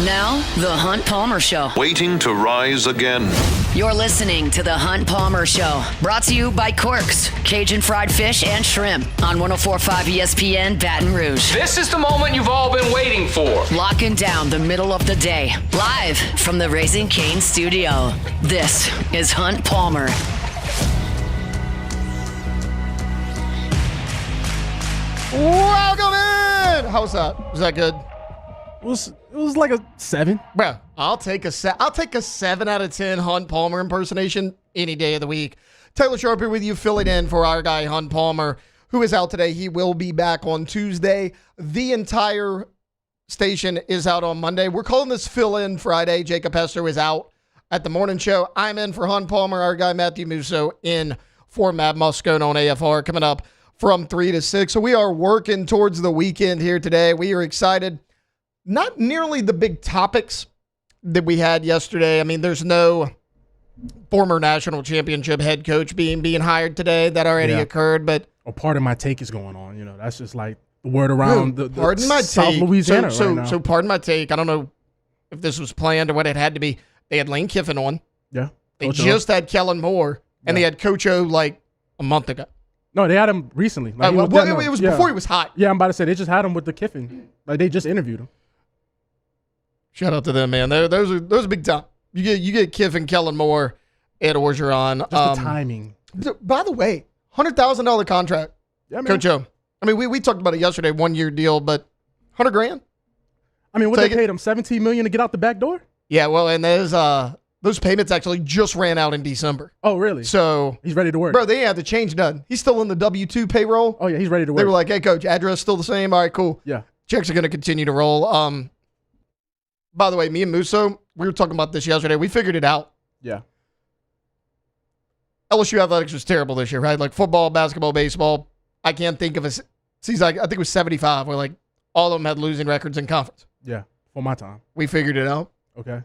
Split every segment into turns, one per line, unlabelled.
Now, The Hunt Palmer Show.
Waiting to rise again.
You're listening to The Hunt Palmer Show. Brought to you by Quirks, Cajun fried fish and shrimp on 104.5 ESPN Baton Rouge.
This is the moment you've all been waiting for.
Locking down the middle of the day. Live from the Raising Cane studio. This is Hunt Palmer.
Welcome in! How was that? Was that good?
It was like a 7.
Bro, I'll take a 7 out of 10 Hunt Palmer impersonation any day of the week. Taylor Sharp here with you, filling in for our guy Hunt Palmer, who is out today. He will be back on Tuesday. The entire station is out on Monday. We're calling this Fill-In Friday. Jacob Hester is out at the morning show. I'm in for Hunt Palmer. Our guy Matthew Musso in for Matt Muscone on AFR coming up from 3 to 6. So we are working towards the weekend here today. We are excited. Not nearly the big topics that we had yesterday. I mean, there's no former national championship head coach being hired today. That already occurred, but
part of my take is going on. You know, that's just like the word around the South
take.
Louisiana
so,
right now.
So pardon my take. I don't know if this was planned or what it had to be. They had Lane Kiffin on.
Yeah.
They just had Kellen Moore, and they had Coach O like a month ago.
No, they had him recently. Like,
it was before he was hot.
Yeah, I'm about to say they just had him with the Kiffin. Like they just interviewed him.
Shout out to them, man. Those are big time. You get Kiffin, Kellen Moore, Ed Orgeron.
Just the timing.
By the way, $100,000 contract.
Yeah, man.
Coach O. I mean, we talked about it yesterday, 1 year deal, but $100,000.
I mean, what they paid him $17 million to get out the back door?
Yeah, well, and those payments actually just ran out in December.
Oh, really?
So
he's ready to work.
Bro, they had to change nothing. He's still in the W-2 payroll.
Oh yeah, he's ready to work.
They were like, "Hey, coach, address still the same? All right, cool.
Yeah,
checks are going to continue to roll." By the way, me and Musso, we were talking about this yesterday. We figured it out.
Yeah.
LSU athletics was terrible this year, right? Like football, basketball, baseball. I can't think of a season. I think it was 75, where like all of them had losing records in conference.
Yeah, for my time.
We figured it out.
Okay.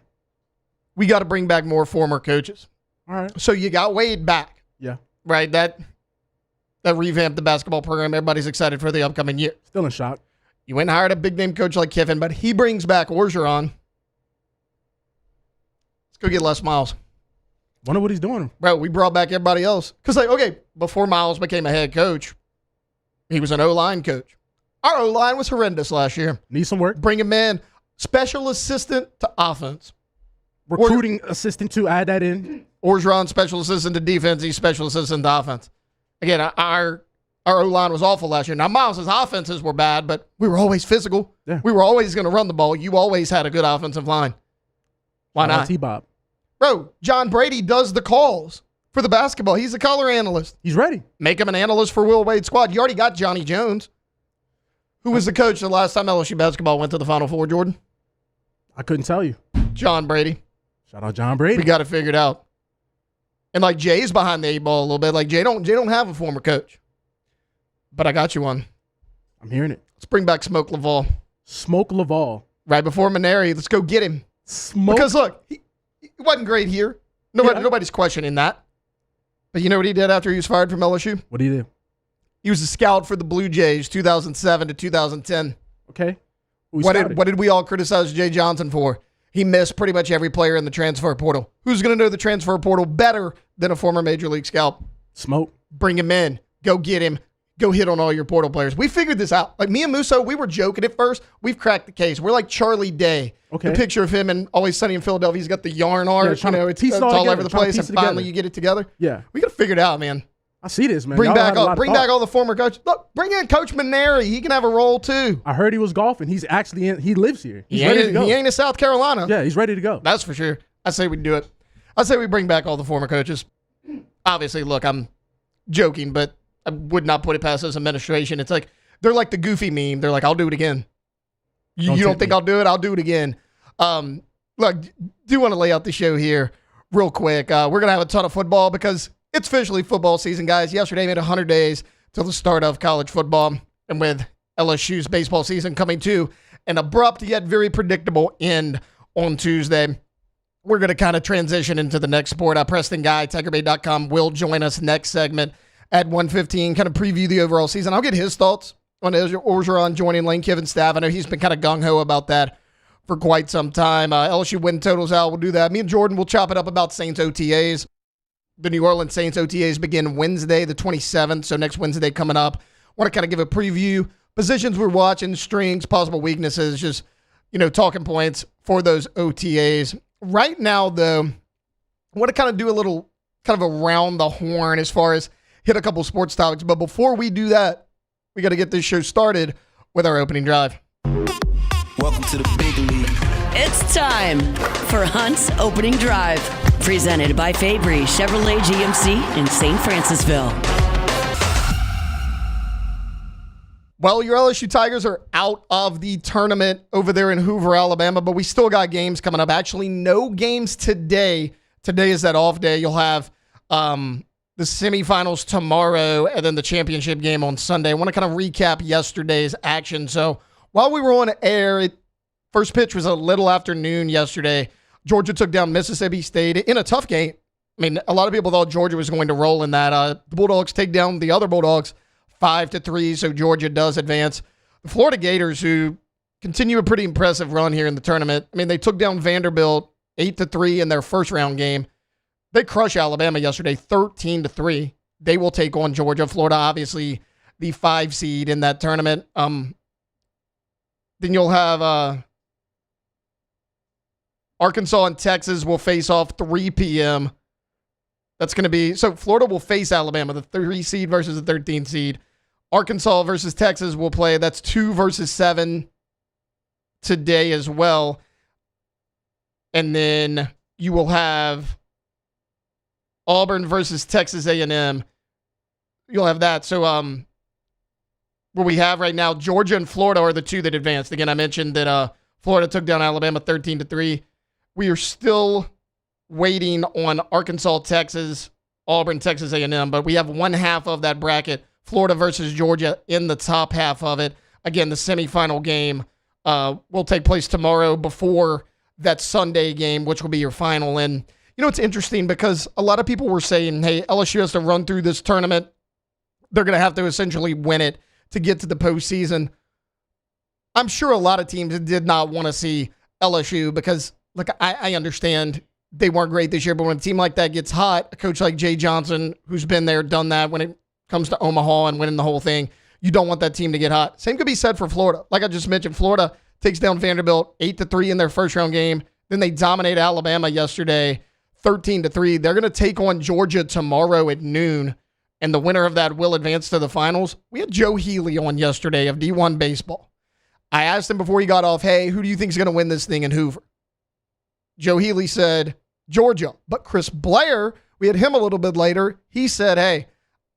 We got to bring back more former coaches.
All right.
So you got Wade back.
Yeah.
Right? That revamped the basketball program. Everybody's excited for the upcoming year.
Still in shock.
You went and hired a big-name coach like Kiffin, but he brings back Orgeron. Let's go get Les Miles.
Wonder what he's doing.
Bro, we brought back everybody else. Because, like, okay, before Miles became a head coach, he was an O-line coach. Our O-line was horrendous last year.
Need some work.
Bring him in. Special assistant to offense.
Recruiting assistant to add that in.
Orgeron, special assistant to defense. He's special assistant to offense. Again, our O-line was awful last year. Now, Miles' offenses were bad, but we were always physical.
Yeah.
We were always going to run the ball. You always had a good offensive line. Why not?
T-Bob.
Bro, John Brady does the calls for the basketball. He's a color analyst.
He's ready.
Make him an analyst for Will Wade's squad. You already got Johnny Jones. Who was the coach the last time LSU basketball went to the Final Four, Jordan?
I couldn't tell you.
John Brady.
Shout out John Brady.
We got it figured out. And like Jay's behind the 8 ball a little bit. Like Jay don't have a former coach. But I got you one.
I'm hearing it.
Let's bring back Smoke Laval.
Smoke Laval.
Right before Maneri. Let's go get him.
Smoke.
Because look, he wasn't great here. Nobody's questioning that. But you know what he did after he was fired from LSU?
What did he do?
He was a scout for the Blue Jays 2007 to 2010.
Okay.
What did we all criticize Jay Johnson for? He missed pretty much every player in the transfer portal. Who's going to know the transfer portal better than a former Major League scout?
Smoke.
Bring him in. Go get him. Go hit on all your portal players. We figured this out. Like me and Musso, we were joking at first. We've cracked the case. We're like Charlie Day.
Okay.
The picture of him and Always Sunny in Philadelphia. He's got the yarn art.
Yeah,
It's all over the place. And finally you get it together.
Yeah.
We got to figure it out, man.
I see this, man.
Bring back all the former coaches. Look, bring in Coach Maneri. He can have a role too.
I heard he was golfing. He's actually he lives here. He's ready to go.
He ain't in South Carolina.
Yeah, he's ready to go.
That's for sure. I say we do it. I say we bring back all the former coaches. Obviously, look, I'm joking, but I would not put it past this administration. It's like they're like the Goofy meme. They're like, I'll do it again. You don't think I'll do it? I'll do it again. Look, do want to lay out the show here real quick. We're going to have a ton of football because it's officially football season, guys. Yesterday made 100 days till the start of college football. And with LSU's baseball season coming to an abrupt yet very predictable end on Tuesday, we're going to kind of transition into the next sport. Preston Guy, TigerBait.com, will join us next segment at 1:15, kind of preview the overall season. I'll get his thoughts on Orgeron joining Lane Kiffin's staff. I know he's been kind of gung-ho about that for quite some time. LSU win totals out. We'll do that. Me and Jordan will chop it up about Saints OTAs. The New Orleans Saints OTAs begin Wednesday, the 27th, so next Wednesday coming up. Want to kind of give a preview, positions we're watching, strengths, possible weaknesses, just, talking points for those OTAs. Right now, though, I want to kind of do a little kind of around the horn as far as hit a couple sports topics. But before we do that, we got to get this show started with our opening drive.
Welcome to the big league.
It's time for Hunt's Opening Drive, presented by Fabry Chevrolet GMC in St. Francisville.
Well, your LSU Tigers are out of the tournament over there in Hoover, Alabama, but we still got games coming up. Actually, no games today. Today is that off day. You'll have the semifinals tomorrow and then the championship game on Sunday. I want to kind of recap yesterday's action. So while we were on air, first pitch was a little afternoon yesterday. Georgia took down Mississippi State in a tough game. I mean, a lot of people thought Georgia was going to roll in that. The Bulldogs take down the other Bulldogs 5-3, so Georgia does advance. The Florida Gators, who continue a pretty impressive run here in the tournament. I mean, they took down Vanderbilt 8-3 in their first round game. They crushed Alabama yesterday 13-3. They will take on Georgia. Florida, obviously, the 5 seed in that tournament. Then you'll have Arkansas and Texas will face off 3 p.m. That's going to be, so Florida will face Alabama, the 3 seed versus the 13 seed. Arkansas versus Texas will play. That's 2 versus 7 today as well. And then you will have Auburn versus Texas A&M. You'll have that. So what we have right now, Georgia and Florida are the 2 that advanced. Again, I mentioned that Florida took down Alabama 13-3. We are still waiting on Arkansas, Texas, Auburn, Texas A&M, but we have one half of that bracket, Florida versus Georgia, in the top half of it. Again, the semifinal game will take place tomorrow before that Sunday game, which will be your final. And, it's interesting because a lot of people were saying, hey, LSU has to run through this tournament. They're going to have to essentially win it to get to the postseason. I'm sure a lot of teams did not want to see LSU because, look, I understand they weren't great this year, but when a team like that gets hot, a coach like Jay Johnson, who's been there, done that when it comes to Omaha and winning the whole thing, you don't want that team to get hot. Same could be said for Florida. Like I just mentioned, Florida takes down Vanderbilt 8-3 in their first round game. Then they dominate Alabama yesterday 13-3. They're going to take on Georgia tomorrow at noon, and the winner of that will advance to the finals. We had Joe Healy on yesterday of D1 Baseball. I asked him before he got off, hey, who do you think is going to win this thing in Hoover? Joe Healy said Georgia. But Chris Blair, we had him a little bit later. He said, hey,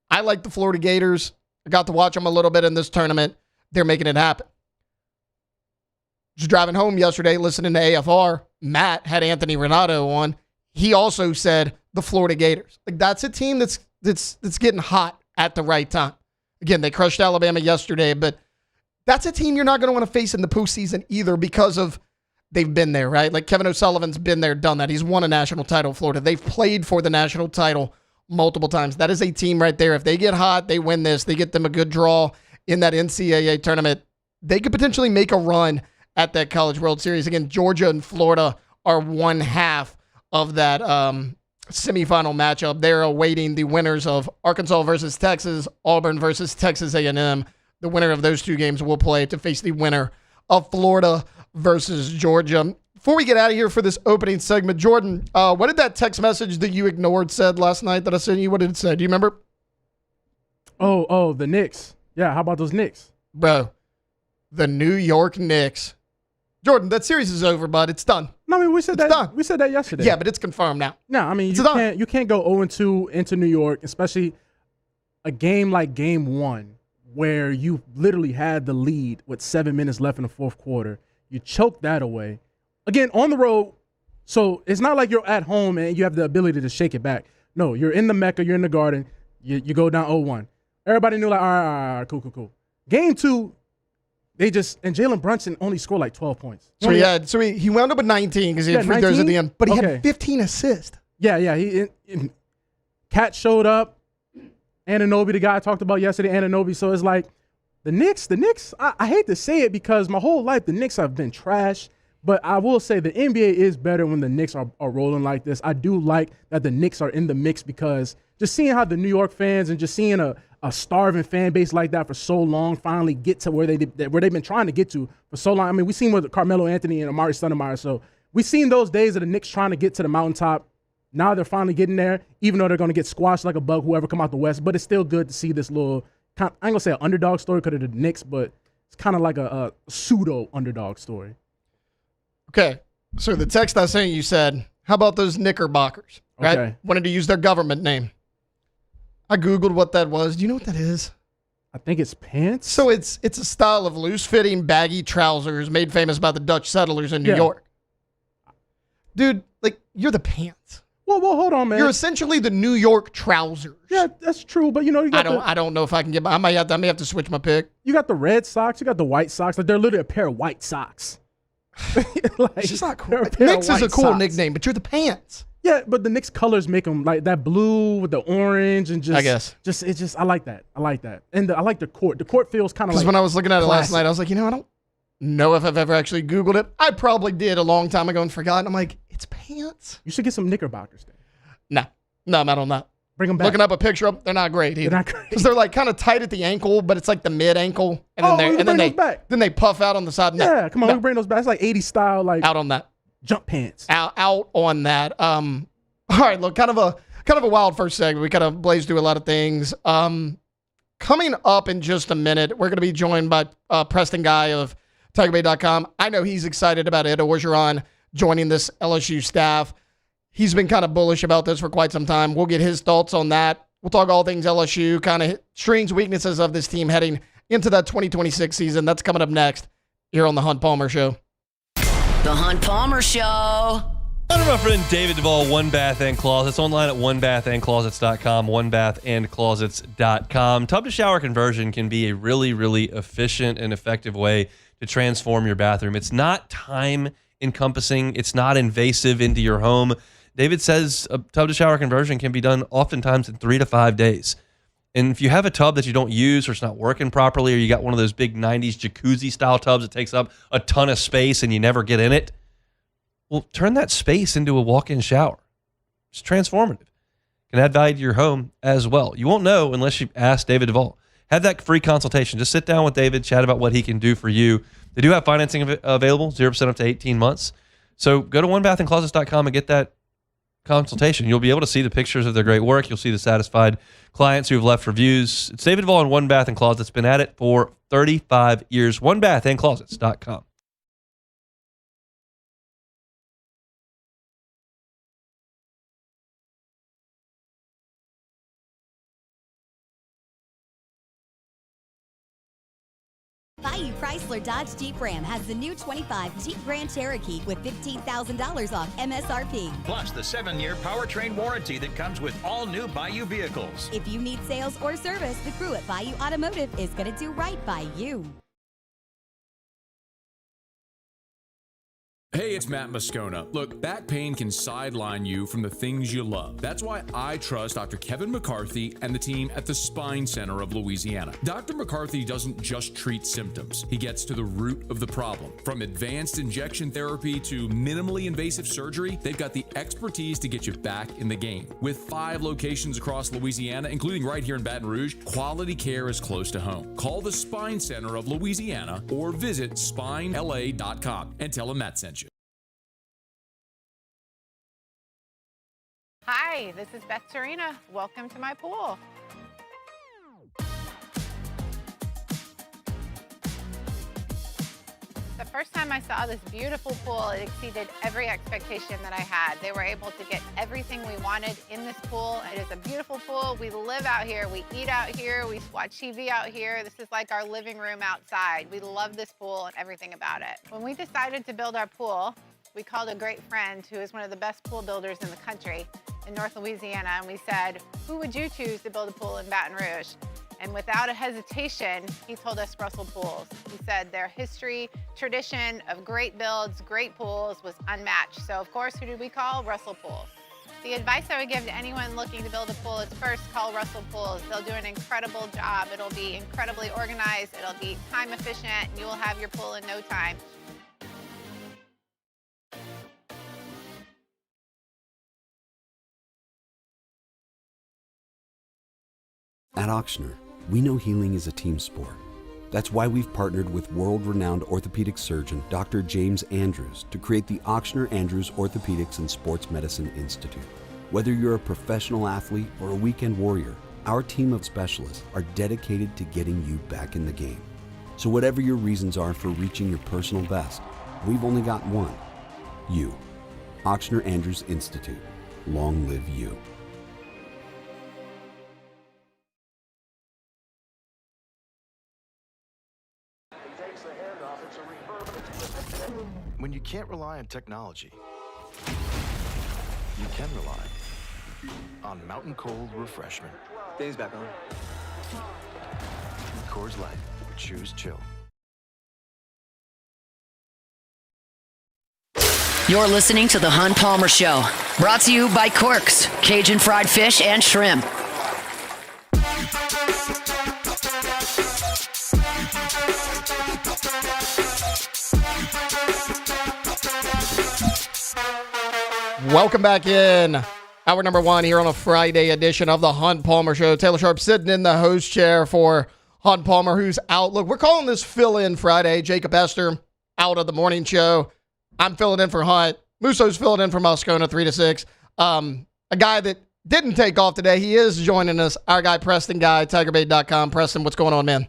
I like the Florida Gators. I got to watch them a little bit in this tournament. They're making it happen. Just driving home yesterday, listening to AFR, Matt had Anthony Renato on. He also said the Florida Gators. Like, that's a team that's getting hot at the right time. Again, they crushed Alabama yesterday, but that's a team you're not going to want to face in the postseason either because of they've been there, right? Like Kevin O'Sullivan's been there, done that. He's won a national title in Florida. They've played for the national title multiple times. That is a team right there. If they get hot, they win this. They get them a good draw in that NCAA tournament. They could potentially make a run at that College World Series. Again, Georgia and Florida are one half of that semifinal matchup. They're awaiting the winners of Arkansas versus Texas, Auburn versus Texas A&M. The winner of those 2 games will play to face the winner of Florida versus Georgia. Before we get out of here for this opening segment, Jordan, what did that text message that you ignored said last night that I sent you? What did it say? Do you remember?
Oh, the Knicks. Yeah, how about those Knicks?
Bro, the New York Knicks. Jordan, that series is over, bud. It's done.
No, I mean, we said that. Done. We said that yesterday.
Yeah, but it's confirmed now.
No, I mean, you can't go 0-2 into New York, especially a game like Game 1 where you literally had the lead with 7 minutes left in the fourth quarter. You choked that away. Again, on the road, so it's not like you're at home and you have the ability to shake it back. No, you're in the Mecca, you're in the Garden, you go down 0-1. Everybody knew, like, all right, cool. Game 2, and Jalen Brunson only scored like 12 points.
So he wound up with 19 because he had free throws at the end, but he had 15 assists.
Yeah. Cat showed up. Anunoby, the guy I talked about yesterday, Anunoby. So it's like the Knicks, I hate to say it because my whole life the Knicks have been trash, But I will say the NBA is better when the Knicks are rolling like this. I do like that the Knicks are in the mix because just seeing how the New York fans and just seeing a starving fan base like that for so long finally get to where they've been trying to get to for so long. I mean, we've seen with Carmelo Anthony and Amari Stoudemire. So we've seen those days of the Knicks trying to get to the mountaintop. Now they're finally getting there, even though they're going to get squashed like a bug, whoever come out the West. But it's still good to see this little, I ain't going to say an underdog story because of the Knicks, but it's kind of like a pseudo underdog story.
Okay. So the text I sent you said, how about those Knickerbockers? Right?
Okay.
Wanted to use their government name. I Googled what that was. Do you know what that is?
I think it's pants.
So it's a style of loose-fitting, baggy trousers made famous by the Dutch settlers in New York. Dude, like, you're the pants.
Well, hold on, man.
You're essentially the New York trousers.
Yeah, that's true. But, you know,
I don't know if I can get. I may have to switch my pick.
You got the red socks. You got the white socks. Like, they're literally a pair of white socks.
It's just not cool. Knicks is a cool nickname, but you're the pants.
Yeah, but the Knicks colors make them like that blue with the orange and just.
I guess.
I like that. And I like the court. The court feels kind of like.
Because when I was looking at it last
classic.
night, I was like, I don't know if I've ever actually Googled it. I probably did a long time ago and forgot. And I'm like, it's pants.
You should get some Knickerbockers then.
No, I'm not on that.
Bring them back.
Looking up a picture of them, they're not great either.
They're not great.
Because they're like kind of tight at the ankle, but it's like the mid ankle, and then they puff out on the side.
Yeah, come on, we can bring those back. It's like 80s style, like
out on that.
Jump pants.
Out on that. All right, look, kind of a wild first segment. We kind of blazed through a lot of things. Coming up in just a minute, we're going to be joined by Preston Guy of TigerBay.com. I know he's excited about Ed Orgeron joining this LSU staff. He's been kind of bullish about this for quite some time. We'll get his thoughts on that. We'll talk all things LSU, kind of strengths, weaknesses of this team heading into that 2026 season. That's coming up next here on The Hunt Palmer Show.
The Hunt Palmer Show.
Shout out to my friend David Duvall, One Bath and Closets, online at onebathandclosets.com, onebathandclosets.com. Tub to shower conversion can be a really, really efficient and effective way to transform your bathroom. It's not time encompassing. It's not invasive into your home. David says a tub to shower conversion can be done oftentimes in 3 to 5 days. And if you have a tub that you don't use or it's not working properly, or you got one of those big 90s jacuzzi style tubs that takes up a ton of space and you never get in it, well, turn that space into a walk-in shower. It's transformative. It can add value to your home as well. You won't know unless you ask David Duvall. Have that free consultation. Just sit down with David, chat about what he can do for you. They do have financing available, 0% up to 18 months. So go to onebathandclosets.com and get that consultation. You'll be able to see the pictures of their great work. You'll see the satisfied clients who have left reviews. It's David Duvall and One Bath and Closets. Been at it for 35 years. Onebathandclosets.com.
Bayou Chrysler Dodge Jeep Ram has the new 25 Jeep Grand Cherokee with $15,000 off MSRP.
Plus the 7-year powertrain warranty that comes with all new Bayou vehicles.
If you need sales or service, the crew at Bayou Automotive is going to do right by you.
Hey, it's Matt Moscona. Look, back pain can sideline you from the things you love. That's why I trust Dr. Kevin McCarthy and the team at the Spine Center of Louisiana. Dr. McCarthy doesn't just treat symptoms. He gets to the root of the problem. From advanced injection therapy to minimally invasive surgery, they've got the expertise to get you back in the game. With 5 locations across Louisiana, including right here in Baton Rouge, quality care is close to home. Call the Spine Center of Louisiana or visit spinela.com and tell them Matt sent you.
Hi, this is Beth Serena. Welcome to my pool. The first time I saw this beautiful pool, it exceeded every expectation that I had. They were able to get everything we wanted in this pool. It is a beautiful pool. We live out here, we eat out here, we watch TV out here. This is like our living room outside. We love this pool and everything about it. When we decided to build our pool, we called a great friend who is one of the best pool builders in the country in North Louisiana, and we said, who would you choose to build a pool in Baton Rouge? And without a hesitation, he told us Russell Pools. He said their history, tradition of great builds, great pools was unmatched. So of course, who did we call? Russell Pools. The advice I would give to anyone looking to build a pool is first call Russell Pools. They'll do an incredible job. It'll be incredibly organized, it'll be time efficient, and you will have your pool in no time.
At Ochsner, we know healing is a team sport. That's why we've partnered with world-renowned orthopedic surgeon Dr. James Andrews to create the Ochsner Andrews Orthopedics and Sports Medicine Institute. Whether you're a professional athlete or a weekend warrior, our team of specialists are dedicated to getting you back in the game. So whatever your reasons are for reaching your personal best, we've only got one. You. Ochsner Andrews Institute. Long live you.
When you can't rely on technology, you can rely on Mountain Cold Refreshment.
Dave's back on.
Coors Light. Choose chill.
You're listening to The Hunt Palmer Show, brought to you by Corks, Cajun fried fish and shrimp.
Welcome back in. Hour number 1 here on a Friday edition of The Hunt Palmer Show. Taylor Sharp sitting in the host chair for Hunt Palmer, who's out. Look, we're calling this fill-in Friday. Jacob Esther out of the morning show. I'm filling in for Hunt. Musso's filling in for Moscona 3 to 6. A guy that didn't take off today. He is joining us. Our guy, Preston Guy, TigerBait.com. Preston, what's going on, man?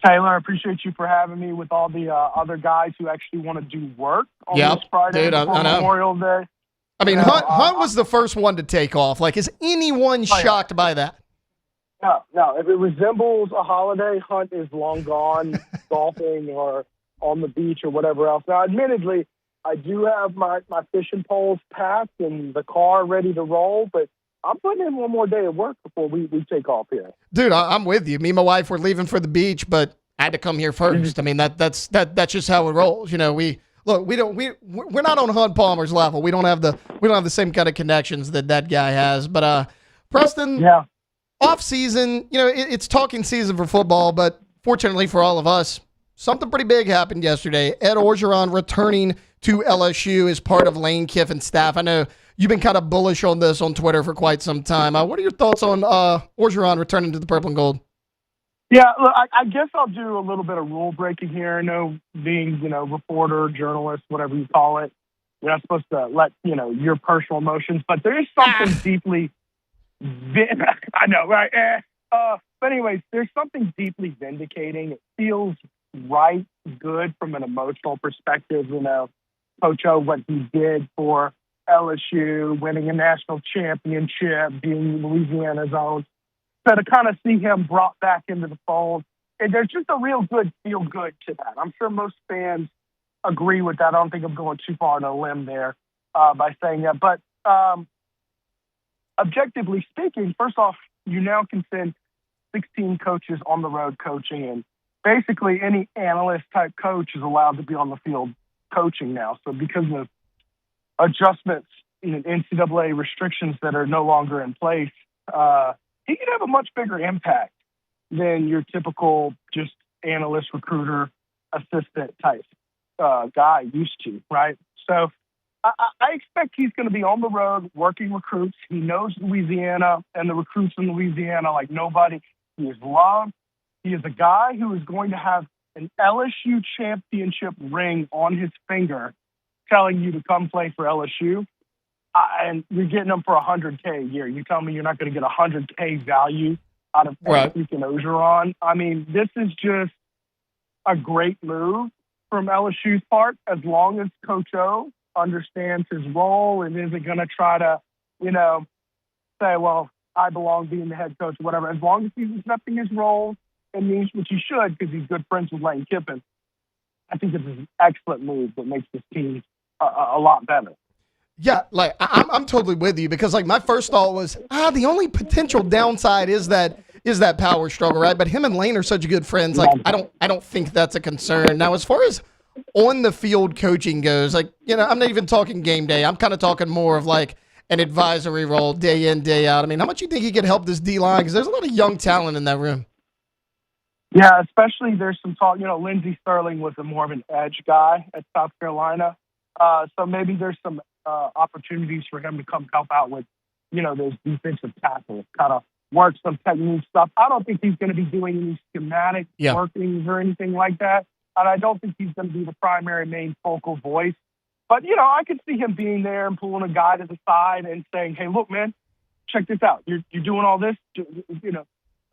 Taylor, I appreciate you for having me with all the other guys who actually want to do work on this Friday
dude,
before
I know.
Memorial Day.
I mean, Hunt was the first one to take off. Like, is anyone shocked by that?
No. If it resembles a holiday, Hunt is long gone golfing or on the beach or whatever else. Now, admittedly, I do have my fishing poles packed and the car ready to roll, but I'm putting in one more day of work before we take off here.
Dude, I'm with you. Me and my wife were leaving for the beach, but I had to come here first. I mean, that's just how it rolls. You know, we're not on Hunt Palmer's level. We don't have the same kind of connections that guy has. But Preston, off season, you know, it's talking season for football, but fortunately for all of us, something pretty big happened yesterday. Ed Orgeron returning to LSU as part of Lane Kiffin's staff. I know you've been kind of bullish on this on Twitter for quite some time. What are your thoughts on Orgeron returning to the purple and gold?
Yeah, look, I guess I'll do a little bit of rule breaking here. I know being, reporter, journalist, whatever you call it, you're not supposed to let, your personal emotions, but there is something deeply, I know, right? But anyways, there's something deeply vindicating. It feels right, good from an emotional perspective, Coach O, what he did for LSU, winning a national championship, being Louisiana's own. So to kind of see him brought back into the fold, and there's just a real good feel-good to that. I'm sure most fans agree with that. I don't think I'm going too far on a limb there by saying that. But objectively speaking, first off, you now can send 16 coaches on the road coaching, and basically any analyst-type coach is allowed to be on the field coaching now. So because of adjustments in NCAA restrictions that are no longer in place, he could have a much bigger impact than your typical just analyst, recruiter, assistant type guy used to, right? So I expect he's going to be on the road working recruits. He knows Louisiana and the recruits in Louisiana like nobody. He is loved. He is a guy who is going to have an LSU championship ring on his finger telling you to come play for LSU. And you're getting them for $100K a year. You tell me you're not going to get $100K value out of freaking Orgeron. I mean, this is just a great move from LSU's part, as long as Coach O understands his role and isn't going to try to, say, well, I belong being the head coach, whatever. As long as he's accepting his role and means, which he should, because he's good friends with Lane Kiffin, I think it's an excellent move that makes this team a lot better.
Yeah, like I'm totally with you, because like my first thought was, the only potential downside is that power struggle, right? But him and Lane are such good friends. Like I don't think that's a concern. Now, as far as on the field coaching goes, like, I'm not even talking game day. I'm kind of talking more of like an advisory role day in, day out. I mean, how much you think he could help this D-line? Because there's a lot of young talent in that room.
Yeah, especially there's some talk, Lindsey Sterling was more of an edge guy at South Carolina. So maybe there's some opportunities for him to come help out with, those defensive tackles, kind of work some technique stuff. I don't think he's going to be doing any schematic
Yeah.
workings or anything like that. And I don't think he's going to be the primary main focal voice. But, I could see him being there and pulling a guy to the side and saying, hey, look, man, check this out. You're doing all this,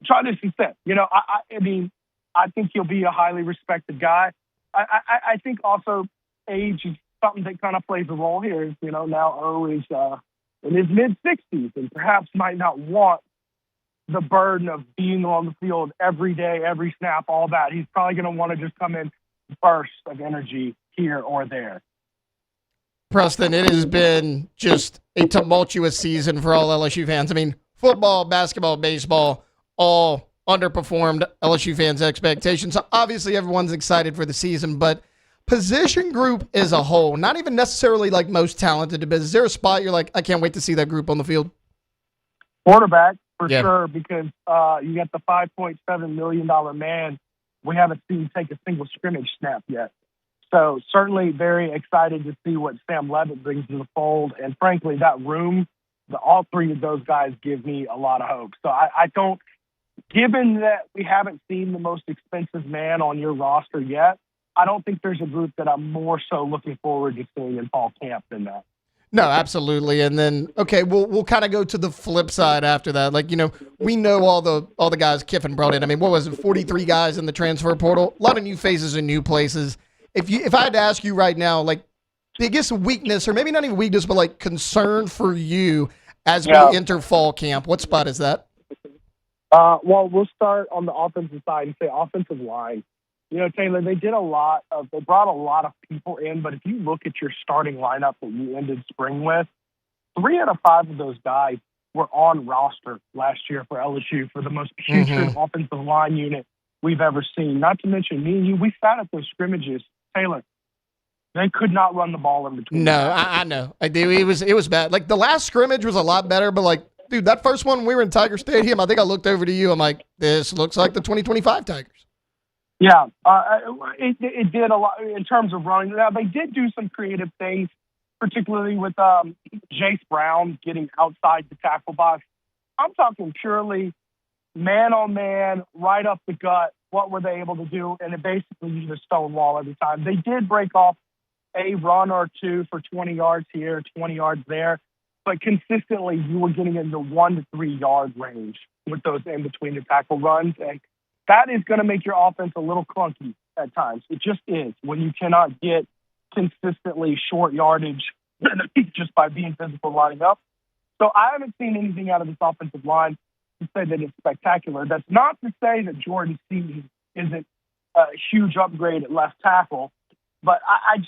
try this instead. I think he'll be a highly respected guy. I think also age is something that kind of plays a role here. Now O is in his mid-60s and perhaps might not want the burden of being on the field every day, every snap, all that. He's probably going to want to just come in bursts of energy here or there.
Preston, it has been just a tumultuous season for all LSU fans. I mean, football, basketball, baseball, all underperformed LSU fans' expectations. So obviously everyone's excited for the season, but position group as a whole, not even necessarily like most talented, but is there a spot you're like, I can't wait to see that group on the field?
Quarterback, for sure, because you got the $5.7 million man. We haven't seen take a single scrimmage snap yet. So certainly very excited to see what Sam Levitt brings to the fold. And frankly, that room, all three of those guys give me a lot of hope. So I don't, given that we haven't seen the most expensive man on your roster yet, I don't think there's a group that I'm more so looking forward to seeing in fall camp than that.
No, absolutely. And then, okay, we'll kind of go to the flip side after that. Like, we know all the guys Kiffin brought in. I mean, what was it, 43 guys in the transfer portal? A lot of new faces in new places. If I had to ask you right now, like, biggest weakness, or maybe not even weakness, but like concern for you as we enter fall camp, what spot is that?
Well, we'll start on the offensive side and say offensive line. Taylor, they brought a lot of people in, but if you look at your starting lineup that you ended spring with, 3 out of 5 of those guys were on roster last year for LSU for the most putrid offensive line unit we've ever seen. Not to mention me and you, we sat at those scrimmages. Taylor, they could not run the ball in between.
No, I know. I do. It was bad. Like, the last scrimmage was a lot better, but like, dude, that first one we were in Tiger Stadium, I think I looked over to you. I'm like, this looks like the 2025 Tigers.
Yeah, it did a lot in terms of running. Now, they did do some creative things, particularly with Jace Brown getting outside the tackle box. I'm talking purely man-on-man, right up the gut. What were they able to do? And it basically used a stone wall every time. They did break off a run or two for 20 yards here, 20 yards there, but consistently you were getting in the 1 to 3 yard range with those in between the tackle runs. And that is going to make your offense a little clunky at times. It just is when you cannot get consistently short yardage just by being physical lining up. So I haven't seen anything out of this offensive line to say that it's spectacular. That's not to say that Jordan Seaton isn't a huge upgrade at left tackle, but I'm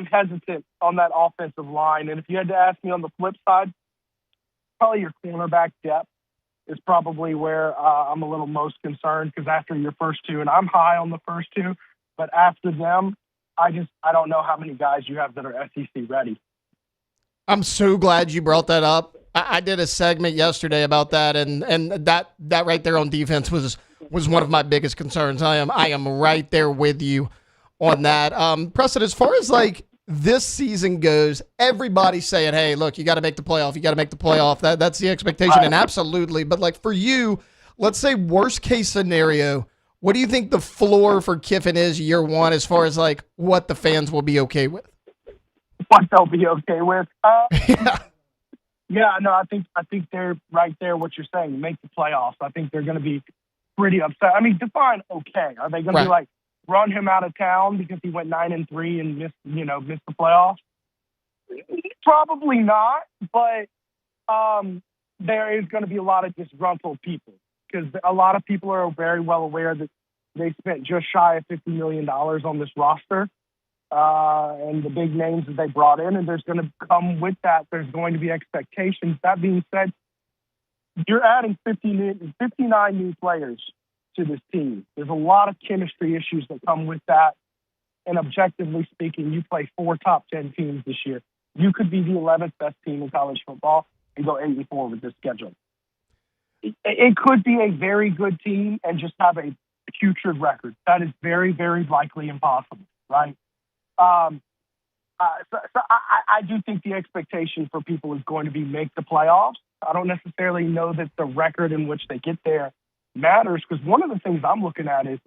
hesitant on that offensive line. And if you had to ask me on the flip side, probably your cornerback depth is probably where I'm a little most concerned, because after your first two, and I'm high on the first two, but after them, I don't know how many guys you have that are SEC ready.
I'm so glad you brought that up. I did a segment yesterday about that, and that right there on defense was one of my biggest concerns. I am right there with you on that. Preston, as far as like this season goes, everybody's saying, hey, look, you got to make the playoff. You got to make the playoff. That's the expectation, and absolutely. But like for you, let's say worst case scenario, what do you think the floor for Kiffin is year one as far as like what the fans will be okay with?
What they'll be okay with? Yeah, no, I think they're right there. What you're saying, make the playoffs. I think they're going to be pretty upset. I mean, define okay. Are they going to be like run him out of town because he went 9-3 and missed the playoffs? Probably not, but there is going to be a lot of disgruntled people, because a lot of people are very well aware that they spent just shy of $50 million on this roster. And the big names that they brought in, and there's going to come with that, there's going to be expectations. That being said, you're adding 59 new players to this team. There's a lot of chemistry issues that come with that. And objectively speaking, you play 4 top 10 teams this year. You could be the 11th best team in college football and go 8-4 with this schedule. It could be a very good team and just have a putrid record. That is very, very likely impossible, right? So I do think the expectation for people is going to be make the playoffs. I don't necessarily know that the record in which they get there matters, because one of the things I'm looking at is,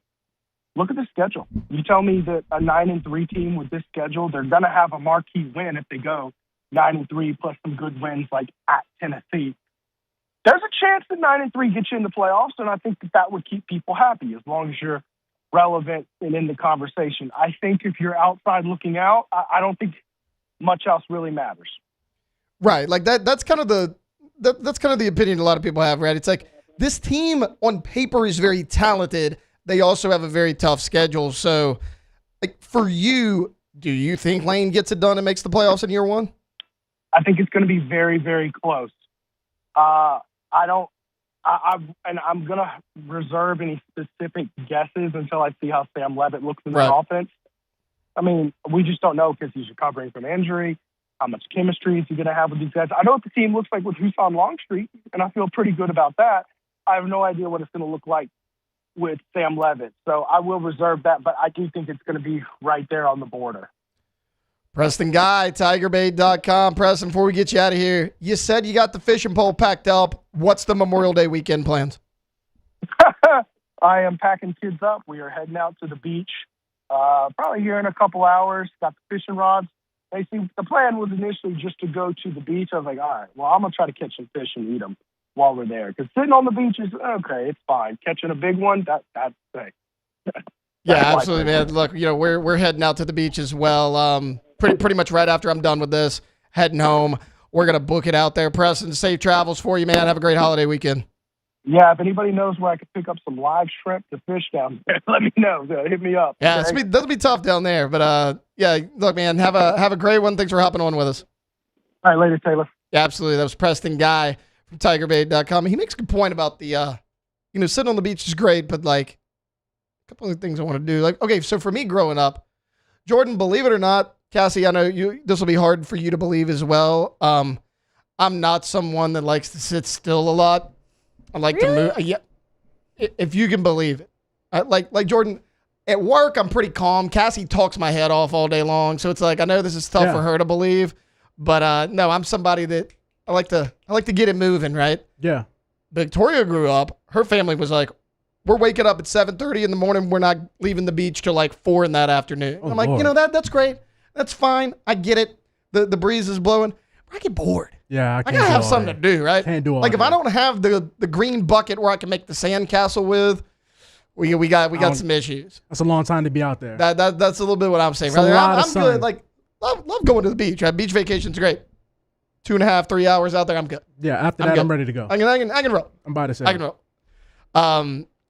look at the schedule. You tell me that a 9-3 team with this schedule, they're going to have a marquee win if they go 9-3 plus some good wins like at Tennessee. There's a chance that 9-3 gets you in the playoffs, and I think that would keep people happy as long as you're relevant and in the conversation. I think if you're outside looking out, I don't think much else really matters.
Right, like that's kind of the opinion a lot of people have, right? It's like this team on paper is very talented. They also have a very tough schedule. So, like, for you, do you think Lane gets it done and makes the playoffs in year one?
I think it's going to be very, very close. I'm going to reserve any specific guesses until I see how Sam Levitt looks in the offense. I mean, we just don't know because he's recovering from injury. How much chemistry is he going to have with these guys? I know what the team looks like with Husan Longstreet, and I feel pretty good about that. I have no idea what it's going to look like with Sam Levitt. So I will reserve that, but I do think it's going to be right there on the border.
Preston Guy, TigerBait.com. Preston, before we get you out of here, you said you got the fishing pole packed up. What's the Memorial Day weekend plans?
I am packing kids up. We are heading out to the beach probably here in a couple hours. Got the fishing rods. They see the plan was initially just to go to the beach. I was like, all right, well, I'm going to try to catch some fish and eat them while we're there. Because sitting on the beach is, okay, it's fine. Catching a big one, that's great.
Yeah, absolutely, man. Look, we're heading out to the beach as well. Pretty much right after I'm done with this, heading home. We're gonna book it out there. Preston, safe travels for you, man. Have a great holiday weekend.
Yeah, if anybody knows where I could pick up some live shrimp to fish down there, let me know. Hit me up.
Yeah, that'll be tough down there. But yeah, look, man, have a great one. Thanks for hopping on with us.
All right, later, Taylor.
Yeah, absolutely. That was Preston Guy from TigerBait.com. He makes a good point about the sitting on the beach is great, but like a couple of things I want to do. Like, okay, so for me growing up, Jordan, believe it or not, Cassie, I know this will be hard for you to believe as well. I'm not someone that likes to sit still a lot. I like to move. Yeah, if you can believe it. Like Jordan, at work, I'm pretty calm. Cassie talks my head off all day long, so it's like I know this is tough for her to believe, but no, I'm somebody that I like to get it moving, right?
Yeah.
Victoria grew up. Her family was like, we're waking up at 7:30 in the morning. We're not leaving the beach till like 4 in that afternoon. I'm like,
Lord.
That's great. That's fine. I get it. The breeze is blowing. I get bored.
Yeah,
I gotta have something to do, right?
Can't do all
like if
day.
I don't have the green bucket where I can make the sandcastle with, we got some issues.
That's a long time to be out there.
That's a little bit what I'm saying.
It's a lot of
I'm
sun.
good. Like love going to the beach. Right? Beach vacation's great. 2.5, 3 hours out there. I'm good.
Yeah, after that, I'm ready to go.
I can roll.
I'm by to say.
I can roll. All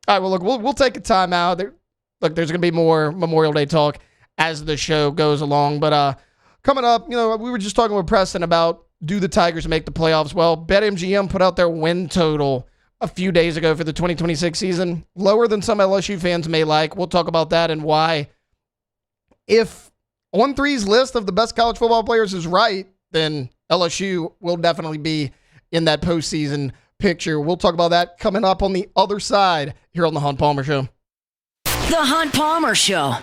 right. Well, look, we'll take a time out. There's going to be more Memorial Day talk as the show goes along. But coming up, we were just talking with Preston about do the Tigers make the playoffs? Well, BetMGM put out their win total a few days ago for the 2026 season, lower than some LSU fans may like. We'll talk about that and why. If On3's list of the best college football players is right, then LSU will definitely be in that postseason picture. We'll talk about that coming up on the other side here on the Hunt Palmer Show.
The Hunt Palmer Show.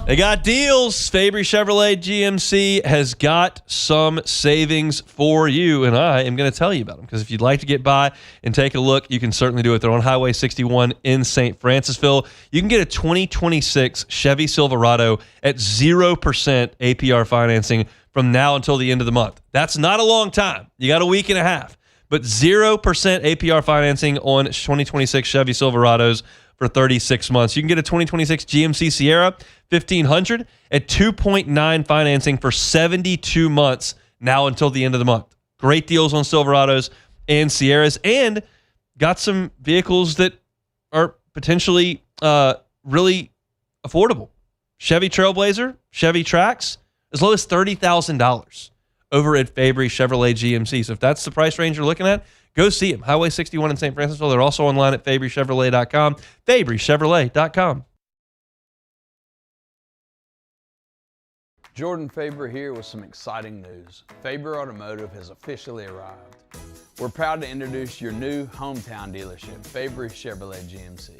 They got deals. Fabry Chevrolet GMC has got some savings for you, and I am going to tell you about them because if you'd like to get by and take a look, you can certainly do it. They're on Highway 61 in St. Francisville. You can get a 2026 Chevy Silverado at 0% APR financing from now until the end of the month. That's not a long time. You got a week and a half, but 0% APR financing on 2026 Chevy Silverados for 36 months. You can get a 2026 GMC Sierra 1500 at 2.9 financing for 72 months now until the end of the month. Great deals on Silverados and Sierras, and got some vehicles that are potentially really affordable. Chevy Trailblazer, Chevy Trax, as low as $30,000 over at Fabry Chevrolet GMC. So if that's the price range you're looking at, go see them. Highway 61 in St. Francisville. They're also online at FabryChevrolet.com. FabryChevrolet.com.
Jordan Faber here with some exciting news. Faber Automotive has officially arrived. We're proud to introduce your new hometown dealership, Fabry Chevrolet GMC.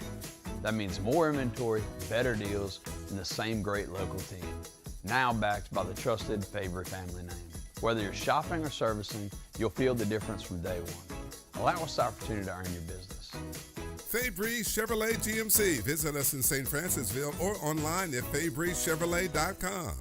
That means more inventory, better deals, and the same great local team. Now backed by the trusted Faber family name. Whether you're shopping or servicing, you'll feel the difference from day one. Allow us the opportunity to earn your business.
Fabry Chevrolet GMC. Visit us in St. Francisville or online at FabryChevrolet.com.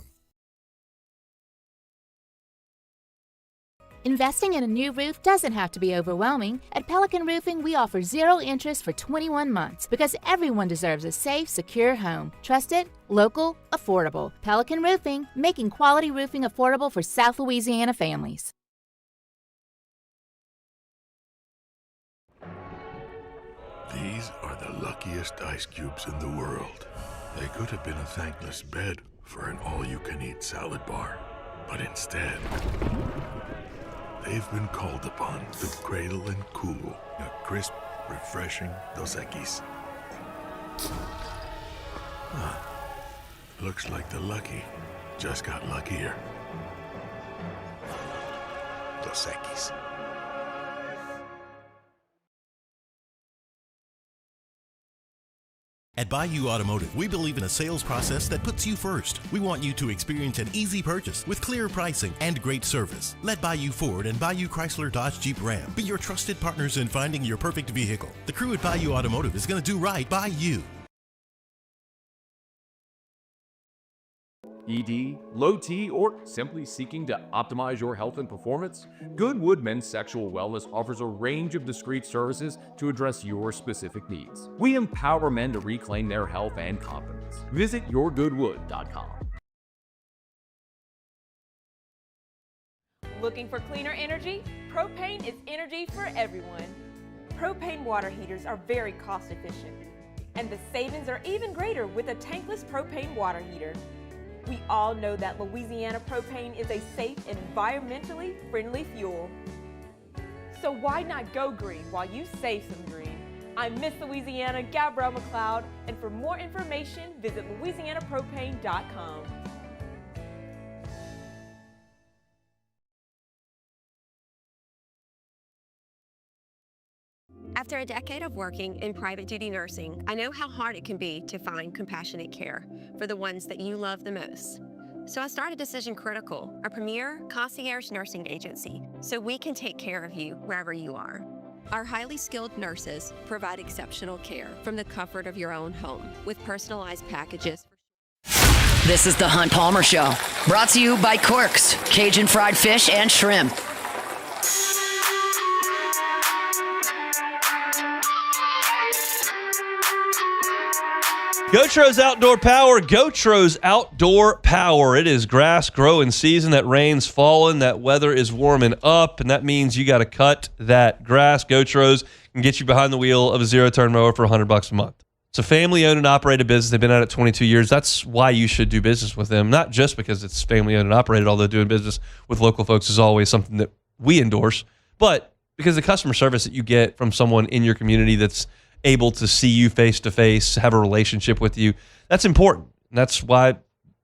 Investing in a new roof doesn't have to be overwhelming. At Pelican Roofing, we offer 0 interest for 21 months because everyone deserves a safe, secure home. Trusted, local, affordable. Pelican Roofing, making quality roofing affordable for South Louisiana families.
These are the luckiest ice cubes in the world. They could have been a thankless bed for an all-you-can-eat salad bar. But instead, they've been called upon to cradle and cool a crisp, refreshing Dos Equis. Looks like the lucky just got luckier. Dos Equis.
At Bayou Automotive, we believe in a sales process that puts you first. We want you to experience an easy purchase with clear pricing and great service. Let Bayou Ford and Bayou Chrysler Dodge Jeep Ram be your trusted partners in finding your perfect vehicle. The crew at Bayou Automotive is going to do right by you.
ED, low T, or simply seeking to optimize your health and performance? Goodwood Men's Sexual Wellness offers a range of discreet services to address your specific needs. We empower men to reclaim their health and confidence. Visit yourgoodwood.com.
Looking for cleaner energy? Propane is energy for everyone. Propane water heaters are very cost efficient, and the savings are even greater with a tankless propane water heater. We all know that Louisiana propane is a safe and environmentally friendly fuel. So why not go green while you save some green? I'm Miss Louisiana, Gabrielle McLeod, and for more information, visit louisianapropane.com.
After a decade of working in private duty nursing, I know how hard it can be to find compassionate care for the ones that you love the most. So I started Decision Critical, a premier concierge nursing agency, so we can take care of you wherever you are. Our highly skilled nurses provide exceptional care from the comfort of your own home with personalized packages.
This is the Hunt Palmer Show, brought to you by Corks, Cajun fried fish and shrimp.
Gotro's Outdoor Power, Gotro's Outdoor Power. It is grass growing season. That rain's falling, that weather is warming up, and that means you got to cut that grass. Gotro's can get you behind the wheel of a zero-turn mower for $100 a month. It's a family-owned and operated business. They've been at it 22 years. That's why you should do business with them, not just because it's family-owned and operated, although doing business with local folks is always something that we endorse, but because the customer service that you get from someone in your community that's able to see you face to face, have a relationship with you, that's important. And that's why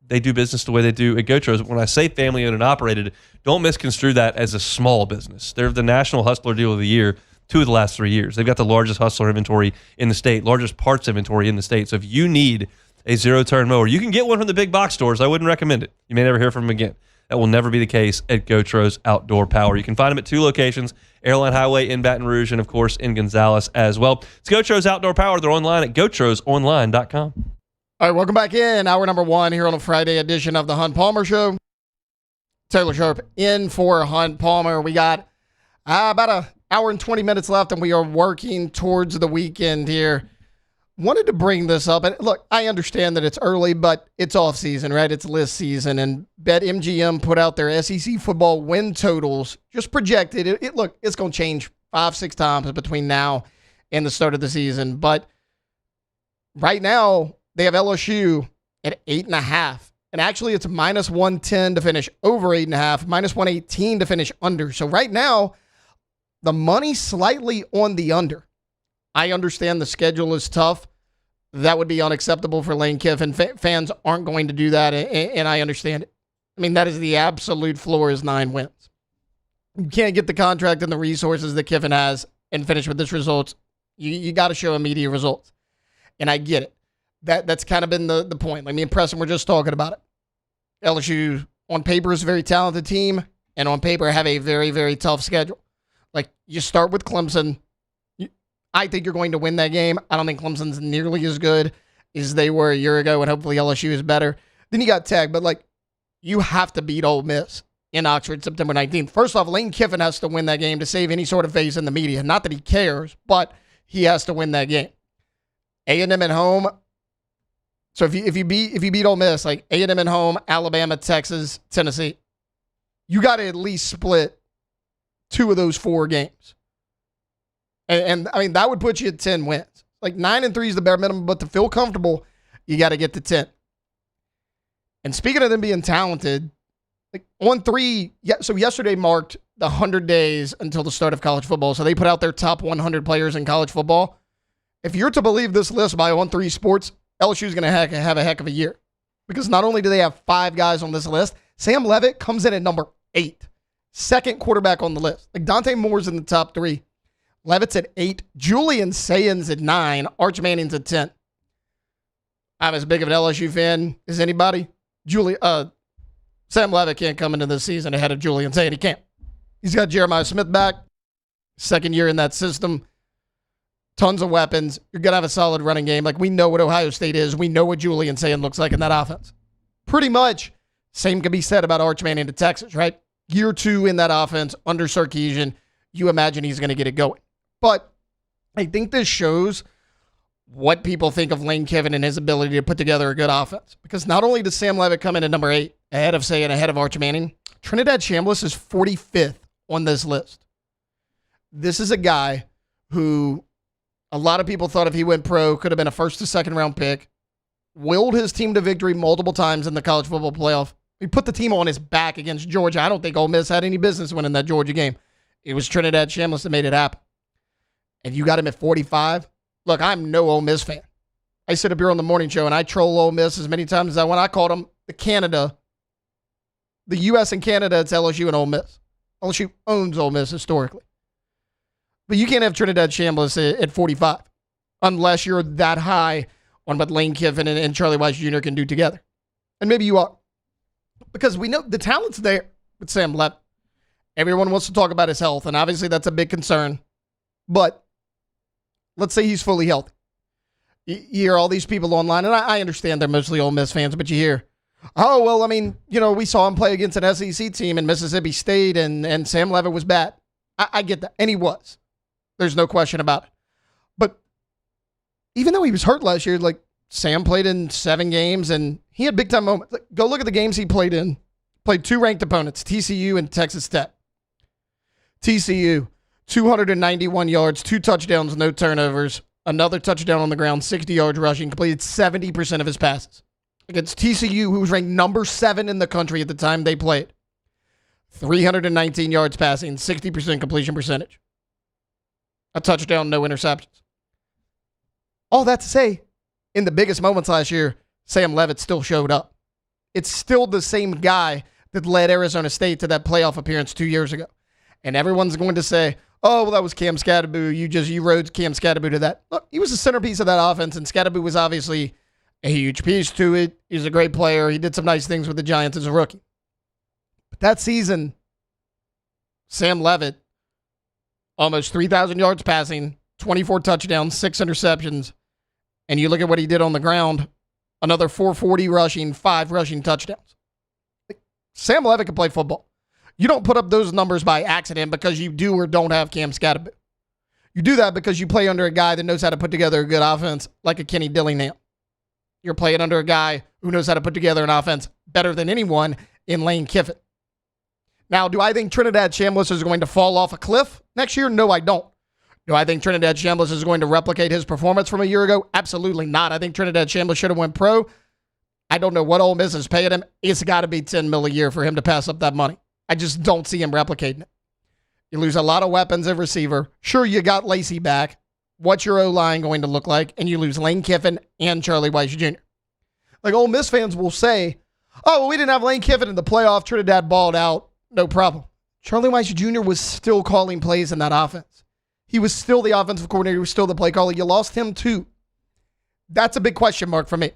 they do business the way they do at Gotro's. When I say family owned and operated, don't misconstrue that as a small business. They're the National Hustler Deal of the Year 2 of the last 3 years. They've got the largest hustler inventory in the state, largest parts inventory in the state. So if you need a zero-turn mower, you can get one from the big box stores. I wouldn't recommend it. You may never hear from them again. That will never be the case at Gotro's Outdoor Power. You can find them at 2 locations, Airline Highway in Baton Rouge and, of course, in Gonzales as well. It's Gotro's Outdoor Power. They're online at gotrosonline.com.
All right, welcome back in. Hour number 1 here on a Friday edition of the Hunt Palmer Show. Taylor Sharp in for Hunt Palmer. We got about an hour and 20 minutes left, and we are working towards the weekend here. Wanted to bring this up. And look, I understand that it's early, but it's off season, right? It's list season. And BetMGM put out their SEC football win totals, just projected. Look, it's going to change 5-6 times between now and the start of the season. But right now, they have LSU at 8.5. And actually, it's minus 110 to finish over 8.5, minus 118 to finish under. So right now, the money's slightly on the under. I understand the schedule is tough. That would be unacceptable for Lane Kiffin. Fans aren't going to do that, and I understand it. I mean, that is the absolute floor is 9 wins. You can't get the contract and the resources that Kiffin has and finish with this results. You got to show immediate results. And I get it. That's kind of been the point. Like me and Preston were just talking about it. LSU, on paper, is a very talented team, and on paper have a very, very tough schedule. Like, you start with Clemson. I think you're going to win that game. I don't think Clemson's nearly as good as they were a year ago, and hopefully LSU is better. Then you got Tech, but, like, you have to beat Ole Miss in Oxford September 19th. First off, Lane Kiffin has to win that game to save any sort of face in the media. Not that he cares, but he has to win that game. A&M at home. So if you beat Ole Miss, like A&M at home, Alabama, Texas, Tennessee, you got to at least split 2 of those 4 games. And I mean, that would put you at 10 wins. Like 9-3 is the bare minimum, but to feel comfortable, you got to get to 10. And speaking of them being talented, like on 3, so yesterday marked the 100 days until the start of college football. So they put out their top 100 players in college football. If you're to believe this list by On 3 Sports, LSU is going to have a heck of a year. Because not only do they have 5 guys on this list, Sam Leavitt comes in at number 8. Second quarterback on the list. Like Dante Moore's in the top 3. Leavitt's at 8. Julian Sayans at 9. Arch Manning's at 10. I'm as big of an LSU fan as anybody. Sam Leavitt can't come into this season ahead of Julian Sayans. He can't. He's got Jeremiah Smith back. Second year in that system. Tons of weapons. You're going to have a solid running game. Like, we know what Ohio State is. We know what Julian Sayans looks like in that offense. Pretty much, same can be said about Arch Manning to Texas, right? Year 2 in that offense under Sarkisian. You imagine he's going to get it going. But I think this shows what people think of Lane Kiffin and his ability to put together a good offense. Because not only does Sam Leavitt come in at number 8, ahead of Arch Manning, Trinidad Chambliss is 45th on this list. This is a guy who a lot of people thought if he went pro, could have been a first to second round pick, willed his team to victory multiple times in the college football playoff. He put the team on his back against Georgia. I don't think Ole Miss had any business winning that Georgia game. It was Trinidad Chambliss that made it happen. And you got him at 45. Look, I'm no Ole Miss fan. I sit up here on the morning show and I troll Ole Miss as many times as I want. I called them the U.S. and Canada, it's LSU and Ole Miss. LSU owns Ole Miss historically. But you can't have Trinidad Chambliss at 45 unless you're that high on what Lane Kiffin and Charlie Weiss Jr. can do together. And maybe you are. Because we know the talent's there with Sam Leavitt. Everyone wants to talk about his health, and obviously that's a big concern. But let's say he's fully healthy. You hear all these people online, and I understand they're mostly Ole Miss fans, but you hear, oh, well, I mean, we saw him play against an SEC team in Mississippi State, and Sam Leavitt was bad. I get that, and he was. There's no question about it. But even though he was hurt last year, like, Sam played in 7 games, and he had big-time moments. Like, go look at the games he played in. Played 2 ranked opponents, TCU and Texas Tech. TCU, 291 yards, 2 touchdowns, no turnovers, another touchdown on the ground, 60 yards rushing, completed 70% of his passes. Against TCU, who was ranked number 7 in the country at the time they played. 319 yards passing, 60% completion percentage. A touchdown, no interceptions. All that to say, in the biggest moments last year, Sam Leavitt still showed up. It's still the same guy that led Arizona State to that playoff appearance 2 years ago. And everyone's going to say, oh, well, that was Cam Scatterboo. You rode Cam Scatterboo to that. Look, he was the centerpiece of that offense, and Scatterboo was obviously a huge piece to it. He's a great player. He did some nice things with the Giants as a rookie. But that season, Sam Leavitt, almost 3,000 yards passing, 24 touchdowns, 6 interceptions. And you look at what he did on the ground, another 440 rushing, 5 rushing touchdowns. Sam Leavitt can play football. You don't put up those numbers by accident because you do or don't have Cam Scatterboo. You do that because you play under a guy that knows how to put together a good offense like a Kenny Dillingham. You're playing under a guy who knows how to put together an offense better than anyone in Lane Kiffin. Now, do I think Trinidad Chambliss is going to fall off a cliff next year? No, I don't. Do I think Trinidad Chambliss is going to replicate his performance from a year ago? Absolutely not. I think Trinidad Chambliss should have went pro. I don't know what Ole Miss is paying him. It's got to be $10 million a year for him to pass up that money. I just don't see him replicating it. You lose a lot of weapons at receiver. Sure, you got Lacey back. What's your O-line going to look like? And you lose Lane Kiffin and Charlie Weiss Jr. Like, Ole Miss fans will say, oh, well, we didn't have Lane Kiffin in the playoff. Trinidad balled out. No problem. Charlie Weiss Jr. was still calling plays in that offense. He was still the offensive coordinator. He was still the play caller. You lost him too. That's a big question mark for me.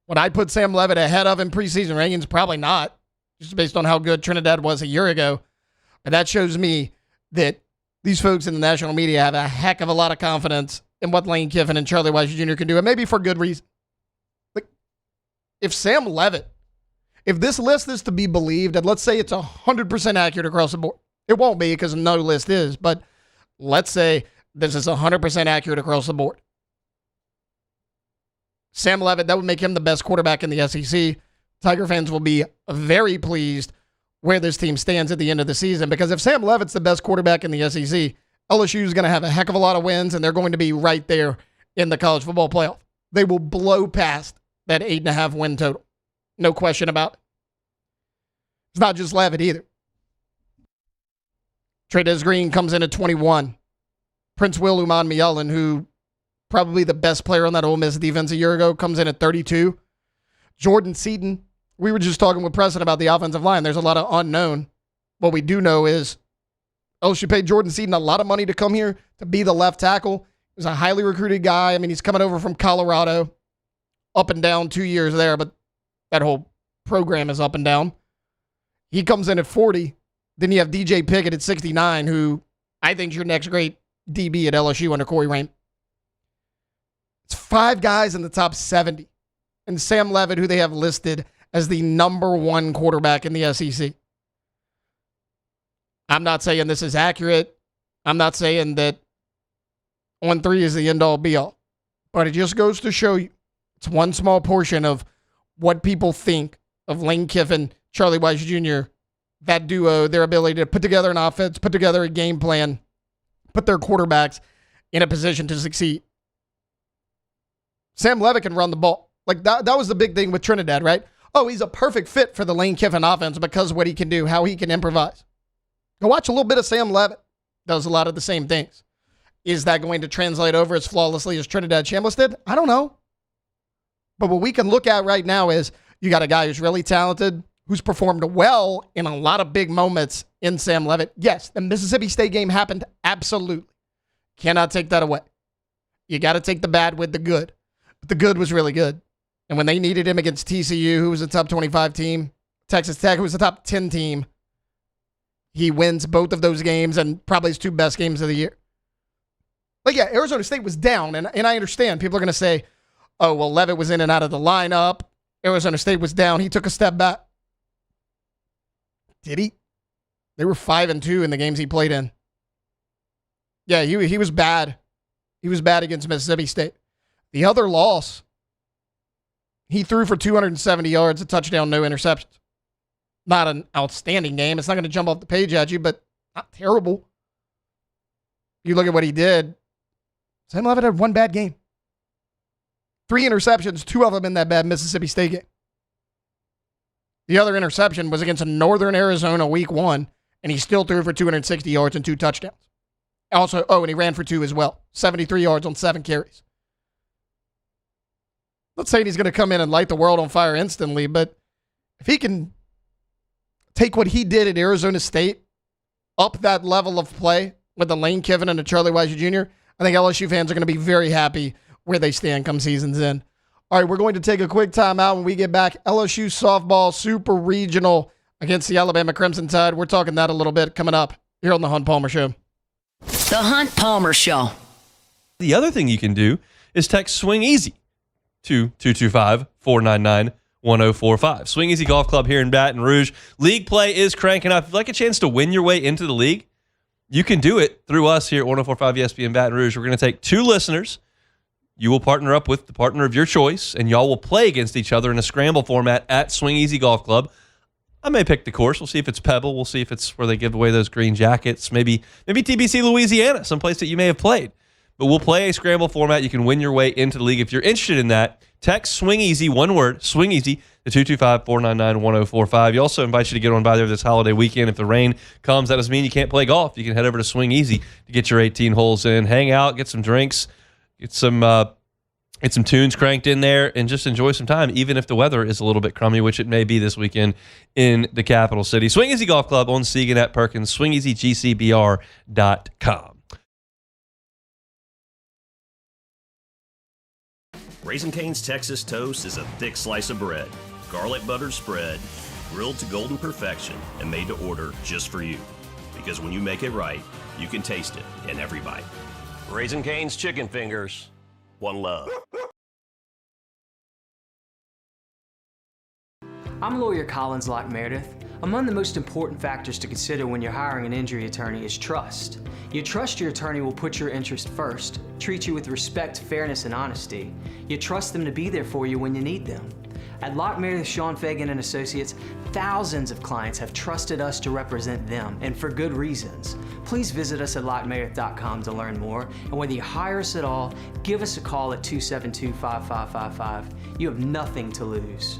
Would I put Sam Leavitt ahead of in preseason rankings? Probably not, just based on how good Trinidad was a year ago. But that shows me that these folks in the national media have a heck of a lot of confidence in what Lane Kiffin and Charlie Weis Jr. can do, and maybe for good reason. Like, if Sam Leavitt, if this list is to be believed, and let's say it's 100% accurate across the board, it won't be because no list is, but let's say this is 100% accurate across the board. Sam Leavitt, that would make him the best quarterback in the SEC. Tiger fans will be very pleased where this team stands at the end of the season, because if Sam Leavitt's the best quarterback in the SEC, LSU is going to have a heck of a lot of wins, and they're going to be right there in the college football playoff. They will blow past that 8.5 win total. No question about it. It's not just Leavitt either. Trey'Dez Green comes in at 21. Prince Will Uman-Mielen, who probably the best player on that Ole Miss defense a year ago, comes in at 32. Jordan Seaton, we were just talking with Preston about the offensive line. There's a lot of unknown. What we do know is LSU paid Jordan Seaton a lot of money to come here to be the left tackle. He's a highly recruited guy. I mean, he's coming over from Colorado, up and down 2 years there, but that whole program is up and down. He comes in at 40. Then you have DJ Pickett at 69, who I think is your next great DB at LSU under Corey Raymond. It's 5 guys in the top 70. And Sam Leavitt, who they have listed as the number 1 quarterback in the SEC. I'm not saying this is accurate. I'm not saying that 1-3 is the end-all be-all. But it just goes to show you it's one small portion of what people think of Lane Kiffin, Charlie Weis Jr., that duo, their ability to put together an offense, put together a game plan, put their quarterbacks in a position to succeed. Sam Leavitt can run the ball. Like, that was the big thing with Trinidad, right? Oh, he's a perfect fit for the Lane Kiffin offense because of what he can do, how he can improvise. Go watch a little bit of Sam Leavitt. Does a lot of the same things. Is that going to translate over as flawlessly as Trinidad Chambliss did? I don't know. But what we can look at right now is you got a guy who's really talented, who's performed well in a lot of big moments in Sam Leavitt. Yes, the Mississippi State game happened. Absolutely. Cannot take that away. You got to take the bad with the good. But the good was really good. And when they needed him against TCU, who was a top 25 team, Texas Tech, who was a top 10 team, he wins both of those games and probably his 2 best games of the year. Like, yeah, Arizona State was down, and I understand. People are going to say, oh, well, Leavitt was in and out of the lineup. Arizona State was down. He took a step back. Did he? They were 5-2 in the games he played in. Yeah, he was bad. He was bad against Mississippi State. The other loss, he threw for 270 yards, a touchdown, no interceptions. Not an outstanding game. It's not going to jump off the page at you, but not terrible. You look at what he did. Sam Leavitt had 1 bad game. 3 interceptions, 2 of them in that bad Mississippi State game. The other interception was against Northern Arizona week 1, and he still threw for 260 yards and 2 touchdowns. Also, and he ran for 2 as well. 73 yards on 7 carries. Not saying he's going to come in and light the world on fire instantly, but if he can take what he did at Arizona State up that level of play with the Lane Kiffin and the Charlie Weis Jr., I think LSU fans are going to be very happy where they stand come season's end. All right, we're going to take a quick timeout. When we get back, LSU softball super regional against the Alabama Crimson Tide. We're talking that a little bit coming up here on the Hunt Palmer Show.
The Hunt Palmer Show.
The other thing you can do is text Swing Easy to 225-499-1045. Swing Easy Golf Club here in Baton Rouge. League play is cranking up. If you'd like a chance to win your way into the league, you can do it through us here at 104.5 ESPN Baton Rouge. We're going to take 2 listeners. You will partner up with the partner of your choice, and y'all will play against each other in a scramble format at Swing Easy Golf Club. I may pick the course. We'll see if it's Pebble. We'll see if it's where they give away those green jackets. Maybe TBC Louisiana, someplace that you may have played. But we'll play a scramble format. You can win your way into the league. If you're interested in that, text Swing Easy, one word, Swing Easy, to 225-499-1045. We also invite you to get on by there this holiday weekend. If the rain comes, that doesn't mean you can't play golf. You can head over to Swing Easy to get your 18 holes in, hang out, get some drinks, get some tunes cranked in there, and just enjoy some time, even if the weather is a little bit crummy, which it may be this weekend in the capital city. Swing Easy Golf Club on Segan at Perkins, swingeasygcbr.com.
Raising Cane's Texas Toast is a thick slice of bread, garlic butter spread, grilled to golden perfection, and made to order just for you. Because when you make it right, You can taste it in every bite. Raising Cane's Chicken Fingers. One love.
I'm lawyer Collins Locke Meredith. Among the most important factors to consider when you're hiring an injury attorney is trust. You trust your attorney will put your interest first, treat you with respect, fairness, and honesty. You trust them to be there for you when you need them. At Locke Meredith, Sean Fagan and Associates, thousands of clients have trusted us to represent them, and for good reasons. Please visit us at LockeMeredith.com to learn more, and whether you hire us at all, give us a call at 272-5555. You have nothing to lose.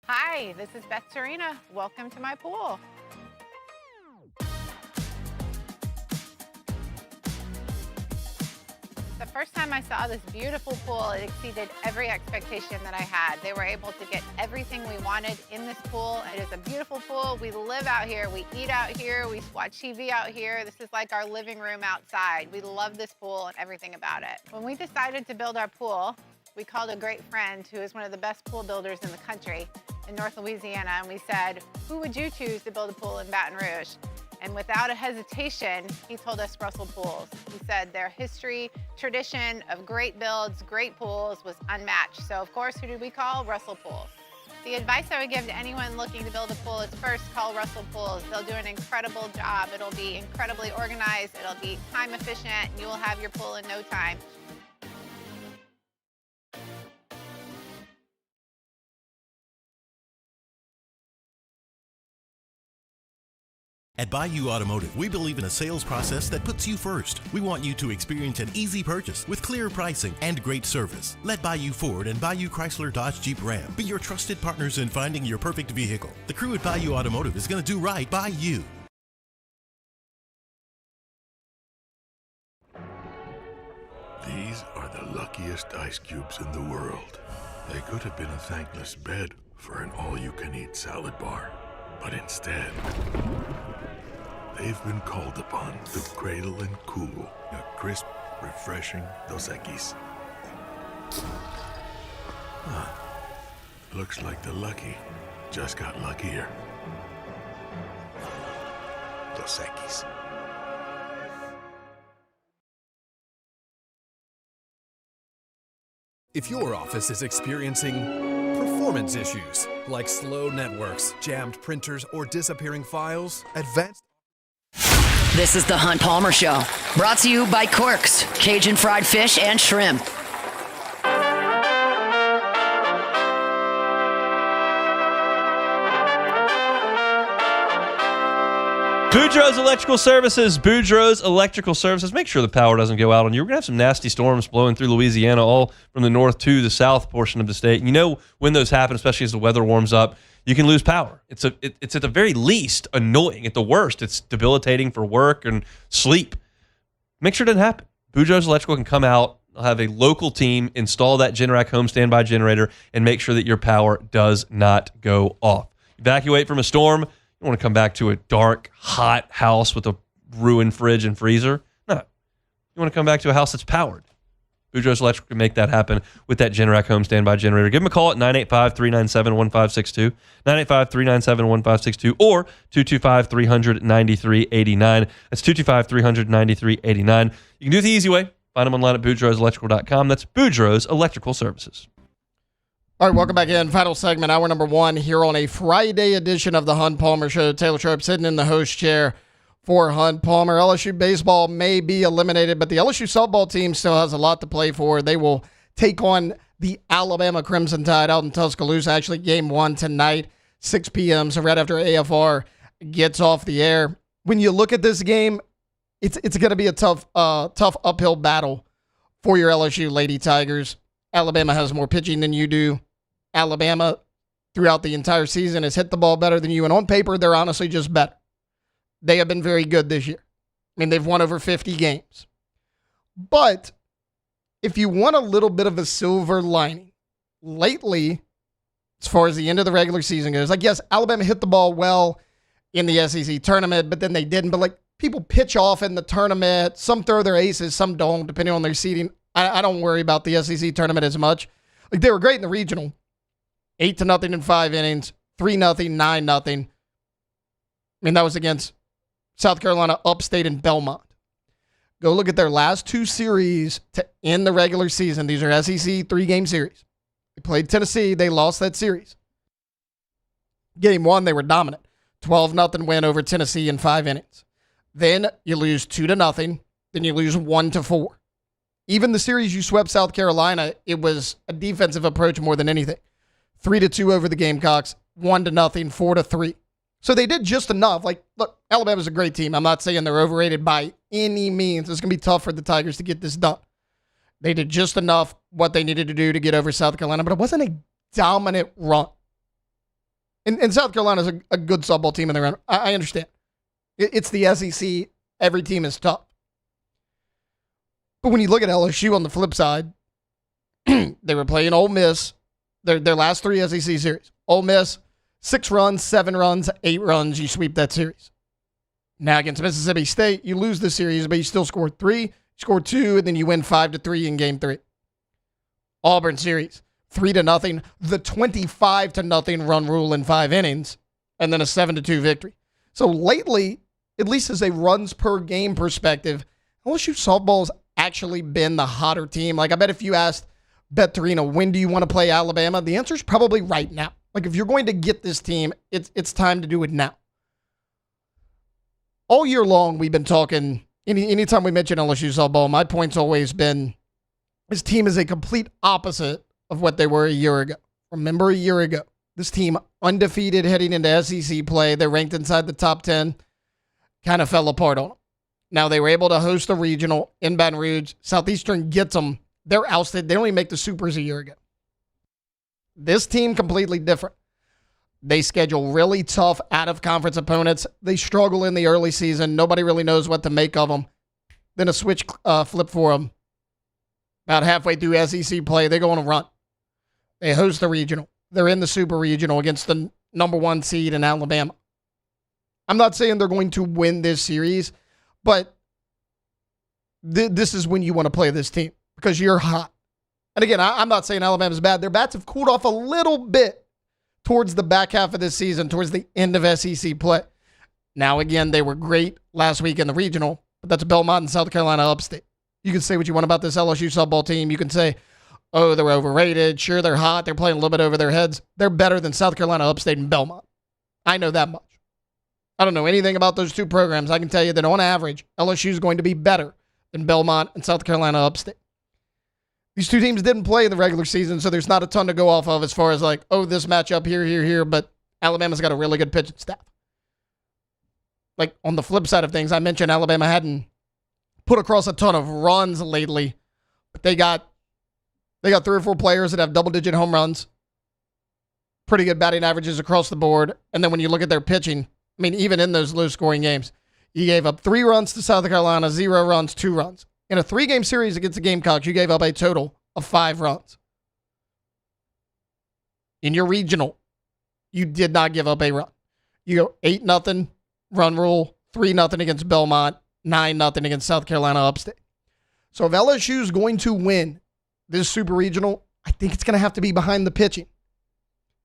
Hi, this is Beth Serena. Welcome to my pool. The first time I saw this beautiful pool, it exceeded every expectation that I had. They were able to get everything we wanted in this pool. It is a beautiful pool. We live out here, we eat out here, we watch TV out here. This is like our living room outside. We love this pool and everything about it. When we decided to build our pool, we called a great friend who is one of the best pool builders in the country in North Louisiana, and we said, who would you choose to build a pool in Baton Rouge? And without a hesitation, he told us Russell Pools. He said their history, tradition of great builds, great pools was unmatched. So of course, who did we call? Russell Pools. The advice I would give to anyone looking to build a pool is first call Russell Pools. They'll do an incredible job. It'll be incredibly organized. It'll be time efficient, and you will have your pool in no time.
At Bayou Automotive, we believe in a sales process that puts you first. We want you to experience an easy purchase with clear pricing and great service. Let Bayou Ford and Bayou Chrysler Dodge Jeep Ram be your trusted partners in finding your perfect vehicle. The crew at Bayou Automotive is going to do right by you.
These are the luckiest ice cubes in the world. They could have been a thankless bed for an all-you-can-eat salad bar. But instead, they've been called upon to cradle and cool a crisp, refreshing Dos Equis. Looks like the lucky just got luckier. Dos Equis.
If your office is experiencing performance issues like slow networks, jammed printers, or disappearing files, advanced...
This is the Hunt Palmer Show, brought to you by Corks, Cajun fried fish and shrimp.
Boudreaux's Electrical Services. Boudreaux's Electrical Services. Make sure the power doesn't go out on you. We're going to have some nasty storms blowing through Louisiana, all from the north to the south portion of the state. And you know when those happen, especially as the weather warms up, you can lose power. It's at the very least annoying. At the worst, it's debilitating for work and sleep. Make sure it doesn't happen. Boudreaux's Electrical can come out, they'll have a local team install that Generac home standby generator and make sure that your power does not go off. Evacuate from a storm. You want to come back to a dark, hot house with a ruined fridge and freezer? No. You want to come back to a house that's powered. Boudreaux's Electrical can make that happen with that Generac home standby generator. Give them a call at 985-397-1562, 985-397-1562, or 225-300-9389. That's 225-300-9389. You can do it the easy way. Find them online at boudreauxelectrical.com. That's Boudreaux's Electrical Services.
All right, welcome back in. Final segment, hour number one here on a Friday edition of the Hunt Palmer Show. Taylor Sharp sitting in the host chair for Hunt Palmer. LSU baseball may be eliminated, but the LSU softball team still has a lot to play for. They will take on the Alabama Crimson Tide out in Tuscaloosa. Actually, game one tonight, 6 p.m., so right after AFR gets off the air. When you look at this game, it's going to be a tough uphill battle for your LSU Lady Tigers. Alabama has more pitching than you do. Alabama, throughout the entire season, has hit the ball better than you. And on paper, they're honestly just better. They have been very good this year. I mean, they've won over 50 games. But if you want a little bit of a silver lining, lately, as far as the end of the regular season goes, like, yes, Alabama hit the ball well in the SEC tournament, but then they didn't. But, like, people pitch off in the tournament. Some throw their aces, some don't, depending on their seeding. I don't worry about the SEC tournament as much. Like, they were great in the regional. 8-0 in 5 innings, 3-0, 9-0. I mean, that was against South Carolina, Upstate, and Belmont. Go look at their last two series to end the regular season. These are SEC 3-game series. They played Tennessee. They lost that series. Game 1, they were dominant. 12-0 win over Tennessee in 5 innings. Then you lose 2-0. Then you lose 1-4. Even the series you swept South Carolina, it was a defensive approach more than anything. 3-2 over the Gamecocks, 1-0, 4-3. So they did just enough. Like, look, Alabama's a great team. I'm not saying they're overrated by any means. It's going to be tough for the Tigers to get this done. They did just enough what they needed to do to get over South Carolina, but it wasn't a dominant run. And South Carolina's a good softball team in the run. I understand. It's the SEC. Every team is tough. But when you look at LSU on the flip side, they were playing Ole Miss, their last 3 SEC series. Ole Miss, 6 runs, 7 runs, 8 runs. You sweep that series. Now against Mississippi State, you lose the series, but you still scored 3, scored 2, and then you win 5-3 in game 3. Auburn series, 3-0, the 25-0 run rule in 5 innings, and then a 7-2 victory. So lately, at least as a runs per game perspective, LSU softball's actually been the hotter team. Like, I bet if you asked Bet Torino, when do you want to play Alabama? The answer is probably right now. Like, if you're going to get this team, it's time to do it now. All year long, we've been talking, anytime we mention LSU softball, my point's always been, this team is a complete opposite of what they were a year ago. Remember a year ago, this team undefeated heading into SEC play. They're ranked inside the top 10. Kind of fell apart on them. Now they were able to host a regional in Baton Rouge. Southeastern gets them. They're ousted. They only make the Supers a year ago. This team completely different. They schedule really tough out-of-conference opponents. They struggle in the early season. Nobody really knows what to make of them. Then a switch flip for them. About halfway through SEC play, they go on a run. They host the regional. They're in the Super Regional against the number 1 seed in Alabama. I'm not saying they're going to win this series, but this is when you want to play this team because you're hot. And again, I'm not saying Alabama's bad. Their bats have cooled off a little bit towards the back half of this season, towards the end of SEC play. Now, again, they were great last week in the regional, but that's Belmont and South Carolina Upstate. You can say what you want about this LSU softball team. You can say, oh, they're overrated. Sure, they're hot. They're playing a little bit over their heads. They're better than South Carolina Upstate and Belmont. I know that much. I don't know anything about those 2 programs. I can tell you that on average, LSU is going to be better than Belmont and South Carolina Upstate. These 2 teams didn't play in the regular season, so there's not a ton to go off of as far as like, oh, this matchup here, but Alabama's got a really good pitching staff. Like, on the flip side of things, I mentioned Alabama hadn't put across a ton of runs lately, but they got 3 or 4 players that have double-digit home runs, pretty good batting averages across the board, and then when you look at their pitching, I mean, even in those low-scoring games, you gave up 3 runs to South Carolina, 0 runs, 2 runs. In a 3-game series against the Gamecocks, you gave up a total of 5 runs. In your regional, you did not give up a run. You go 8-0 run rule, 3-0 against Belmont, 9-0 against South Carolina Upstate. So if LSU is going to win this Super Regional, I think it's going to have to be behind the pitching.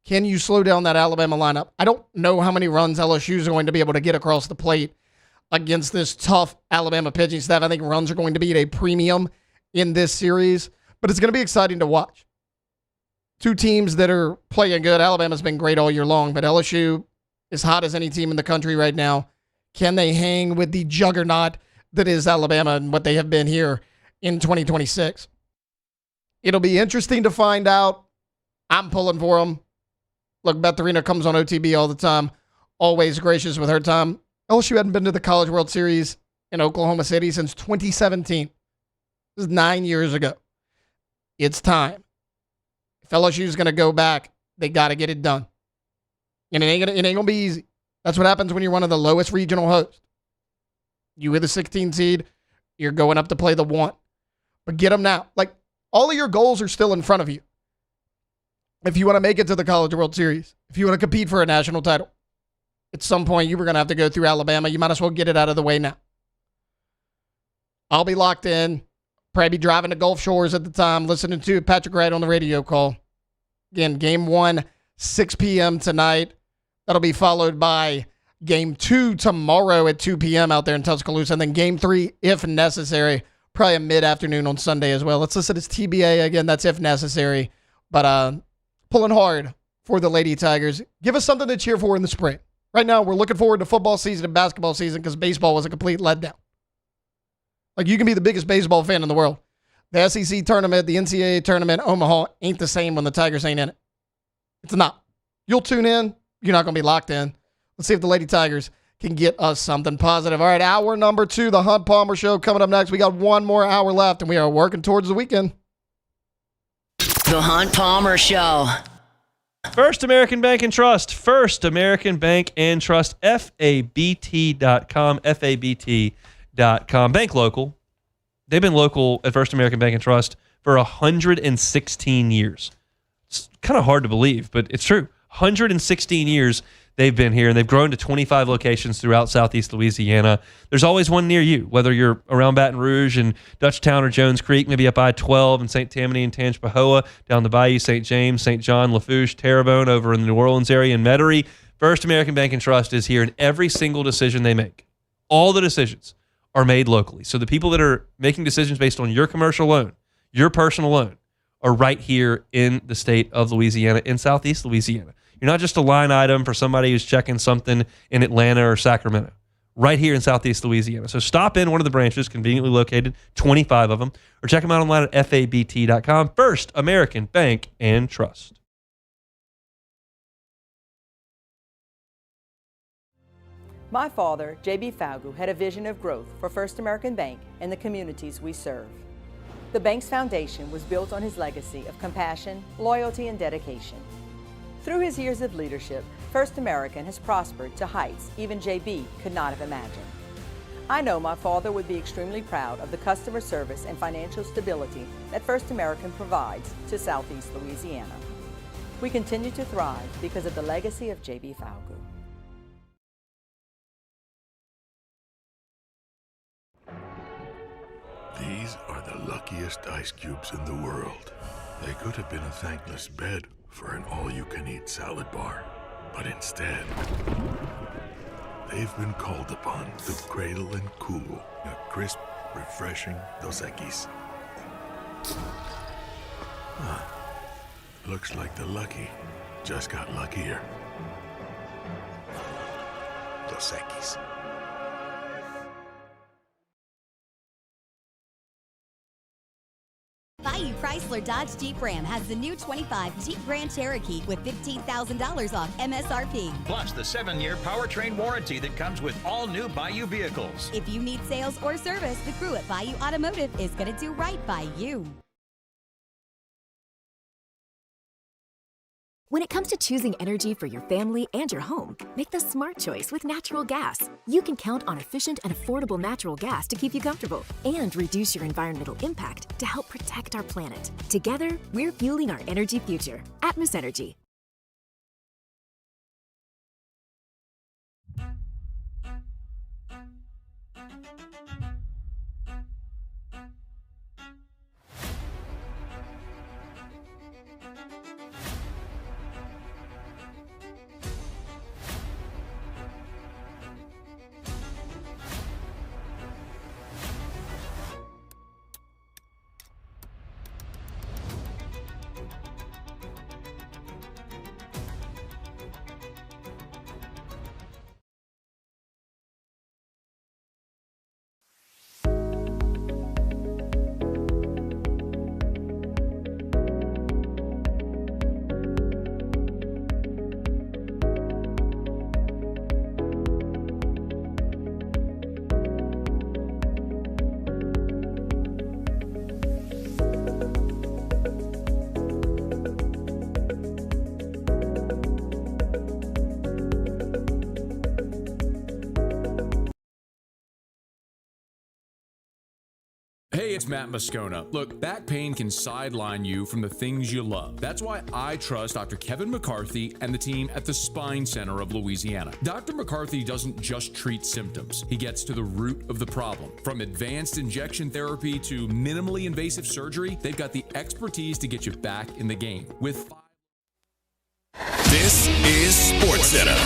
Can you slow down that Alabama lineup? I don't know how many runs LSU is going to be able to get across the plate against this tough Alabama pitching staff. I think runs are going to be at a premium in this series, but it's going to be exciting to watch. 2 teams that are playing good. Alabama's been great all year long, but LSU is hot as any team in the country right now. Can they hang with the juggernaut that is Alabama and what they have been here in 2026? It'll be interesting to find out. I'm pulling for them. Look, Beth Arena comes on OTB all the time. Always gracious with her time. LSU hadn't been to the College World Series in Oklahoma City since 2017. This is 9 years ago. It's time. If LSU is going to go back, they got to get it done. And it ain't going to be easy. That's what happens when you're one of the lowest regional hosts. You with a 16 seed, you're going up to play the 1. But get them now. Like, all of your goals are still in front of you. If you want to make it to the College World Series, if you want to compete for a national title, at some point you were going to have to go through Alabama. You might as well get it out of the way now. I'll be locked in. Probably be driving to Gulf Shores at the time, listening to Patrick Wright on the radio call. Again, game 1, 6 p.m. tonight. That'll be followed by Game 2 tomorrow at 2 p.m. out there in Tuscaloosa. And then Game 3, if necessary, probably a mid-afternoon on Sunday as well. Let's listen to TBA. Again, that's if necessary. But pulling hard for the Lady Tigers. Give us something to cheer for in the spring. Right now, we're looking forward to football season and basketball season because baseball was a complete letdown. Like, you can be the biggest baseball fan in the world. The SEC tournament, the NCAA tournament, Omaha ain't the same when the Tigers ain't in it. It's not. You'll tune in. You're not going to be locked in. Let's see if the Lady Tigers can get us something positive. All right, hour number 2, the Hunt Palmer Show coming up next. We got one more hour left, and we are working towards the weekend.
The Hunt Palmer Show.
First American Bank and Trust. First American Bank and Trust. FABT.com. FABT.com. Bank local. They've been local at First American Bank and Trust for 116 years. It's kind of hard to believe, but it's true. 116 years they've been here, and they've grown to 25 locations throughout Southeast Louisiana. There's always one near you, whether you're around Baton Rouge and Dutchtown or Jones Creek, maybe up I-12 in St. Tammany and Tangipahoa, down the Bayou, St. James, St. John, Lafourche, Terrebonne, over in the New Orleans area, and Metairie. First American Bank and Trust is here in every single decision they make. All the decisions are made locally. So the people that are making decisions based on your commercial loan, your personal loan, are right here in the state of Louisiana, in Southeast Louisiana. You're not just a line item for somebody who's checking something in Atlanta or Sacramento. Right here in Southeast Louisiana. So stop in one of the branches, conveniently located, 25 of them, or check them out online at FABT.com. First American Bank and Trust.
My father, J.B. Falgu, had a vision of growth for First American Bank and the communities we serve. The bank's foundation was built on his legacy of compassion, loyalty, and dedication. Through his years of leadership, First American has prospered to heights even J.B. could not have imagined. I know my father would be extremely proud of the customer service and financial stability that First American provides to Southeast Louisiana. We continue to thrive because of the legacy of J.B. Falgu.
These are the luckiest ice cubes in the world. They could have been a thankless bed for an all-you-can-eat salad bar. But instead, they've been called upon to cradle and cool a crisp, refreshing Dos Equis. Looks like the lucky just got luckier. Dos Equis.
Bayou Chrysler Dodge Jeep Ram has the new 25 Jeep Grand Cherokee with $15,000 off MSRP.
Plus the 7-year powertrain warranty that comes with all new Bayou vehicles.
If you need sales or service, the crew at Bayou Automotive is going to do right by you.
When it comes to choosing energy for your family and your home, make the smart choice with natural gas. You can count on efficient and affordable natural gas to keep you comfortable and reduce your environmental impact to help protect our planet. Together, we're fueling our energy future. Atmos Energy.
Hey, it's Matt Moscona. Look, back pain can sideline you from the things you love. That's why I trust Dr. Kevin McCarthy and the team at the Spine Center of Louisiana. Dr. McCarthy doesn't just treat symptoms. He gets to the root of the problem. From advanced injection therapy to minimally invasive surgery, they've got the expertise to get you back in the game.
This is SportsCenter.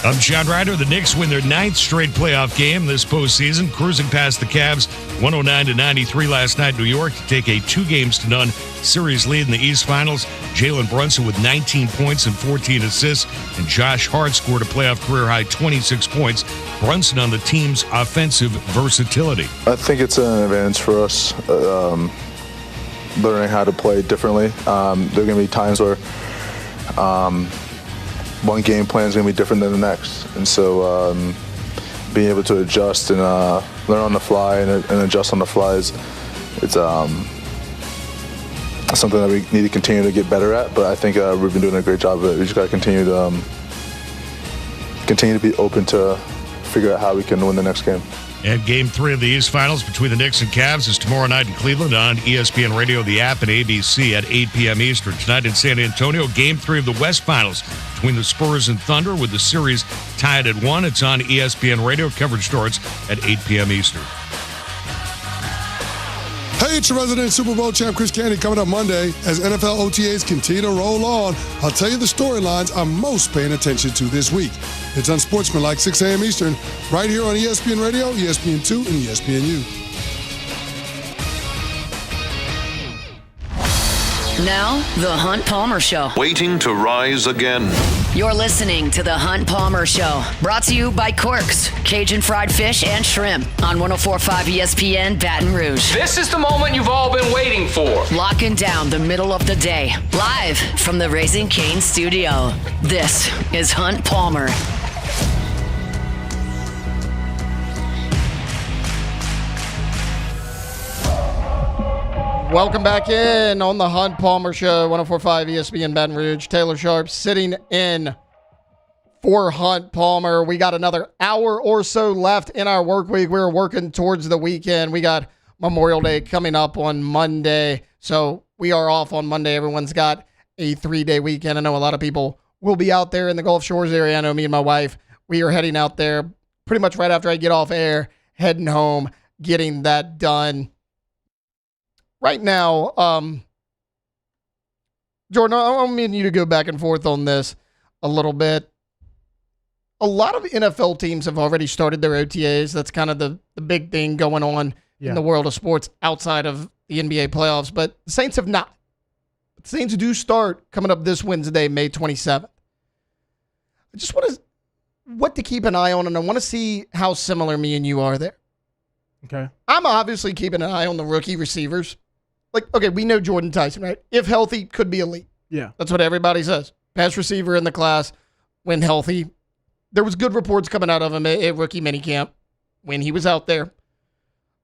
I'm John Ryder. The Knicks win their 9th straight playoff game this postseason, cruising past the Cavs 109-93 last night in New York to take a 2-0 series lead in the East Finals. Jalen Brunson with 19 points and 14 assists, and Josh Hart scored a playoff career-high 26 points. Brunson on the team's offensive versatility.
I think it's an advantage for us, learning how to play differently. There are going to be times where one game plan is going to be different than the next. And so being able to adjust and learn on the fly and adjust on the fly is something that we need to continue to get better at. But I think we've been doing a great job of it. We just got to continue to be open to figure out how we can win the next game.
And Game 3 of the East Finals between the Knicks and Cavs is tomorrow night in Cleveland on ESPN Radio, the app, and ABC at 8 p.m. Eastern. Tonight in San Antonio, Game 3 of the West Finals between the Spurs and Thunder, with the series tied at 1. It's on ESPN Radio. Coverage starts at 8 p.m. Eastern.
Hey, it's your resident Super Bowl champ, Chris Candy, coming up Monday. As NFL OTAs continue to roll on, I'll tell you the storylines I'm most paying attention to this week. It's Unsportsmanlike, 6 a.m. Eastern, right here on ESPN Radio, ESPN2, and ESPNU.
Now, The Hunt Palmer Show.
Waiting to rise again.
You're listening to The Hunt Palmer Show, brought to you by Corks, Cajun fried fish and shrimp on 104.5 ESPN Baton Rouge.
This is the moment you've all been waiting for.
Locking down the middle of the day, live from the Raising Cane studio. This is Hunt Palmer.
Welcome back in on the Hunt Palmer Show, 104.5 ESPN Baton Rouge. Taylor Sharp sitting in for Hunt Palmer. We got another hour or so left in our work week. We're working towards the weekend. We got Memorial Day coming up on Monday, so we are off on Monday. Everyone's got a 3-day weekend. I know a lot of people will be out there in the Gulf Shores area. I know me and my wife, we are heading out there pretty much right after I get off air, heading home, getting that done. Right now, Jordan, I want you to go back and forth on this a little bit. A lot of NFL teams have already started their OTAs. That's kind of the big thing going on in the world of sports outside of the NBA playoffs. But the Saints have not. The Saints do start coming up this Wednesday, May 27th. I just want what to keep an eye on, and I want to see how similar me and you are there.
Okay.
I'm obviously keeping an eye on the rookie receivers. Like, okay, we know Jordan Tyson, right? If healthy, could be elite.
Yeah.
That's what everybody says. Best receiver in the class when healthy. There was good reports coming out of him at rookie minicamp when he was out there.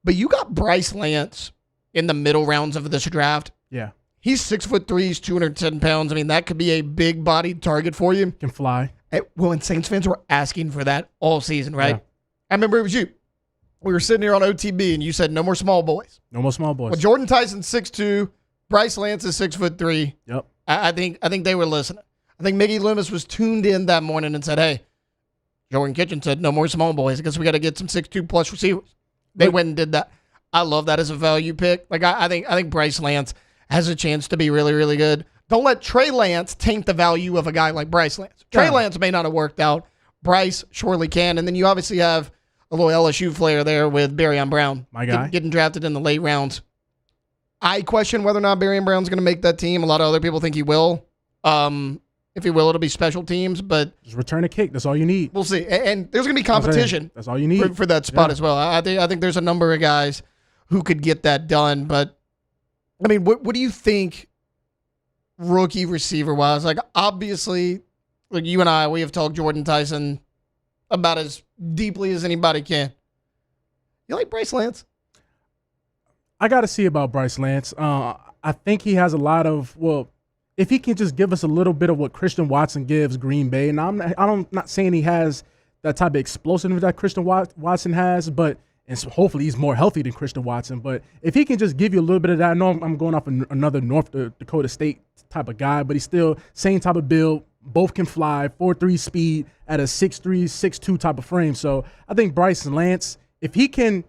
But you got Bryce Lance in the middle rounds of this draft.
Yeah.
He's 6'3", he's 210 pounds. I mean, that could be a big-bodied target for you.
Can fly.
And Saints fans were asking for that all season, right?
Yeah.
I remember it was you. We were sitting here on OTB, and you said, no more small boys.
No more small boys.
Well, Jordan Tyson's 6'2", Bryce Lance is 6'3".
Yep.
I think they were listening. I think Miggy Loomis was tuned in that morning and said, hey, Jordan Kitchen said, no more small boys. I guess we got to get some 6'2" receivers. They went and did that. I love that as a value pick. Like I think Bryce Lance has a chance to be really, really good. Don't let Trey Lance taint the value of a guy like Bryce Lance. Trey Lance may not have worked out. Bryce surely can. And then you obviously have a little LSU flair there with Barrion Brown.
My guy.
Getting drafted in the late rounds. I question whether or not Barrion Brown's going to make that team. A lot of other people think he will. If he will, it'll be special teams. But
just return a kick. That's all you need.
We'll see. And there's going to be competition.
That's all you need
for that spot as well. I think there's a number of guys who could get that done. But, I mean, what do you think rookie receiver-wise? Like, obviously, like you and I, we have talked Jordan Tyson about as deeply as anybody can. You like Bryce Lance?
I got to see about Bryce Lance. I think he has a lot of, if he can just give us a little bit of what Christian Watson gives Green Bay, and I'm not saying he has that type of explosiveness that Christian Watson has, but and so hopefully he's more healthy than Christian Watson. But if he can just give you a little bit of that, I know I'm going off another North Dakota State type of guy, but he's still same type of build. Both can fly, 4.3 speed at a 6'3", 6'2" type of frame. So I think Bryce Lance, if he can,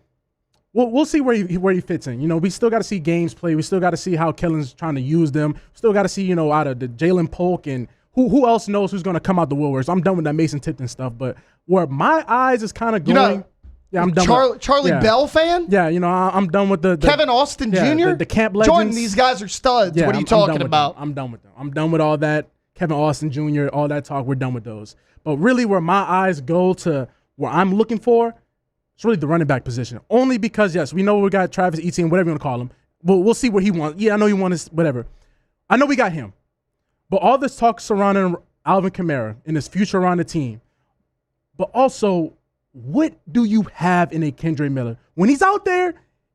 we'll see where he fits in. You know, we still got to see games play. We still got to see how Kellen's trying to use them. We still got to see, out of the Jalen Polk and who else knows who's going to come out the woodworks? I'm done with that Mason Tipton stuff. But where my eyes is kind of going, I'm done.
Charlie Bell fan?
Yeah, I'm done with the
Kevin Austin Jr.
The camp legends.
Jordan, these guys are studs. What are you talking about?
I'm done with them. I'm done with all that. Kevin Austin Jr., all that talk. We're done with those. But really, where my eyes go to where I'm looking for, it's really the running back position. Only because, yes, we know we got Travis Etienne, whatever you want to call him. But we'll see what he wants. Yeah, I know he wants whatever. I know we got him. But all this talk surrounding Alvin Kamara and his future around the team. But also, what do you have in a Kendre Miller? When he's out there,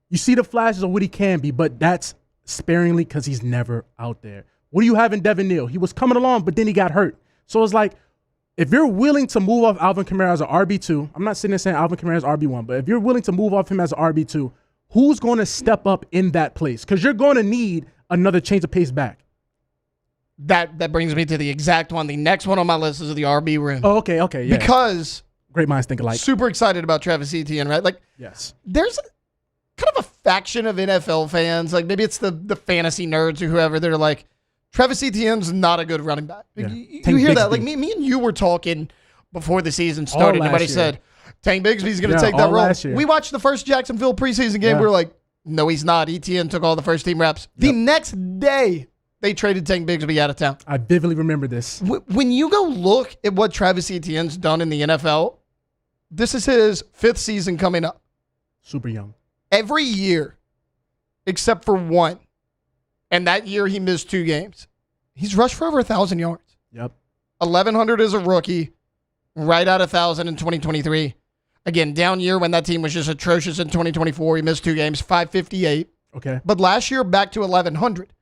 you see the flashes of what he can be, but that's sparingly because he's never out there. What do you have in Devin Neal? He was coming along, but then he got hurt. So it's like, if you're willing to move off Alvin Kamara as an RB2, I'm not sitting there saying Alvin Kamara is RB1, but if you're willing to move off him as an RB2, who's going to step up in that place? Because you're going to need another change of pace back.
That brings me to the exact one. The next one on my list is the RB room.
Oh, okay, yeah.
Because
great minds think alike.
Super excited about Travis Etienne, right? Like,
yes.
There's kind of a faction of NFL fans, like maybe it's the fantasy nerds or whoever, they're like, Travis Etienne's not a good running back.
Yeah.
You hear that? Like me and you were talking before the season started. Nobody said Tank Bigsby's going to take that role. We watched the first Jacksonville preseason game. We were like, no, he's not. Etienne took all the first team reps. The next day, they traded Tank Bigsby out of town.
I vividly remember this.
When you go look at what Travis Etienne's done in the NFL, this is his 5th season coming up.
Super young.
Every year, except for one, and that year he missed 2 games, he's rushed for over 1,000 yards.
Yep.
1,100 as a rookie, right at 1,000 in 2023. Again, down year when that team was just atrocious in 2024. He missed 2 games, 558.
Okay.
But last year, back to 1,100.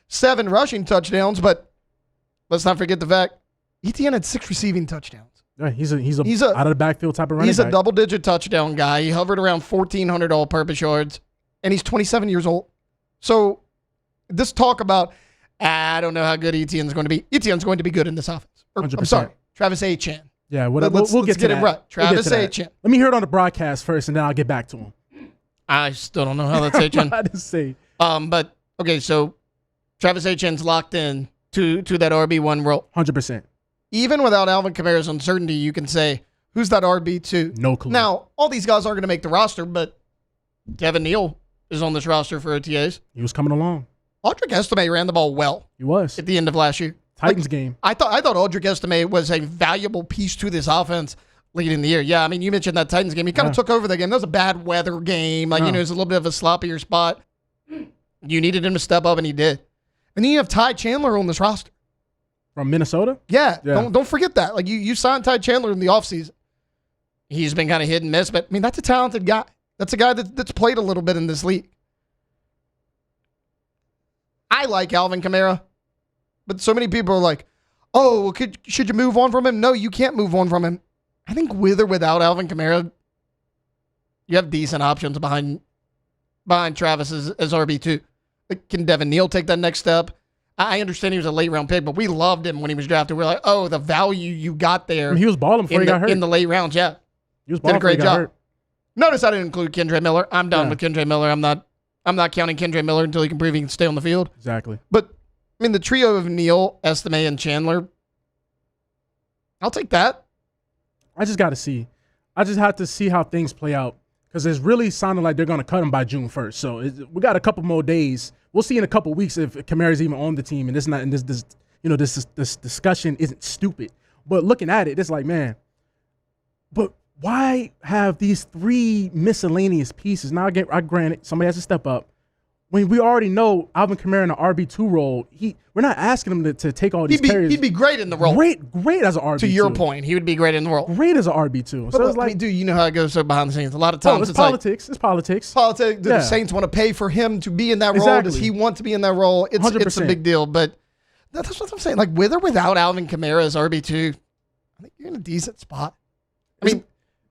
7 rushing touchdowns, but let's not forget the fact Etienne had 6 receiving touchdowns.
Yeah, he's a out of the backfield type of running
back. He's
a
double-digit touchdown guy. He hovered around 1,400 all-purpose yards, and he's 27 years old. So this talk about, I don't know how good Etienne's going to be. Etienne's going to be good in this offense.
100%.
I'm sorry, Travis Etienne.
Yeah, we'll get to
it right. Travis Etienne.
Let me hear it on the broadcast first, and then I'll get back to him.
I still don't know how that's Etienne.
I didn't say.
But okay, so Travis Etienne's locked in to that RB1 role.
100%.
Even without Alvin Kamara's uncertainty, you can say, who's that RB2?
No clue.
Now, all these guys aren't going to make the roster, but Devin Neal is on this roster for OTAs.
He was coming along.
Audric Estime ran the ball well.
He was.
At the end of last year.
Titans game.
I thought Audric Estime was a valuable piece to this offense late in the year. Yeah, I mean, you mentioned that Titans game. He kind of took over that game. That was a bad weather game. Like, it was a little bit of a sloppier spot. You needed him to step up, and he did. And then you have Ty Chandler on this roster.
From Minnesota?
Yeah. Don't forget that. Like, you signed Ty Chandler in the offseason. He's been kind of hit and miss, but, I mean, that's a talented guy. That's a guy that's played a little bit in this league. I like Alvin Kamara, but so many people are like, oh, well, should you move on from him? No, you can't move on from him. I think with or without Alvin Kamara, you have decent options behind Travis as RB2. Like, can Devin Neal take that next step? I understand he was a late round pick, but we loved him when he was drafted. We're like, oh, the value you got there.
I mean, he was balling before he got hurt.
In the late rounds, yeah.
He was balling
did a great
before he got
job.
hurt.
Notice I didn't include Kendre Miller. I'm done with Kendre Miller. I'm not counting Kendre Miller until he can prove he can stay on the field.
Exactly.
But, I mean, the trio of Neal, Estime, and Chandler, I'll take that.
I just got to see. I just have to see how things play out because it's really sounding like they're going to cut him by June 1st. So we got a couple more days. We'll see in a couple weeks if Kamara's even on the team, and this discussion isn't stupid. But looking at it, it's like, man, but why have these 3 miscellaneous pieces? Now, I granted somebody has to step up. When we already know Alvin Kamara in the RB2 role, we're not asking him to take all these carries.
He'd be great in the role.
Great as an RB2.
To your point, he would be great in the role.
Great as an RB2.
So it's like, dude, you know how it goes so behind the scenes. A lot of times
it's politics. It's politics.
Politics. Do the Saints want to pay for him to be in that role?
Exactly.
Does he want to be in that role? It's a big deal. But that's what I'm saying. Like, with or without Alvin Kamara as RB2, I think you're in a decent spot. I mean,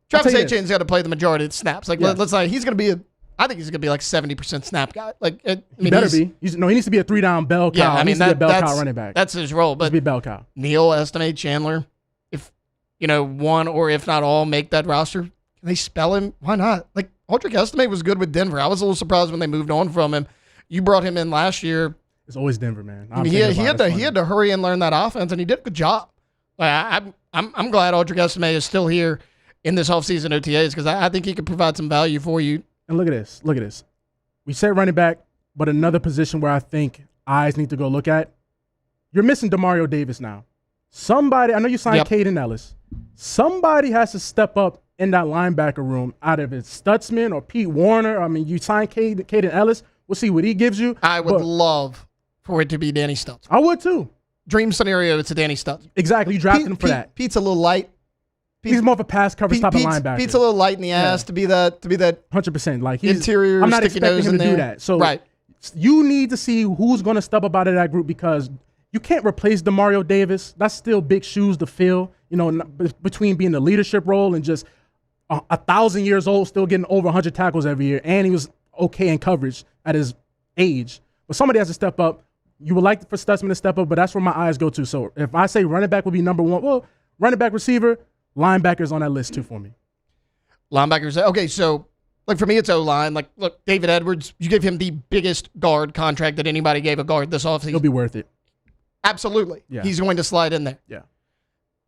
Travis Etienne's got to play the majority of the snaps. Like, let's say he's going to be I think he's going to be like 70% snap guy. Like,
he better be. He needs to be a 3-down bell cow.
Yeah, I mean,
he needs to be a bell cow running back.
That's his role. But
be a bell cow.
Neal, Estime, Chandler, if one or if not all make that roster, can they spell him? Why not? Like, Audric Estime was good with Denver. I was a little surprised when they moved on from him. You brought him in last year.
It's always Denver, man.
I mean, he had to hurry and learn that offense, and he did a good job. I'm glad Audric Estime is still here in this offseason OTAs because I think he could provide some value for you.
And look at this. Look at this. We said running back, but another position where I think eyes need to go look at. You're missing Demario Davis now. Somebody, I know you signed Caden Ellis. Somebody has to step up in that linebacker room, either if it's Stutzman or Pete Warner. I mean, you signed Caden Ellis. We'll see what he gives you.
I would love for it to be Danny Stutz.
I would too.
Dream scenario, it's a Danny Stutz.
Exactly. You drafted him for that.
Pete's a little light.
He's more of a pass coverage type of linebacker.
Pete's a little light in the ass to be that
100%. Like he's
interior.
I'm not expecting him to do that. So
right.
You need to see who's going to step up out of that group because you can't replace Demario Davis. That's still big shoes to fill. You know, between being the leadership role and just 1,000 years old, still getting over 100 tackles every year, and he was okay in coverage at his age. But somebody has to step up. You would like for Stutzman to step up, but that's where my eyes go to. So if I say running back would be number one, well, running back, receiver, linebackers on that list too for me.
Linebackers. Okay, so like for me, it's O-line. Like, look, David Edwards, you gave him the biggest guard contract that anybody gave a guard this offseason.
He'll be worth it.
Absolutely.
Yeah.
He's going to slide in there.
Yeah.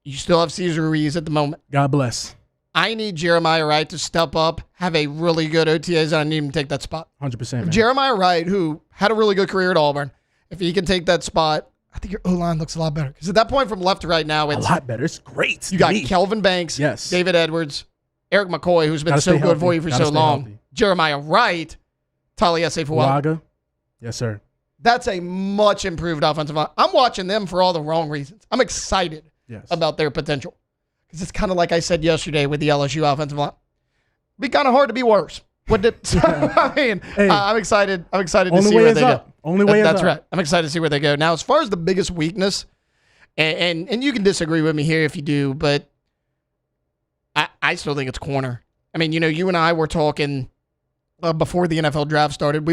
You still have Cesar Ruiz at the moment.
God bless.
I need Jeremiah Wright to step up, have a really good OTAs, and I need him to take that spot.
100%. Man.
Jeremiah Wright, who had a really good career at Auburn, if he can take that spot, I think your O-line looks a lot better. Because at that point from left to right now, it's
a lot better. It's great.
You got Kelvin Banks,
yes,
David Edwards, Eric McCoy, who's been so good for you for so long,
healthy.
Jeremiah Wright, Taliese Fuaga.
Yes, sir.
That's a much improved offensive line. I'm watching them for all the wrong reasons. I'm excited about their potential. Because it's kind of like I said yesterday with the LSU offensive line. It'd be kind of hard to be worse. I mean, hey, I'm excited. I'm excited to see where they go.
Only way is up.
That's right. I'm excited to see where they go. Now, as far as the biggest weakness, and you can disagree with me here if you do, but I still think it's corner. I mean, you and I were talking before the NFL draft started.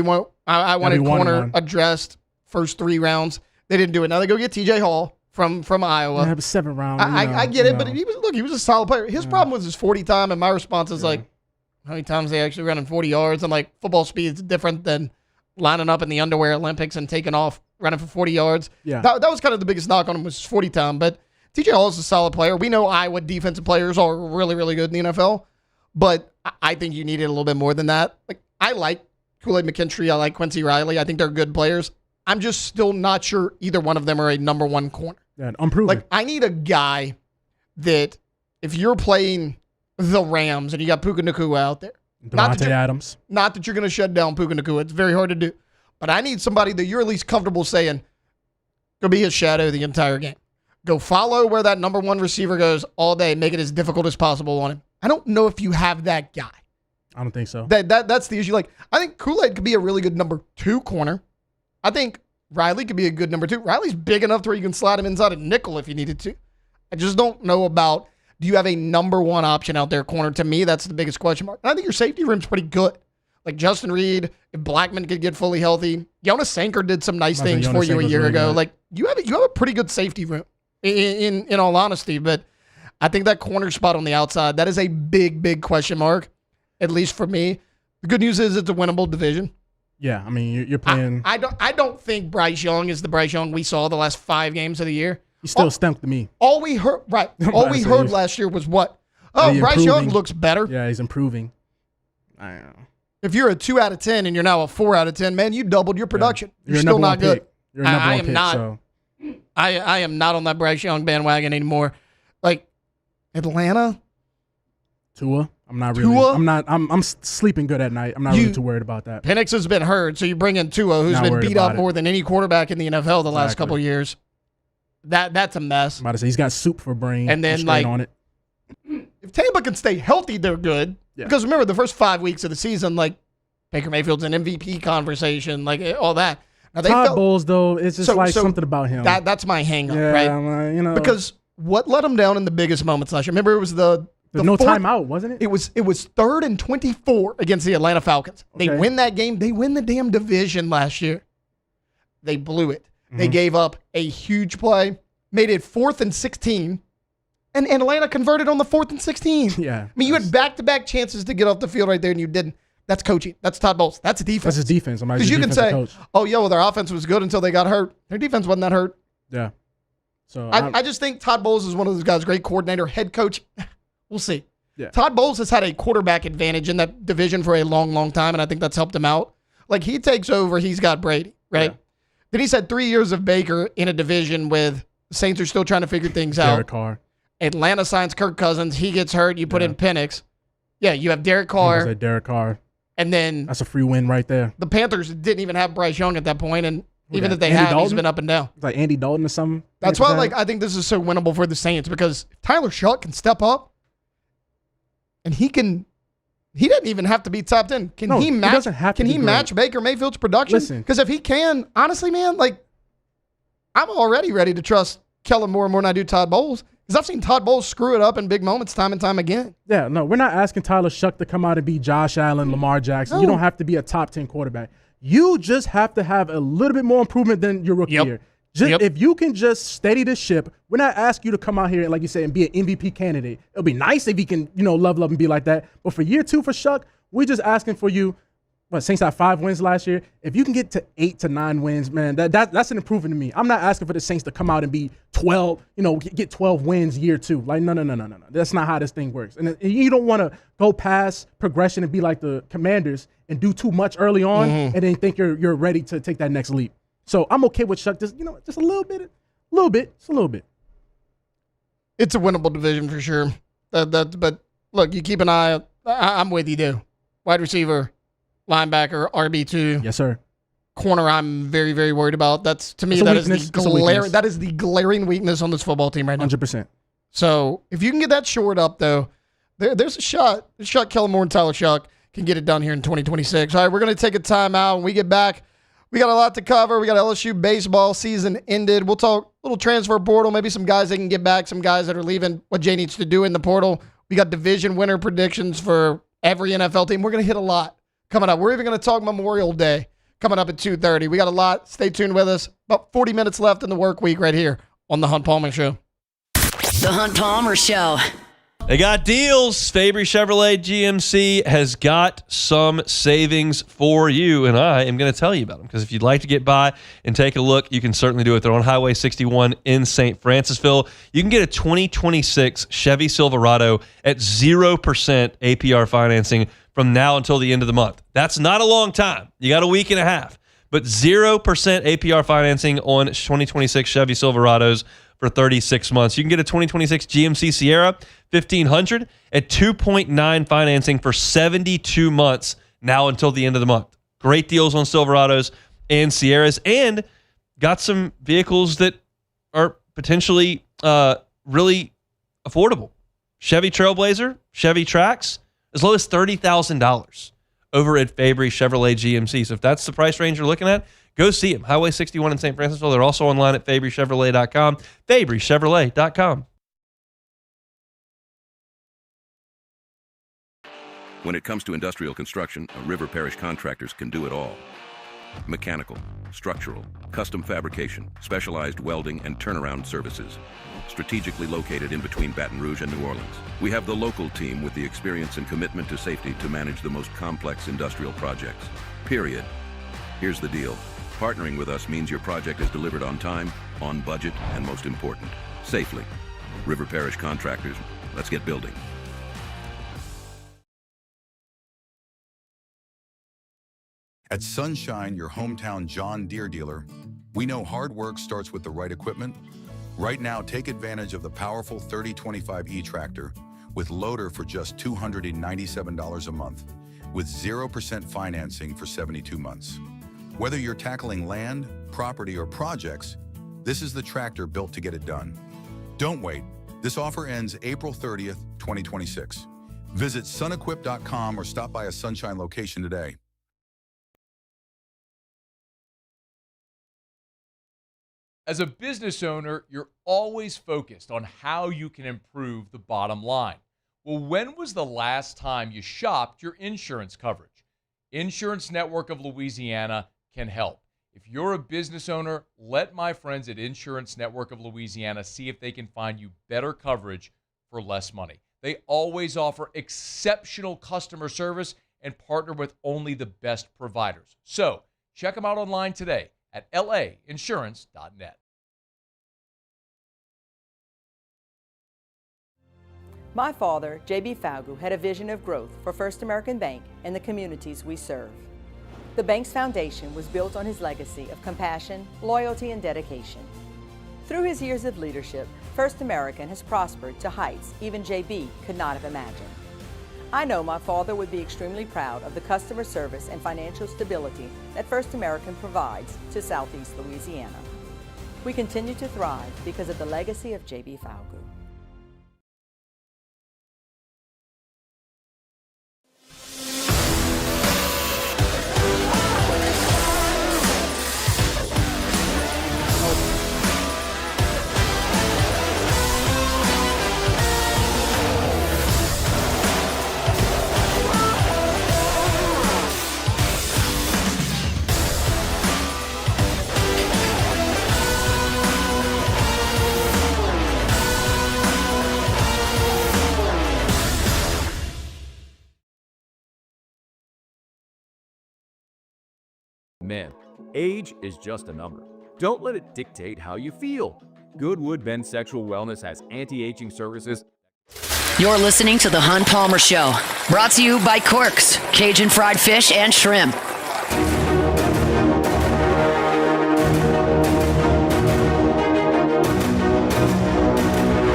I wanted corner addressed first 3 rounds. They didn't do it. Now they go get TJ Hall from Iowa.
I have a 7th round.
I get it, but he was a solid player. His problem was his 40 time, and my response is like, how many times they actually running 40 yards? And like football speed is different than lining up in the underwear Olympics and taking off running for 40 yards.
Yeah.
That was kind of the biggest knock on him was his 40 time. But TJ Hall is a solid player. We know Iowa defensive players are really, really good in the NFL. But I think you needed a little bit more than that. Like I like Kool-Aid McKinstry. I like Quincy Riley. I think they're good players. I'm just still not sure either one of them are a number 1 corner.
Yeah, unproven.
Like I need a guy that if you're playing the Rams and you got Puka Nacua out there.
Devontae Adams.
Not that you're going to shut down Puka Nacua. It's very hard to do. But I need somebody that you're at least comfortable saying, go be his shadow the entire game. Go follow where that number 1 receiver goes all day. Make it as difficult as possible on him. I don't know if you have that guy.
I don't think so.
That's the issue. Like, I think Kool-Aid could be a really good number 2 corner. I think Riley could be a good number 2. Riley's big enough to where you can slide him inside a nickel if you needed to. I just don't know about, do you have a number 1 option out there corner? To me, that's the biggest question mark. And I think your safety room's pretty good. Like Justin Reed, if Blackman could get fully healthy. Jonas Sanker did some nice things for you a year ago. Like you have a pretty good safety room in all honesty. But I think that corner spot on the outside, that is a big, big question mark, at least for me. The good news is it's a winnable division.
Yeah, I mean, you're playing.
I don't think Bryce Young is the Bryce Young we saw the last 5 games of the year.
He still stumped me.
All we heard last year was what? Oh, Bryce Young looks better.
Yeah, he's improving. I don't know.
If you're a 2 out of 10 and you're now a 4 out of 10, man, you doubled your production. Yeah. You're still not good.
You're I am not.
So. I am not on that Bryce Young bandwagon anymore. Like Atlanta,
Tua. I'm not really.
Tua?
I'm sleeping good at night. I'm not really too worried about that.
Penix has been hurt, so you bring in Tua, who's been beat up more than any quarterback in the NFL the last couple years. That's a mess.
I'm about to say he's got soup for brain.
And then
on it.
If Tampa can stay healthy, they're good. Yeah. Because remember, the first 5 weeks of the season, like Baker Mayfield's an MVP conversation, like all that. Now,
Todd Bowles, though, it's just something about him.
That's my hang-up, right? Because what let him down in the biggest moments last year? Remember, it was the
no timeout, wasn't it?
It was 3rd and 24 against the Atlanta Falcons. Okay. They win that game. They win the damn division last year. They blew it. Mm-hmm. They gave up a huge play, made it 4th and 16. And Atlanta converted on the 4th and 16.
Yeah.
I mean, you had back-to-back chances to get off the field right there, and you didn't. That's coaching. That's Todd Bowles. That's defense.
That's his defense.
Because you can say, oh, yeah, well, their offense was good until they got hurt. Their defense wasn't that hurt.
Yeah. So
I just think Todd Bowles is one of those guys, great coordinator, head coach. We'll see.
Yeah.
Todd Bowles has had a quarterback advantage in that division for a long, long time, and I think that's helped him out. Like, he takes over, he's got Brady, right? Yeah. Then he's had 3 years of Baker in a division with the Saints are still trying to figure things out.
Derek Carr.
Atlanta signs Kirk Cousins. He gets hurt. You put in Penix. Yeah, you have Derek Carr.
Derek Carr.
And then
that's a free win right there.
The Panthers didn't even have Bryce Young at that point, and even if they had, he's been up and down.
It's like Andy Dalton or something.
That's why, I think this is so winnable for the Saints, because if Tyler Shuck can step up, and he doesn't even have to be top 10. Can he match Baker Mayfield's production?
Listen,
because if he can, honestly, man, I'm already ready to trust Kellen more and more than I do Todd Bowles, because I've seen Todd Bowles screw it up in big moments time and time again.
Yeah, no, we're not asking Tyler Shuck to come out and be Josh Allen, Lamar Jackson. No. You don't have to be a top 10 quarterback. You just have to have a little bit more improvement than your rookie year. If you can just steady the ship, we're not asking you to come out here and, like you said, and be an MVP candidate. It'll be nice if he can, level up and be like that. But for year 2 for Shuck, we're just asking for you. Saints had 5 wins last year. If you can get to 8 to 9 wins, man, that's an improvement to me. I'm not asking for the Saints to come out and be 12, get 12 wins year 2. Like, no. That's not how this thing works. And you don't want to go past progression and be like the Commanders and do too much early on and then think you're ready to take that next leap. So I'm okay with Shuck. Just a little bit.
It's a winnable division for sure. But look, you keep an eye. I'm with you, dude. Wide receiver, linebacker, RB2.
Yes, sir.
Corner, I'm very, very worried about. That's, to me, that is the glaring weakness on this football team right now.
100%.
So if you can get that shored up, though, there's a shot. There's a shot Kellen Moore and Tyler Shuck can get it done here in 2026. All right, we're going to take a timeout. When we get back, we got a lot to cover. We got LSU baseball season ended. We'll talk a little transfer portal, maybe some guys that can get back, some guys that are leaving, what Jay needs to do in the portal. We got division winner predictions for every NFL team. We're going to hit a lot coming up. We're even going to talk Memorial Day coming up at 2:30. We got a lot. Stay tuned with us. About 40 minutes left in the work week right here on The Hunt Palmer Show.
The Hunt Palmer Show.
They got deals. Fabry Chevrolet GMC has got some savings for you, and I am going to tell you about them, because if you'd like to get by and take a look, you can certainly do it. They're on Highway 61 in St. Francisville. You can get a 2026 Chevy Silverado at 0% APR financing from now until the end of the month. That's not a long time. You got a week and a half, but 0% APR financing on 2026 Chevy Silverados for 36 months. You can get a 2026 GMC Sierra 1500 at 2.9 financing for 72 months now until the end of the month. Great deals on Silverados and Sierras, and got some vehicles that are potentially really affordable. Chevy Trailblazer, Chevy Trax, as low as $30,000 over at Fabry Chevrolet GMC. So if that's the price range you're looking at, go see them. Highway 61 in St. Francisville. They're also online at FabryChevrolet.com. FabryChevrolet.com.
When it comes to industrial construction, River Parish Contractors can do it all. Mechanical, structural, custom fabrication, specialized welding, and turnaround services. Strategically located in between Baton Rouge and New Orleans, we have the local team with the experience and commitment to safety to manage the most complex industrial projects. Period. Here's the deal. Partnering with us means your project is delivered on time, on budget, and most important, safely. River Parish Contractors, let's get building.
At Sunshine, your hometown John Deere dealer, we know hard work starts with the right equipment. Right now, take advantage of the powerful 3025E tractor with loader for just $297 a month, with 0% financing for 72 months. Whether you're tackling land, property, or projects, this is the tractor built to get it done. Don't wait. This offer ends April 30th, 2026. Visit sunequip.com or stop by a Sunshine location today.
As a business owner, you're always focused on how you can improve the bottom line. Well, when was the last time you shopped your insurance coverage? Insurance Network of Louisiana can help. If you're a business owner, let my friends at Insurance Network of Louisiana see if they can find you better coverage for less money. They always offer exceptional customer service, and partner with only the best providers. So check them out online today at lainsurance.net.
My father, J.B. Falgu, had a vision of growth for First American Bank and the communities we serve. The bank's foundation was built on his legacy of compassion, loyalty, and dedication. Through his years of leadership, First American has prospered to heights even J.B. could not have imagined. I know my father would be extremely proud of the customer service and financial stability that First American provides to Southeast Louisiana. We continue to thrive because of the legacy of J.B. Falgu.
Men, age is just a number. Don't let it dictate how you feel. Goodwood Men's Sexual Wellness has anti-aging services.
You're listening to The Hunt Palmer Show, brought to you by Corks, Cajun fried fish and shrimp.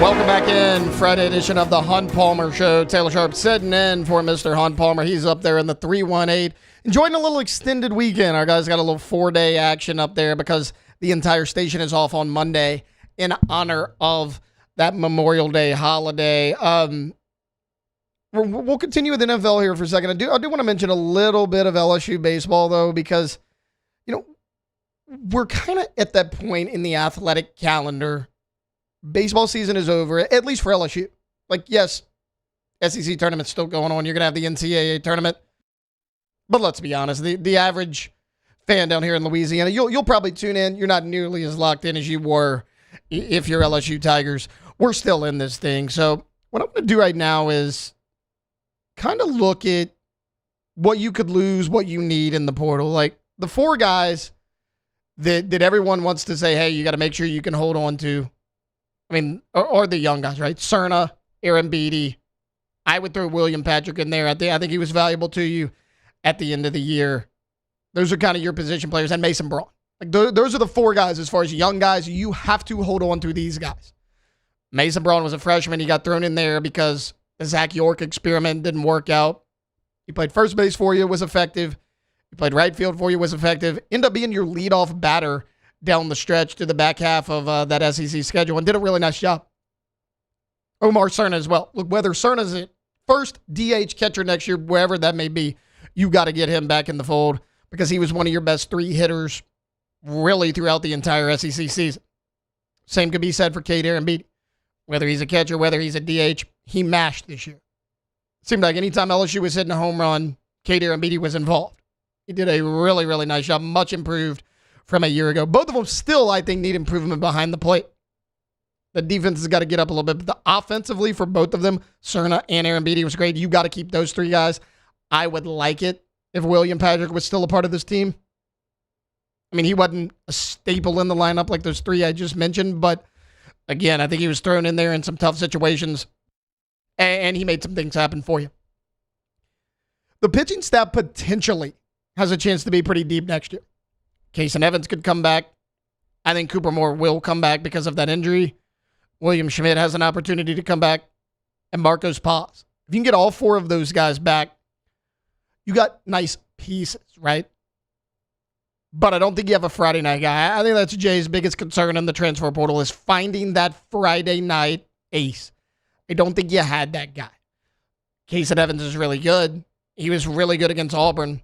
Welcome back in, Friday edition of the Hunt Palmer Show. Taylor Sharp sitting in for Mr. Hunt Palmer. He's up there in the 318. Enjoying a little extended weekend. Our guys got a little 4-day action up there because the entire station is off on Monday in honor of that Memorial Day holiday. We'll continue with NFL here for a second. I do want to mention a little bit of LSU baseball, though, because, you know, we're kind of at that point in the athletic calendar. Baseball season is over, at least for LSU. Like, yes, SEC tournament's still going on. You're going to have the NCAA tournament. But let's be honest, the average fan down here in Louisiana, you'll probably tune in. You're not nearly as locked in as you were if you're LSU Tigers. We're still in this thing. So what I'm going to do right now is kind of look at what you could lose, what you need in the portal. Like the 4 guys that everyone wants to say, hey, you got to make sure you can hold on to. I mean, or the young guys, right? Cerna, Aaron Beatty. I would throw William Patrick in there. I think he was valuable to you at the end of the year. Those are kind of your position players, and Mason Braun. Like those are the 4 guys as far as young guys. You have to hold on to these guys. Mason Braun was a freshman. He got thrown in there because the Zach York experiment didn't work out. He played first base for you, was effective. He played right field for you, was effective. Ended up being your leadoff batter down the stretch to the back half of that SEC schedule and did a really nice job. Omar Cerna as well. Look, whether Cerna's the first DH catcher next year, wherever that may be, you got to get him back in the fold because he was one of your best 3 hitters really throughout the entire SEC season. Same could be said for Aaron Beatty. Whether he's a catcher, whether he's a DH, he mashed this year. Seemed like anytime LSU was hitting a home run, Aaron Beatty was involved. He did a really, really nice job, much improved from a year ago. Both of them still, I think, need improvement behind the plate. The defense has got to get up a little bit. But offensively, for both of them, Cerna and Aaron Beatty was great. You got to keep those 3 guys. I would like it if William Patrick was still a part of this team. I mean, he wasn't a staple in the lineup like those 3 I just mentioned, but again, I think he was thrown in there in some tough situations, and he made some things happen for you. The pitching staff potentially has a chance to be pretty deep next year. Kason Evans could come back. I think Cooper Moore will come back because of that injury. William Schmidt has an opportunity to come back, and Marcos Paz. If you can get all 4 of those guys back, you got nice pieces, right? But I don't think you have a Friday night guy. I think that's Jay's biggest concern in the transfer portal is finding that Friday night ace. I don't think you had that guy. Kason Evans is really good. He was really good against Auburn.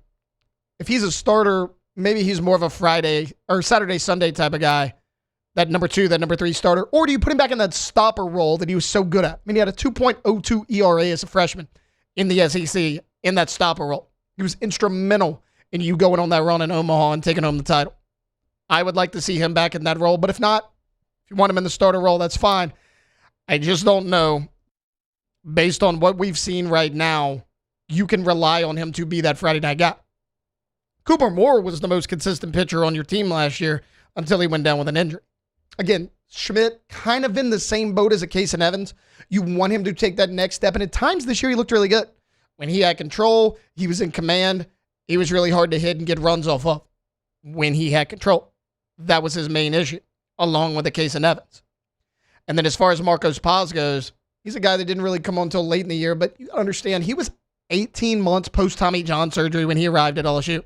If he's a starter, maybe he's more of a Friday or Saturday, Sunday type of guy. That number 2, that number 3 starter. Or do you put him back in that stopper role that he was so good at? I mean, he had a 2.02 ERA as a freshman in the SEC in that stopper role. He was instrumental in you going on that run in Omaha and taking home the title. I would like to see him back in that role, but if not, if you want him in the starter role, that's fine. I just don't know, based on what we've seen right now, you can rely on him to be that Friday night guy. Cooper Moore was the most consistent pitcher on your team last year until he went down with an injury. Again, Schmidt kind of in the same boat as a Casey Evans. You want him to take that next step, and at times this year he looked really good. When he had control, he was in command. He was really hard to hit and get runs off of when he had control. That was his main issue, along with the Casey Evans. And then as far as Marcos Paz goes, he's a guy that didn't really come on until late in the year, but you understand he was 18 months post-Tommy John surgery when he arrived at LSU.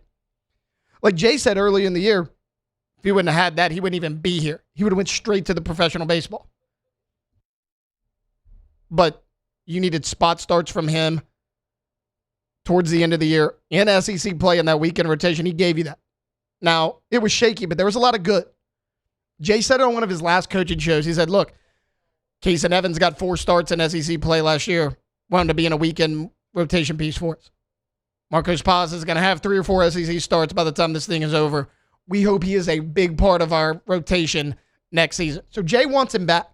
Like Jay said earlier in the year, if he wouldn't have had that, he wouldn't even be here. He would have went straight to the professional baseball. But you needed spot starts from him towards the end of the year in SEC play in that weekend rotation. He gave you that. Now, it was shaky, but there was a lot of good. Jay said it on one of his last coaching shows. He said, look, Casey Evans got 4 starts in SEC play last year. Wound up being a weekend rotation piece for us. Marcos Paz is going to have 3 or 4 SEC starts by the time this thing is over. We hope he is a big part of our rotation next season. So Jay wants him back.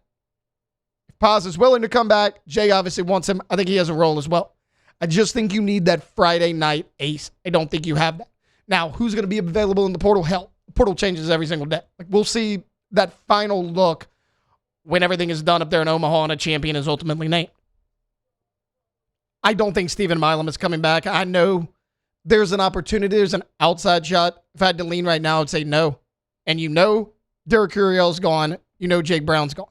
If Paz is willing to come back, Jay obviously wants him. I think he has a role as well. I just think you need that Friday night ace. I don't think you have that. Now, who's going to be available in the portal? Hell, the portal changes every single day. Like, we'll see that final look when everything is done up there in Omaha and a champion is ultimately named. I don't think Stephen Milam is coming back. I know there's an opportunity. There's an outside shot. If I had to lean right now, I'd say no. And you know Derek Curiel's gone. You know Jake Brown's gone.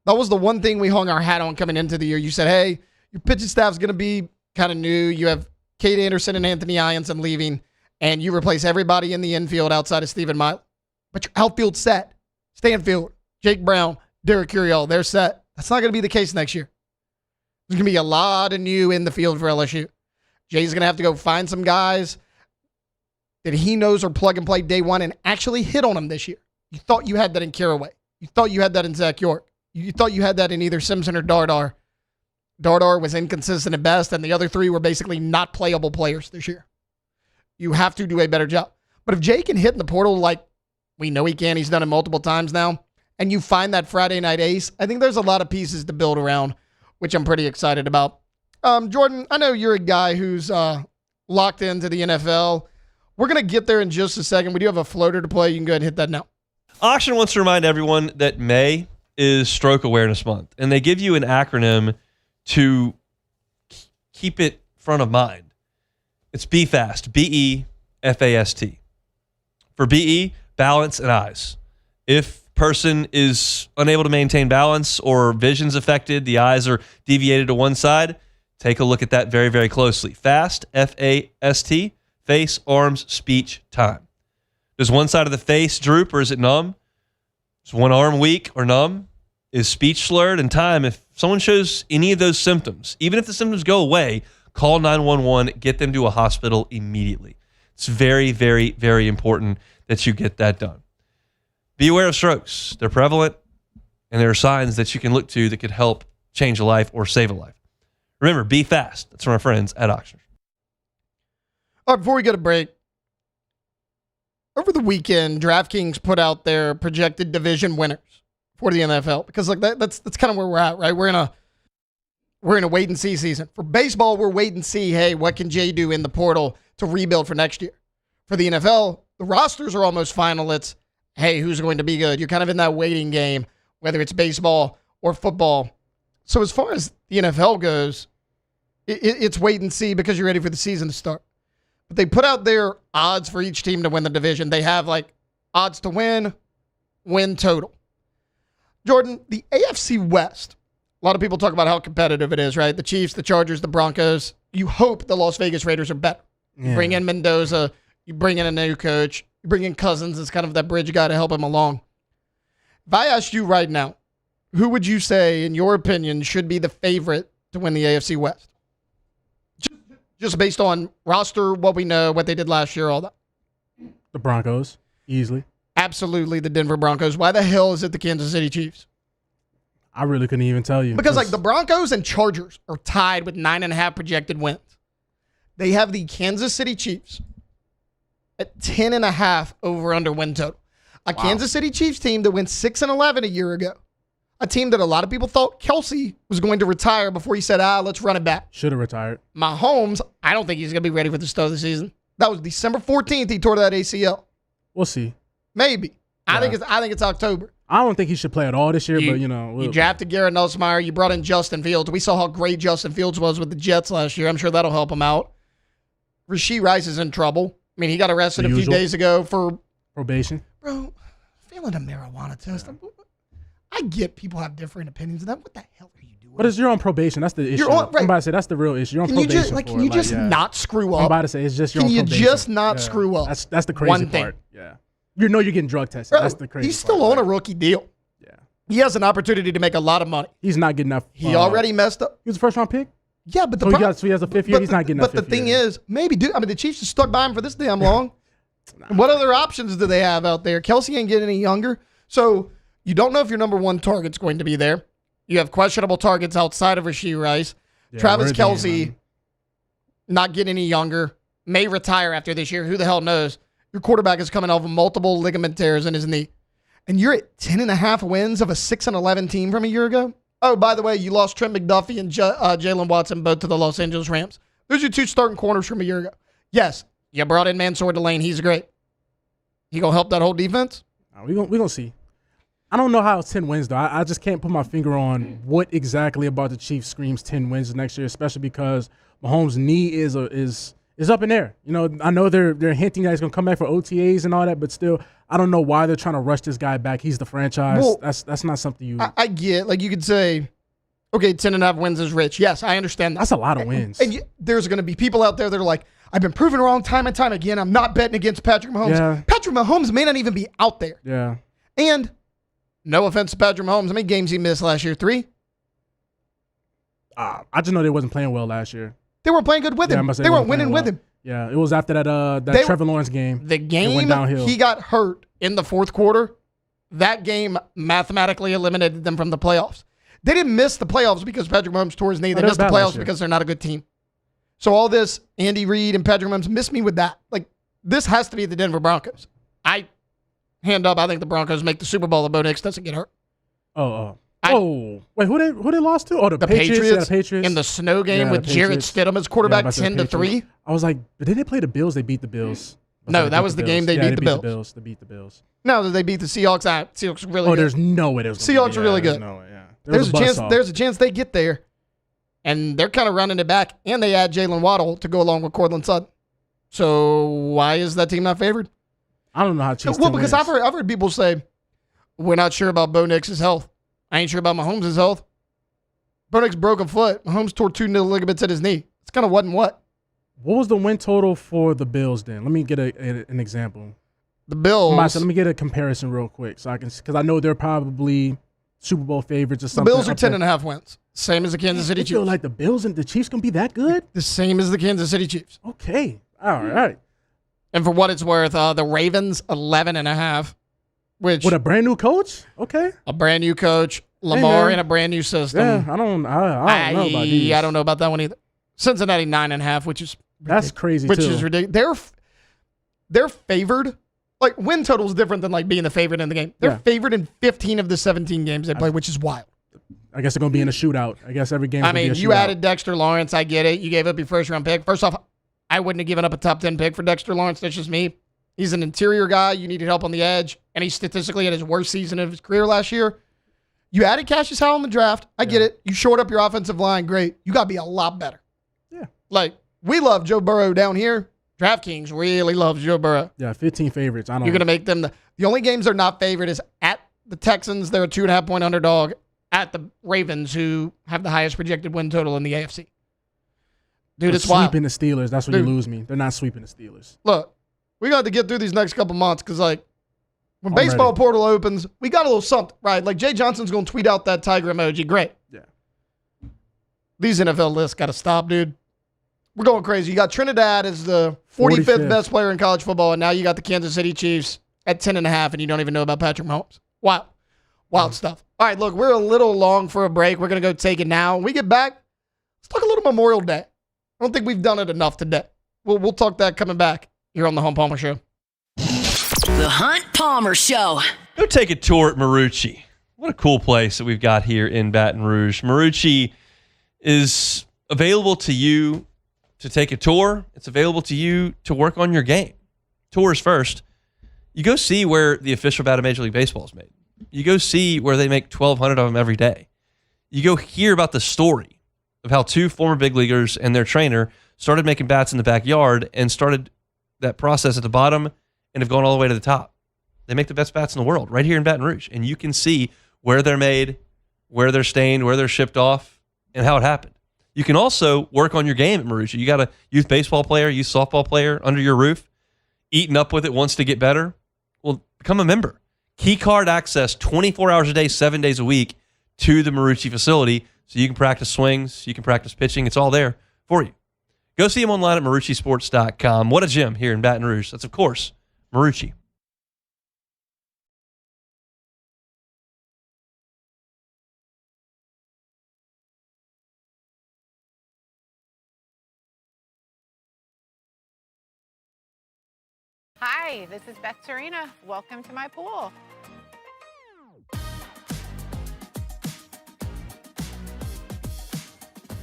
That was the one thing we hung our hat on coming into the year. You said, hey, your pitching staff's going to be kind of new. You have Kate Anderson and Anthony Ianson leaving, and you replace everybody in the infield outside of Stephen Milam. But your outfield's set. Stanfield, Jake Brown, Derek Curiel, they're set. That's not going to be the case next year. There's going to be a lot of new in the field for LSU. Jay's going to have to go find some guys that he knows are plug and play day one and actually hit on them this year. You thought you had that in Caraway. You thought you had that in Zach York. You thought you had that in either Simpson or Dardar. Dardar was inconsistent at best, and the other 3 were basically not playable players this year. You have to do a better job. But if Jay can hit in the portal like we know he can, he's done it multiple times now, and you find that Friday night ace, I think there's a lot of pieces to build around, which I'm pretty excited about. Jordan, I know you're a guy who's locked into the NFL. We're going to get there in just a second. We do have a floater to play. You can go ahead and hit that now.
Auction wants to remind everyone that May is Stroke Awareness Month, and they give you an acronym to keep it front of mind. It's BFAST, B-E-F-A-S-T. For B-E, balance and eyes. If person is unable to maintain balance or vision's affected, the eyes are deviated to one side, take a look at that very, very closely. FAST, F-A-S-T, face, arms, speech, time. Does one side of the face droop or is it numb? Is one arm weak or numb? Is speech slurred? And time, if someone shows any of those symptoms, even if the symptoms go away, call 911, get them to a hospital immediately. It's very, very, very important that you get that done. Be aware of strokes. They're prevalent, and there are signs that you can look to that could help change a life or save a life. Remember, be fast. That's from our friends at Auctioners.
All right, before we get a break, over the weekend, DraftKings put out their projected division winners for the NFL because like that's kind of where we're at, right? We're in a wait and see season. For baseball, we're wait and see, hey, what can Jay do in the portal to rebuild for next year? For the NFL, the rosters are almost final. It's, hey, who's going to be good? You're kind of in that waiting game, whether it's baseball or football. So as far as the NFL goes, it's wait and see because you're ready for the season to start. But they put out their odds for each team to win the division. They have like odds to win total. Jordan, the AFC West, a lot of people talk about how competitive it is, right? The Chiefs, the Chargers, the Broncos. You hope the Las Vegas Raiders are better. Yeah. You bring in Mendoza, you bring in a new coach, you bring in Cousins as kind of that bridge guy to help him along. If I asked you right now, who would you say, in your opinion, should be the favorite to win the AFC West? Just based on roster, what we know, what they did last year, all that.
The Broncos, easily.
Absolutely, the Denver Broncos. Why the hell is it the Kansas City Chiefs?
I really couldn't even tell you.
Because like the Broncos and Chargers are tied with 9.5 projected wins. They have the Kansas City Chiefs at 10.5 over under win total. A Kansas City Chiefs team that went 6-11 a year ago. a team that a lot of people thought Kelsey was going to retire before he said, let's run it back.
Should have retired.
Mahomes, I don't think he's going to be ready for the start of the season. That was December 14th he tore that ACL.
We'll see.
Maybe.
Yeah.
I think it's October.
I don't think he should play at all this year, but
you drafted Garrett Nussmeier. You brought in Justin Fields. We saw how great Justin Fields was with the Jets last year. I'm sure that'll help him out. Rashee Rice is in trouble. I mean, he got arrested a few days ago for
probation.
Bro, failing a marijuana test. I get people have different opinions of that. What the hell are you doing?
But you're on probation. That's the issue. I'm about to say that's the real issue. You're on probation.
Can you just not screw up?
I'm about to say it's just you're on probation.
Can you just not screw up?
That's the crazy part. Yeah. You know you're getting drug tested.
Bro,
that's the crazy
he's still on a rookie deal.
Yeah.
He has an opportunity to make a lot of money.
He's not getting enough.
He already messed up.
He was a first-round pick?
Yeah, but
so he has a fifth year. He's not getting enough.
But the thing is, maybe, dude, I mean, the Chiefs just stuck by him for this damn long. What other options do they have out there? Kelsey ain't getting any younger. So you don't know if your number one target's going to be there. You have questionable targets outside of Rashee Rice. Yeah, Travis Kelce not getting any younger. May retire after this year. Who the hell knows? Your quarterback is coming off of multiple ligament tears in his knee. And you're at 10.5 wins of a 6-11 team from a year ago. Oh, by the way, you lost Trent McDuffie and Jalen Watson both to the Los Angeles Rams. Those are your two starting corners from a year ago. Yes, you brought in Mansour Delane. He's great. He going to help that whole defense?
We're going to see. I don't know how it's 10 wins, though. I just can't put my finger on what exactly about the Chiefs screams 10 wins next year, especially because Mahomes' knee is up in there. You know, I know they're hinting that he's going to come back for OTAs and all that, but still, I don't know why they're trying to rush this guy back. He's the franchise. Well, that's not something you...
I get. Like, you could say, okay, 10.5 wins is rich. Yes, I understand that.
That's a lot of wins.
And there's going to be people out there that are like, I've been proven wrong time and time again. I'm not betting against Patrick Mahomes.
Yeah.
Patrick Mahomes may not even be out there.
Yeah.
And no offense to Patrick Mahomes. How many games he missed last year? 3?
I just know they wasn't playing well last year.
They weren't playing good with him. They weren't winning with him.
Yeah, it was after that Trevor Lawrence game.
The game went downhill. He got hurt in the fourth quarter. That game mathematically eliminated them from the playoffs. They didn't miss the playoffs because Patrick Mahomes tore his knee. They missed the playoffs because they're not a good team. So all this, Andy Reid and Patrick Mahomes missed me with that. Like, this has to be the Denver Broncos. I think the Broncos make the Super Bowl if Bo Nix doesn't get hurt.
Wait, who they lost to? Oh, the Patriots. Yeah, the Patriots
in the snow game with Jarrett Stidham as quarterback, 10-3.
I was like, but didn't they play the Bills? They beat the Bills.
No, that was the game they beat the Bills.
They beat the Bills.
No, they beat the Seahawks. Seahawks really good.
There's no way there's
Seahawks are really good. No way, there's a chance they get there. And they're kind of running it back. And they add Jalen Waddle to go along with Cortland Sutton. So why is that team not favored?
I don't know how Chiefs.
Well, because I've heard people say, we're not sure about Bo Nix's health. I ain't sure about Mahomes' health. Bo Nix broke a foot. Mahomes tore 2 ligaments at his knee. It's kind of what and what.
What was the win total for the Bills then? Let me get an example.
The Bills.
Let me get a comparison real quick so I can, because I know they're probably Super Bowl favorites or something.
The Bills are 10.5 wins. Same as the Kansas City Chiefs.
You feel like the Bills and the Chiefs can be that good?
The same as the Kansas City Chiefs.
Okay. All right.
And for what it's worth, the Ravens 11.5. Which
with a brand new coach? Okay.
A brand new coach, Lamar in a brand new system.
Yeah, I don't know about these.
I don't know about that one either. Cincinnati 9.5, which is
that's crazy.
Which is ridiculous. They're favored. Like, win total is different than like being the favorite in the game. They're favored in 15 of the 17 games they play, which is wild.
I guess they're gonna be in a shootout. I guess every game.
I mean, you added Dexter Lawrence. I get it. You gave up your first round pick. First off, I wouldn't have given up a top 10 pick for Dexter Lawrence. That's just me. He's an interior guy. You needed help on the edge, and he statistically had his worst season of his career last year. You added Cassius Howell in the draft. I get it. You shored up your offensive line. Great. You got to be a lot better.
Yeah.
Like, we love Joe Burrow down here. DraftKings really loves Joe Burrow.
Yeah, 15 favorites.
You're going to make them the only games they're not favored is at the Texans. They're a 2.5-point underdog. At the Ravens, who have the highest projected win total in the AFC. Dude, it's wild.
Sweeping the Steelers. That's where you lose me. They're not sweeping the Steelers.
Look, we got to get through these next couple months because, like, when baseball portal opens, we got a little something, right? Like, Jay Johnson's going to tweet out that tiger emoji. Great.
Yeah.
These NFL lists got to stop, dude. We're going crazy. You got Trinidad as the 45th best player in college football, and now you got the Kansas City Chiefs at 10.5, and you don't even know about Patrick Mahomes. Wow. Wild stuff. All right, look, we're a little long for a break. We're going to go take it now. When we get back, let's talk a little Memorial Day. I don't think we've done it enough today. We'll talk that coming back here on the Hunt Palmer Show.
The Hunt Palmer Show.
Go take a tour at Marucci. What a cool place that we've got here in Baton Rouge. Marucci is available to you to take a tour. It's available to you to work on your game. Tours first. You go see where the official bat of Major League Baseball is made. You go see where they make 1,200 of them every day. You go hear about the story of how two former big leaguers and their trainer started making bats in the backyard and started that process at the bottom and have gone all the way to the top. They make the best bats in the world right here in Baton Rouge. And you can see where they're made, where they're stained, where they're shipped off, and how it happened. You can also work on your game at Marucci. You got a youth baseball player, youth softball player under your roof, eating up with it, wants to get better. Well, become a member. Key card access 24 hours a day, 7 days a week to the Marucci facility so you can practice swings, you can practice pitching. It's all there for you. Go see him online at MarucciSports.com. What a gym here in Baton Rouge. That's, of course, Marucci.
Hi, this is Beth Serena. Welcome to my pool.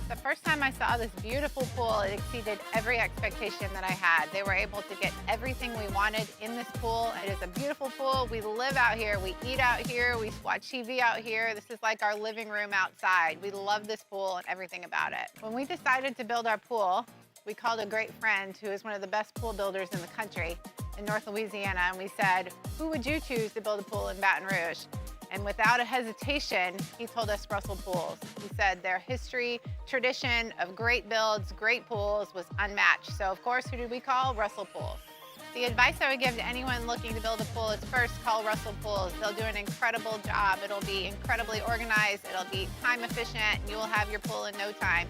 The first time I saw this beautiful pool, it exceeded every expectation that I had. They were able to get everything we wanted in this pool. It is a beautiful pool. We live out here, we eat out here, we watch TV out here. This is like our living room outside. We love this pool and everything about it. When we decided to build our pool, we called a great friend who is one of the best pool builders in the country in North Louisiana, and we said, who would you choose to build a pool in Baton Rouge? And without a hesitation, he told us Russell Pools. He said their history, tradition of great builds, great pools was unmatched. So of course, who did we call? Russell Pools. The advice I would give to anyone looking to build a pool is first call Russell Pools. They'll do an incredible job. It'll be incredibly organized. It'll be time efficient, and you will have your pool in no time.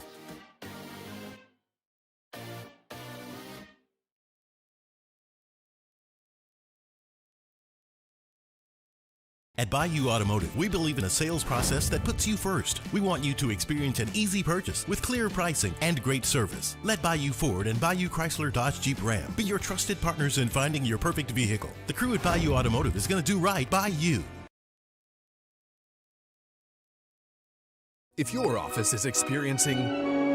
At Bayou Automotive, we believe in a sales process that puts you first. We want you to experience an easy purchase with clear pricing and great service. Let Bayou Ford and Bayou Chrysler Dodge Jeep Ram be your trusted partners in finding your perfect vehicle. The crew at Bayou Automotive is going to do right by you.
If your office is experiencing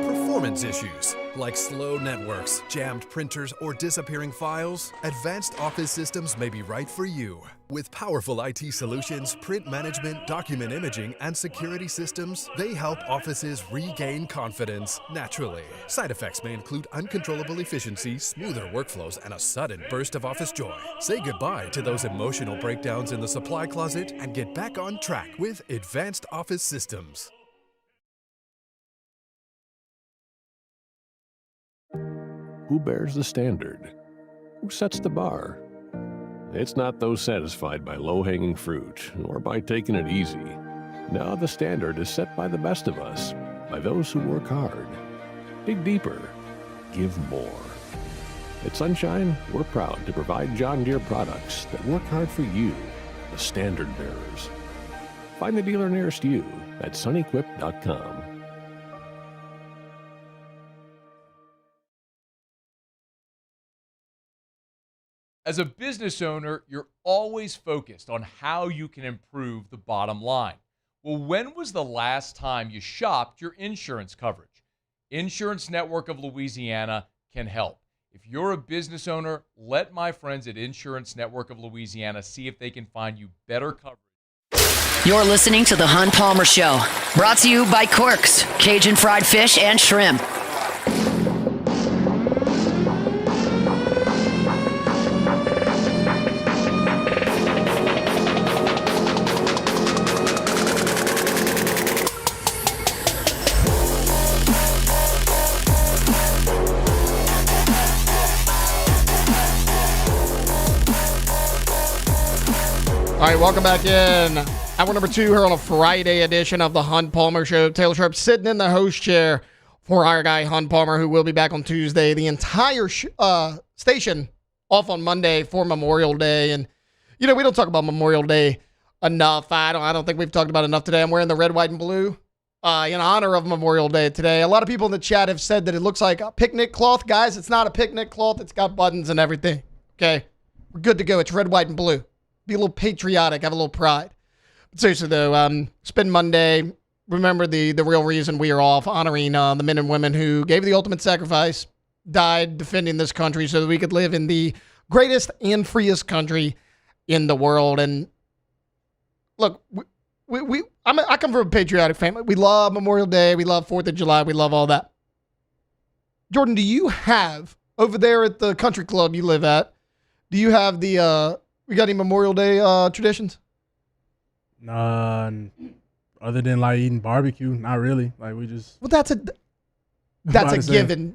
performance issues like slow networks, jammed printers, or disappearing files, Advanced Office Systems may be right for you. With powerful IT solutions, print management, document imaging, and security systems, they help offices regain confidence naturally. Side effects may include uncontrollable efficiency, smoother workflows, and a sudden burst of office joy. Say goodbye to those emotional breakdowns in the supply closet and get back on track with Advanced Office Systems.
Who bears the standard? Who sets the bar? It's not those satisfied by low-hanging fruit or by taking it easy. Now the standard is set by the best of us, by those who work hard. Dig deeper. Give more. At Sunshine, we're proud to provide John Deere products that work hard for you, the standard bearers. Find the dealer nearest you at sunequip.com.
As a business owner, you're always focused on how you can improve the bottom line. Well, when was the last time you shopped your insurance coverage? Insurance Network of Louisiana can help. If you're a business owner, let my friends at Insurance Network of Louisiana see if they can find you better coverage.
You're listening to The Hunt Palmer Show, brought to you by Quirks, Cajun fried fish and shrimp.
All right, welcome back in. Hour number 2 here on a Friday edition of the Hunt Palmer Show. Taylor Sharp sitting in the host chair for our guy, Hunt Palmer, who will be back on Tuesday. The entire station off on Monday for Memorial Day. And, you know, we don't talk about Memorial Day enough. I don't think we've talked about it enough today. I'm wearing the red, white, and blue in honor of Memorial Day today. A lot of people in the chat have said that it looks like a picnic cloth. Guys, it's not a picnic cloth. It's got buttons and everything. Okay? We're good to go. It's red, white, and blue. Be a little patriotic, have a little pride. Seriously, though, Spin Monday. Remember the real reason we are off, honoring the men and women who gave the ultimate sacrifice, died defending this country so that we could live in the greatest and freest country in the world. And look, I come from a patriotic family. We love Memorial Day. We love 4th of July. We love all that. Jordan, do you have, over there at the country club you live at, do you have we got any Memorial Day traditions?
Other than like eating barbecue, not really. Like we just.
Well, that's a given.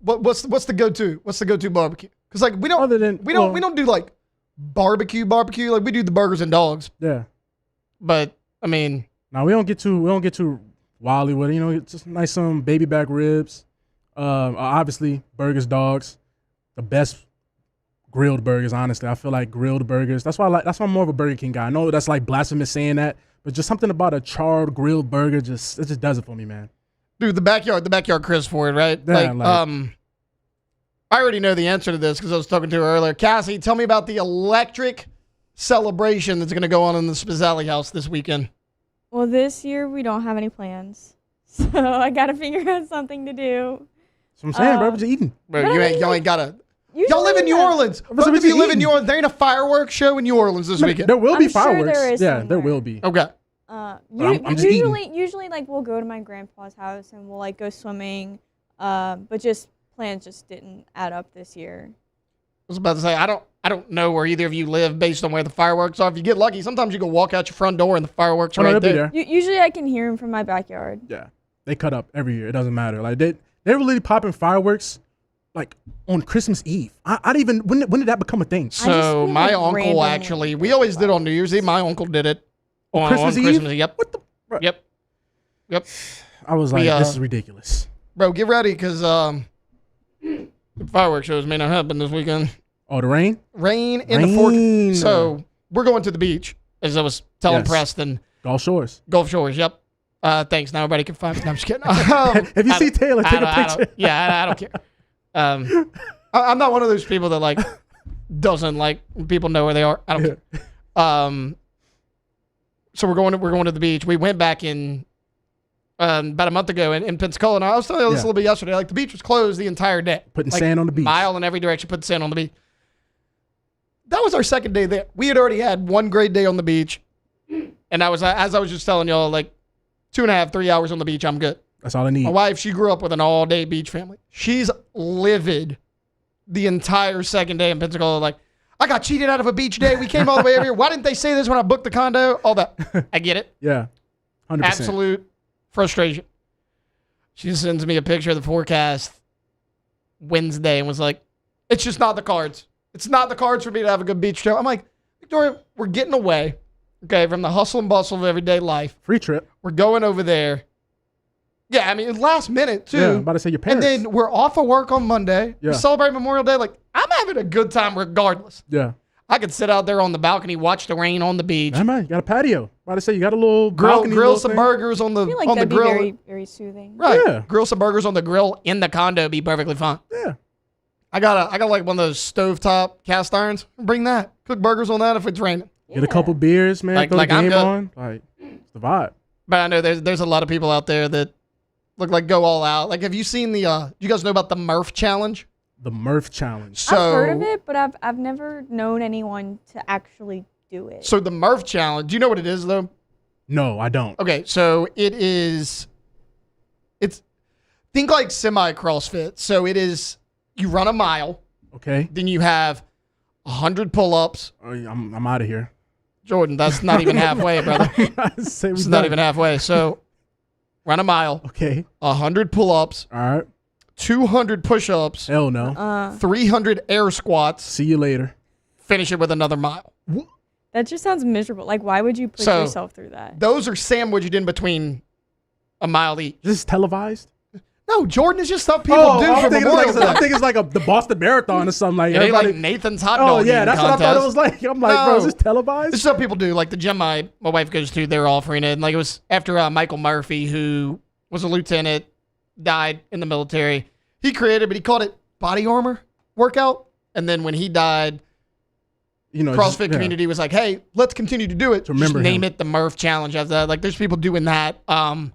What's the go-to? What's the go-to barbecue? Because like we don't do like barbecue. Like we do the burgers and dogs.
Yeah.
But I mean,
no, we don't get too wildly with it. It's just nice baby back ribs. Obviously burgers, dogs, the best grilled burgers. Honestly, I feel like grilled burgers. That's why I'm more of a Burger King guy. I know that's like blasphemous saying that, but just something about a charred grilled burger it just does it for me, man.
Dude, the backyard Chris Ford, right?
Yeah,
I already know the answer to this because I was talking to her earlier. Cassie, tell me about the electric celebration that's going to go on in the Spazzali house this weekend.
Well, this year we don't have any plans, so I got to figure out something to do.
That's what I'm saying, bro. We're just eating.
Bro, y'all ain't got to. Y'all live in New Orleans. Both of you live in New Orleans. There ain't a fireworks show in New Orleans this weekend.
There will be
Sure
fireworks.
there is
there will be.
Okay.
I'm just
Usually, like we'll go to my grandpa's house and we'll like go swimming, but just plans just didn't add up this year.
I was about to say I don't know where either of you live based on where the fireworks are. If you get lucky, sometimes you can walk out your front door and the fireworks are right there.
Usually, I can hear them from my backyard.
Yeah, they cut up every year. It doesn't matter. Like they really popping fireworks. Like on Christmas Eve. I didn't even, when did that become a thing?
So my uncle actually, we always did on New Year's Eve. My uncle did it on Christmas Eve. Yep. What the? Yep.
I was like, this is ridiculous.
Bro, get ready because the fireworks shows may not happen this weekend.
Oh, the rain?
Rain in the forecast. So we're going to the beach, as I was telling Preston.
Gulf Shores.
Yep. Thanks. Now everybody can find me. No, I'm just kidding.
Have you seen Taylor take a picture?
I don't care. I'm not one of those people that like doesn't like when people know where they are. I don't care. So we're going to the beach. We went back in about a month ago in Pensacola, and I was telling you this a little bit yesterday. Like the beach was closed the entire day,
putting sand on the beach,
mile in every direction, putting sand on the beach. That was our second day there. We had already had one great day on the beach, and as I was just telling y'all, like 2.5, 3 hours on the beach, I'm good.
That's all I need.
My wife, she grew up with an all-day beach family. She's livid the entire second day in Pensacola. Like, I got cheated out of a beach day. We came all the way over here. Why didn't they say this when I booked the condo? All that. I get it.
Yeah, 100%.
Absolute frustration. She sends me a picture of the forecast Wednesday and was like, it's just not the cards. It's not the cards for me to have a good beach trip. I'm like, Victoria, we're getting away, okay, from the hustle and bustle of everyday life.
Free trip.
We're going over there. Yeah, I mean, last minute, too.
Yeah, I'm about to say your parents.
And then we're off of work on Monday.
Yeah.
We celebrate Memorial Day. Like, I'm having a good time regardless.
Yeah.
I could sit out there on the balcony, watch the rain on the beach.
Hey, man, you got a patio. About to say you got a little balcony.
Grill some burgers on the
I feel like
on the
that'd
grill.
be very, very soothing.
Right.
Yeah.
Grill some burgers on the grill in the condo, be perfectly fine.
Yeah.
I got like one of those stovetop cast irons. Bring that. Cook burgers on that if it's raining.
Get a couple beers, man. Throw the game on. Like, it's the vibe.
But I know there's a lot of people out there that look like go all out. Like, have you seen the? You guys know about the Murph Challenge?
The Murph Challenge.
So,
I've heard of it, but I've never known anyone to actually do it.
So the Murph Challenge. Do you know what it is though?
No, I don't.
Okay, so it is. It's think like semi CrossFit. So it is. You run a mile.
Okay.
Then you have 100 pull-ups.
Oh, I'm out of here.
Jordan, that's not even halfway, brother. It's not even halfway. So run a mile.
Okay.
100 pull-ups.
All right.
200 push-ups.
Hell no.
300 air squats.
See you later.
Finish it with another mile.
That just sounds miserable. Like, why would you put yourself through that?
Those are sandwiched in between a mile each.
Is this televised?
No, Jordan is just stuff people do for Memorial Day.
I think it's like the Boston Marathon or something like that.
Yeah, like Nathan's hot dog.
Oh, yeah, that's
contest.
what I thought it was like. I'm like, bro, is this televised?
This is what people do. Like the gym my wife goes to, they're offering it. And like it was after Michael Murphy, who was a lieutenant, died in the military. He created, but he called it body armor workout. And then when he died, CrossFit community was like, hey, let's continue to do it. Just name it the Murph Challenge. Like, there's people doing that. I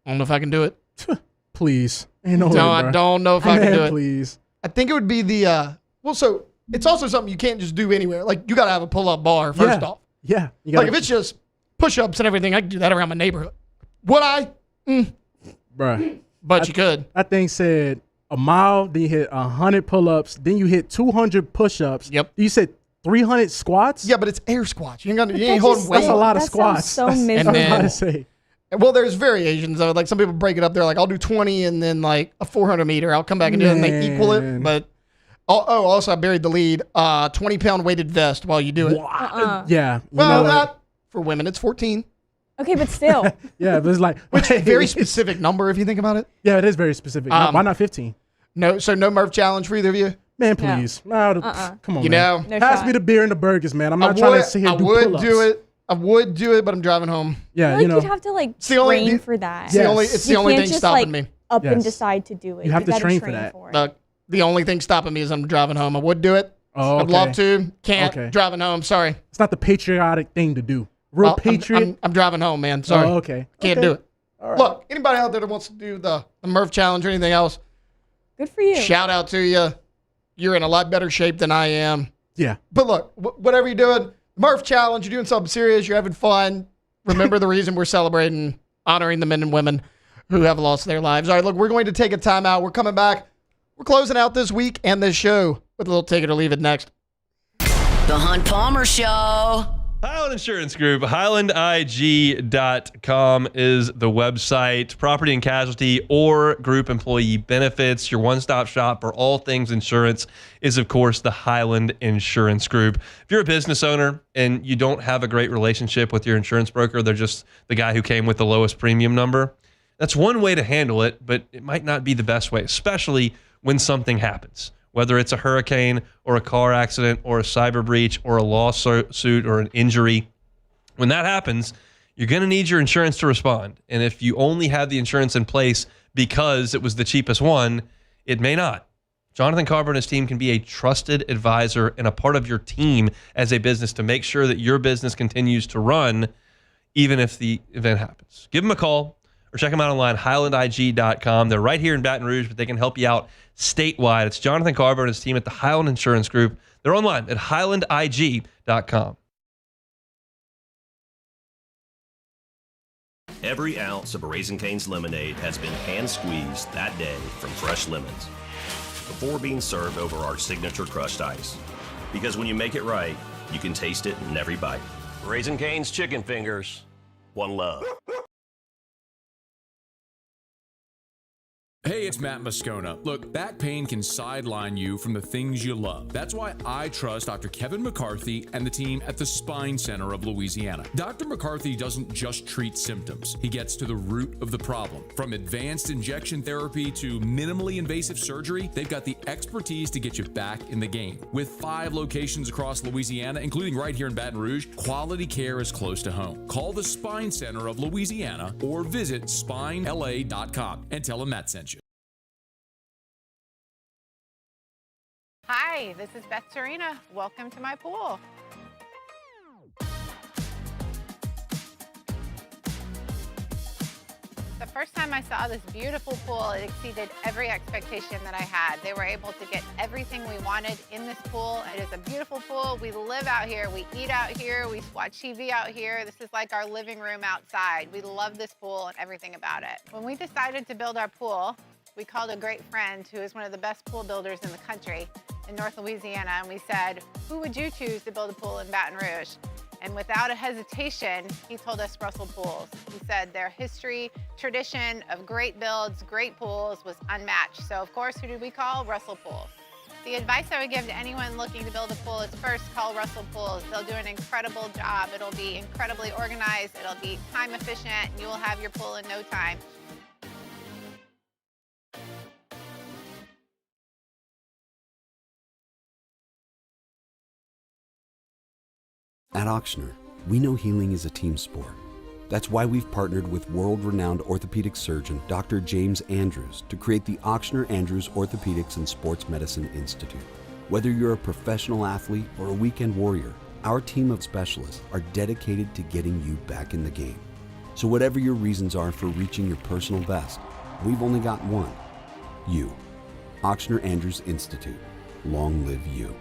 don't know if I can do it.
Please.
I don't know if I can do it.
Please.
I think it would be the so it's also something you can't just do anywhere. Like, you got to have a pull-up bar first off.
Yeah.
Like, if it's just push-ups and everything, I can do that around my neighborhood. Would I?
Bruh.
But you could.
That thing said a mile, then you hit 100 pull-ups, then you hit 200 push-ups.
Yep.
You said 300 squats?
Yeah, but it's air squats. You ain't holding weight.
That's a lot of squats.
So miserable.
That's to say.
Well, there's variations though. Like, some people break it up. They're like, I'll do 20 and then like a 400 meter. I'll come back and do it and they equal it. But also I buried the lead. 20-pound weighted vest while you do it.
Yeah.
Well, not for women. It's 14.
Okay, but still.
Yeah, but it's like
which very specific number if you think about it.
Yeah, it is very specific. Why not 15?
No Murph challenge for either of you.
Man, please. No, come on, man.
No
Pass me the beer and the burgers, man. I'm not trying to sit here and do pull-ups.
I would do it, but I'm driving home.
Yeah,
you'd have to train for that.
It's the only thing stopping me.
Up and decide to do it.
You have to train for that.
The only thing stopping me is I'm driving home. I would do it. I'd love to. Can't. Okay. Driving home. Sorry.
It's not the patriotic thing to do. Real patriot.
I'm driving home, man. Sorry.
Oh, okay.
Can't do it. All right. Look, anybody out there that wants to do the Murph challenge or anything else,
good for you.
Shout out to you. You're in a lot better shape than I am.
Yeah.
But look, whatever you're doing, Murph challenge, you're doing something serious, you're having fun. Remember the reason we're celebrating, honoring the men and women who have lost their lives. All right, look, we're going to take a timeout. We're coming back. We're closing out this week and this show with a little take it or leave it next.
The Hunt Palmer Show.
Highland Insurance Group, HighlandIG.com is the website. Property and casualty or group employee benefits. Your one-stop shop for all things insurance is, of course, the Highland Insurance Group. If you're a business owner and you don't have a great relationship with your insurance broker, they're just the guy who came with the lowest premium number, that's one way to handle it, but it might not be the best way, especially when something happens. Whether it's a hurricane or a car accident or a cyber breach or a lawsuit or an injury. When that happens, you're going to need your insurance to respond. And if you only have the insurance in place because it was the cheapest one, it may not. Jonathan Carver and his team can be a trusted advisor and a part of your team as a business to make sure that your business continues to run even if the event happens. Give them a call or check them out online, HighlandIG.com. They're right here in Baton Rouge, but they can help you out statewide. It's Jonathan Carver and his team at the Highland Insurance Group. They're online at HighlandIG.com.
Every ounce of Raising Cane's lemonade has been hand-squeezed that day from fresh lemons before being served over our signature crushed ice. Because when you make it right, you can taste it in every bite. Raising Cane's Chicken Fingers. One love.
Hey, it's Matt Moscona. Look, back pain can sideline you from the things you love. That's why I trust Dr. Kevin McCarthy and the team at the Spine Center of Louisiana. Dr. McCarthy doesn't just treat symptoms. He gets to the root of the problem. From advanced injection therapy to minimally invasive surgery, they've got the expertise to get you back in the game. With 5 locations across Louisiana, including right here in Baton Rouge, quality care is close to home. Call the Spine Center of Louisiana or visit spinela.com and tell them Matt sent you.
Hi, this is Beth Serena. Welcome to my pool. The first time I saw this beautiful pool, it exceeded every expectation that I had. They were able to get everything we wanted in this pool. It is a beautiful pool. We live out here. We eat out here. We watch TV out here. This is like our living room outside. We love this pool and everything about it. When we decided to build our pool, we called a great friend who is one of the best pool builders in the country in North Louisiana, and we said, who would you choose to build a pool in Baton Rouge? And without a hesitation, he told us Russell Pools. He said their history, tradition of great builds, great pools was unmatched. So of course, who did we call? Russell Pools. The advice I would give to anyone looking to build a pool is first call Russell Pools. They'll do an incredible job. It'll be incredibly organized. It'll be time efficient, and you will have your pool in no time.
At Auctioner, we know healing is a team sport. That's why we've partnered with world-renowned orthopedic surgeon Dr. James Andrews to create the Auctioner Andrews Orthopedics and Sports Medicine Institute. Whether you're a professional athlete or a weekend warrior, our team of specialists are dedicated to getting you back in the game. So whatever your reasons are for reaching your personal best, we've only got one. You. Ochsner Andrews Institute. Long live you.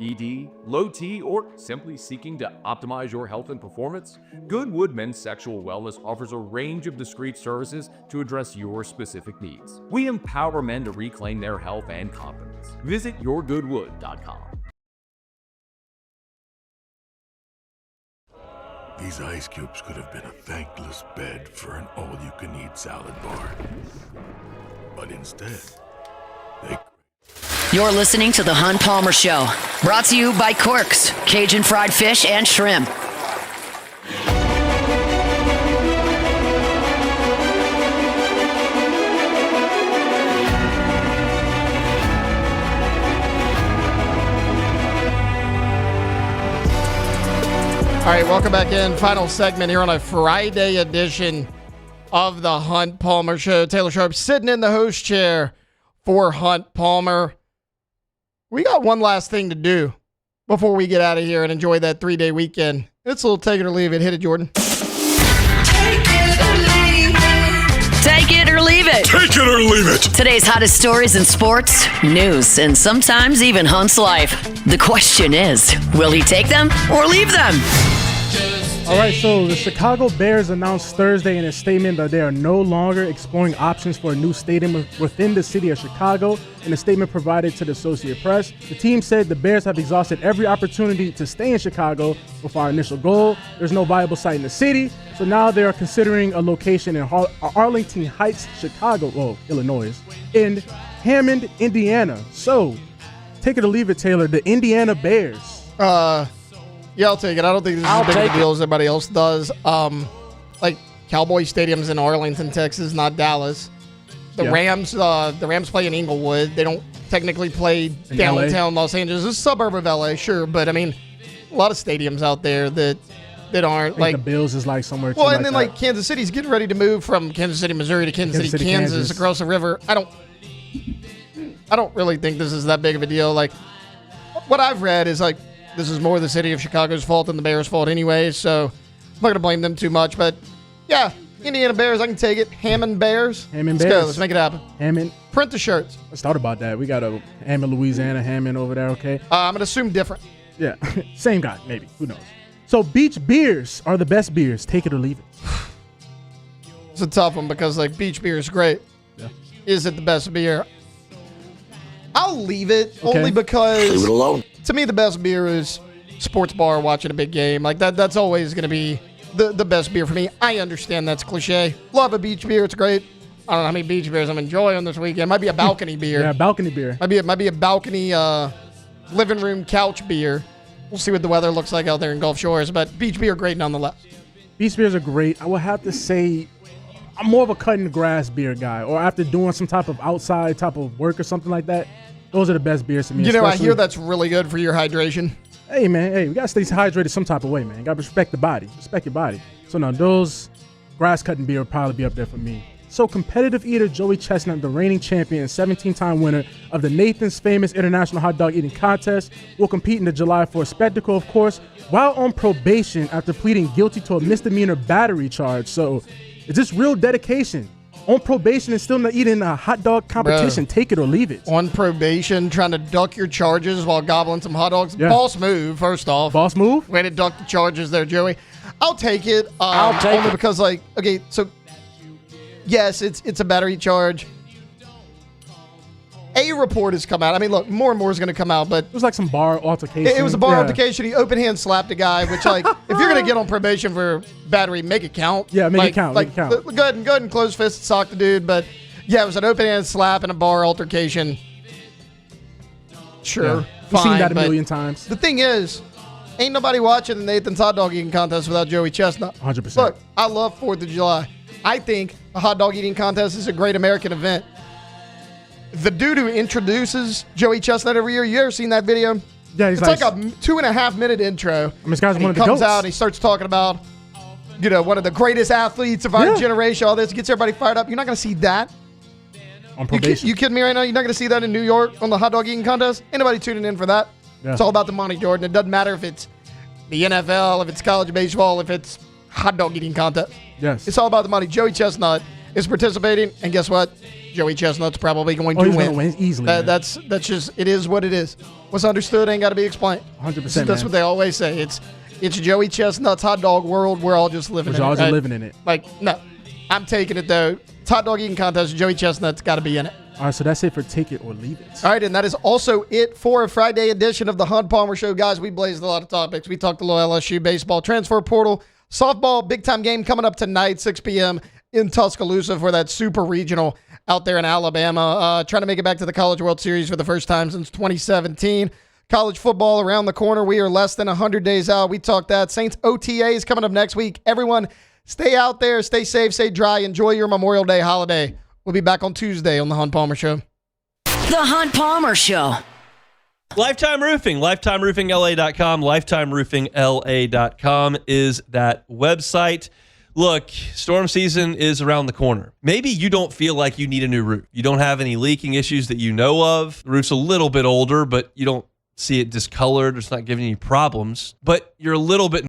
ED, low T, or simply seeking to optimize your health and performance? Goodwood Men's Sexual Wellness offers a range of discreet services to address your specific needs. We empower men to reclaim their health and confidence. Visit yourgoodwood.com.
These ice cubes could have been a thankless bed for an all-you-can-eat salad bar. But instead, they...
You're listening to The Hunt Palmer Show, brought to you by Corks, Cajun Fried Fish and Shrimp.
All right, welcome back in. Final segment here on a Friday edition of The Hunt Palmer Show. Taylor Sharp sitting in the host chair for Hunt Palmer. We got one last thing to do before we get out of here and enjoy that 3-day weekend. It's a little take it or leave it. Hit it, Jordan.
Take it or leave it. Take it or leave it.
Take it or leave it.
Today's hottest stories in sports, news, and sometimes even Hunt's life. The question is, will he take them or leave them?
All right, so the Chicago Bears announced Thursday in a statement that they are no longer exploring options for a new stadium within the city of Chicago. In a statement provided to the Associated Press, the team said the Bears have exhausted every opportunity to stay in Chicago with our initial goal. There's no viable site in the city, so now they are considering a location in Arlington Heights, Illinois, in Hammond, Indiana. So, take it or leave it, Taylor, the Indiana Bears.
Yeah, I'll take it. I don't think this is as big of a deal as everybody else does. Like Cowboy Stadium's in Arlington, Texas, not Dallas. The Rams play in Inglewood. They don't technically play downtown Los Angeles. It's a suburb of LA, sure, but I mean, a lot of stadiums out there that aren't like
the Bills is like somewhere.
Well, and then like Kansas City's getting ready to move from Kansas City, Missouri to Kansas City, Kansas across the river. I don't really think this is that big of a deal. Like what I've read is like, this is more the city of Chicago's fault than the Bears' fault anyway, so I'm not going to blame them too much. But, yeah, Indiana Bears, I can take it. Hammond Bears.
Let's
go. Let's make it happen.
Hammond.
Print the shirts.
Let's talk about that. We got a Hammond, Louisiana, Hammond over there, okay?
I'm going to assume different.
Yeah, same guy, maybe. Who knows? So, beach beers are the best beers. Take it or leave it.
It's a tough one because, like, beach beer is great.
Yeah.
Is it the best beer? I'll leave it only because...
Leave it alone.
To me, the best beer is sports bar watching a big game. Like that's always going to be the best beer for me. I understand that's cliche. Love a beach beer. It's great. I don't know how many beach beers I'm enjoying this weekend. Might be a balcony beer.
Yeah, balcony beer.
Might be a balcony living room couch beer. We'll see what the weather looks like out there in Gulf Shores. But beach beer, great nonetheless.
Beach beers are great. I would have to say I'm more of a cutting the grass beer guy. Or after doing some type of outside type of work or something like that. Those are the best beers to me.
You know, I hear that's really good for your hydration.
Hey, man. Hey, we got to stay hydrated some type of way, man. You got to respect the body. Respect your body. So, now, those grass-cutting beer would probably be up there for me. So, competitive eater Joey Chestnut, the reigning champion and 17-time winner of the Nathan's Famous International Hot Dog Eating Contest, will compete in the July 4th spectacle, of course, while on probation after pleading guilty to a misdemeanor battery charge. So, is this real dedication? On probation and still not eating a hot dog competition. Bro, take it or leave it.
On probation, trying to duck your charges while gobbling some hot dogs. Yeah. Boss move, first off.
Boss move?
Way to duck the charges there, Joey. I'll take it. Only because, like, okay, so, yes, it's a battery charge. A report has come out. I mean, look, more and more is going to come out, but...
It was like some bar altercation.
It was a bar altercation. He open hand slapped a guy, which, like, if you're going to get on probation for battery, make it count.
Yeah, make it count.
Go ahead and close fist sock the dude, but, yeah, it was an open hand slap and a bar altercation. Sure,
We've seen that a million times.
The thing is, ain't nobody watching the Nathan's Hot Dog Eating Contest without Joey Chestnut.
100%.
Look, I love 4th of July. I think a hot dog eating contest is a great American event. The dude who introduces Joey Chestnut every year, you ever seen that video?
Yeah,
it's like a 2.5 minute intro.
I mean, this guy's one of the
goats. He comes
goats.
out and he starts talking about one of the greatest athletes of our generation, all this, gets everybody fired up. You're not going to see that.
On probation.
You kidding me right now? You're not going to see that in New York on the hot dog eating contest? Ain't nobody tuning in for that.
Yeah.
It's all about the money, Jordan. It doesn't matter if it's the NFL, if it's college baseball, if it's hot dog eating contest.
Yes.
It's all about the money. Joey Chestnut is participating, and guess what? Joey Chestnut's probably going to
he's
win.
Gonna win easily.
That's just, it is what it is. What's understood ain't got to be explained.
100%.
That's what they always say. It's Joey Chestnut's hot dog world. We're all just living in it.
We're all just living in it.
Like, no. I'm taking it, though. It's hot dog eating contest. Joey Chestnut's got to be in it.
All right, so that's it for Take It or Leave It.
All right, and that is also it for a Friday edition of the Hunt Palmer Show. Guys, we blazed a lot of topics. We talked a little LSU baseball, transfer portal, softball, big-time game coming up tonight, 6 p.m. in Tuscaloosa for that super regional out there in Alabama. Trying to make it back to the College World Series for the first time since 2017. College football around the corner. We are less than 100 days out. We talked that. Saints OTAs coming up next week. Everyone, stay out there, stay safe, stay dry, enjoy your Memorial Day holiday. We'll be back on Tuesday on the Hunt Palmer Show.
The Hunt Palmer Show.
Lifetime Roofing, lifetimeroofingla.com, lifetimeroofingla.com is that website. Look, storm season is around the corner. Maybe you don't feel like you need a new roof. You don't have any leaking issues that you know of. The roof's a little bit older, but you don't see it discolored. It's not giving you problems. But you're a little bit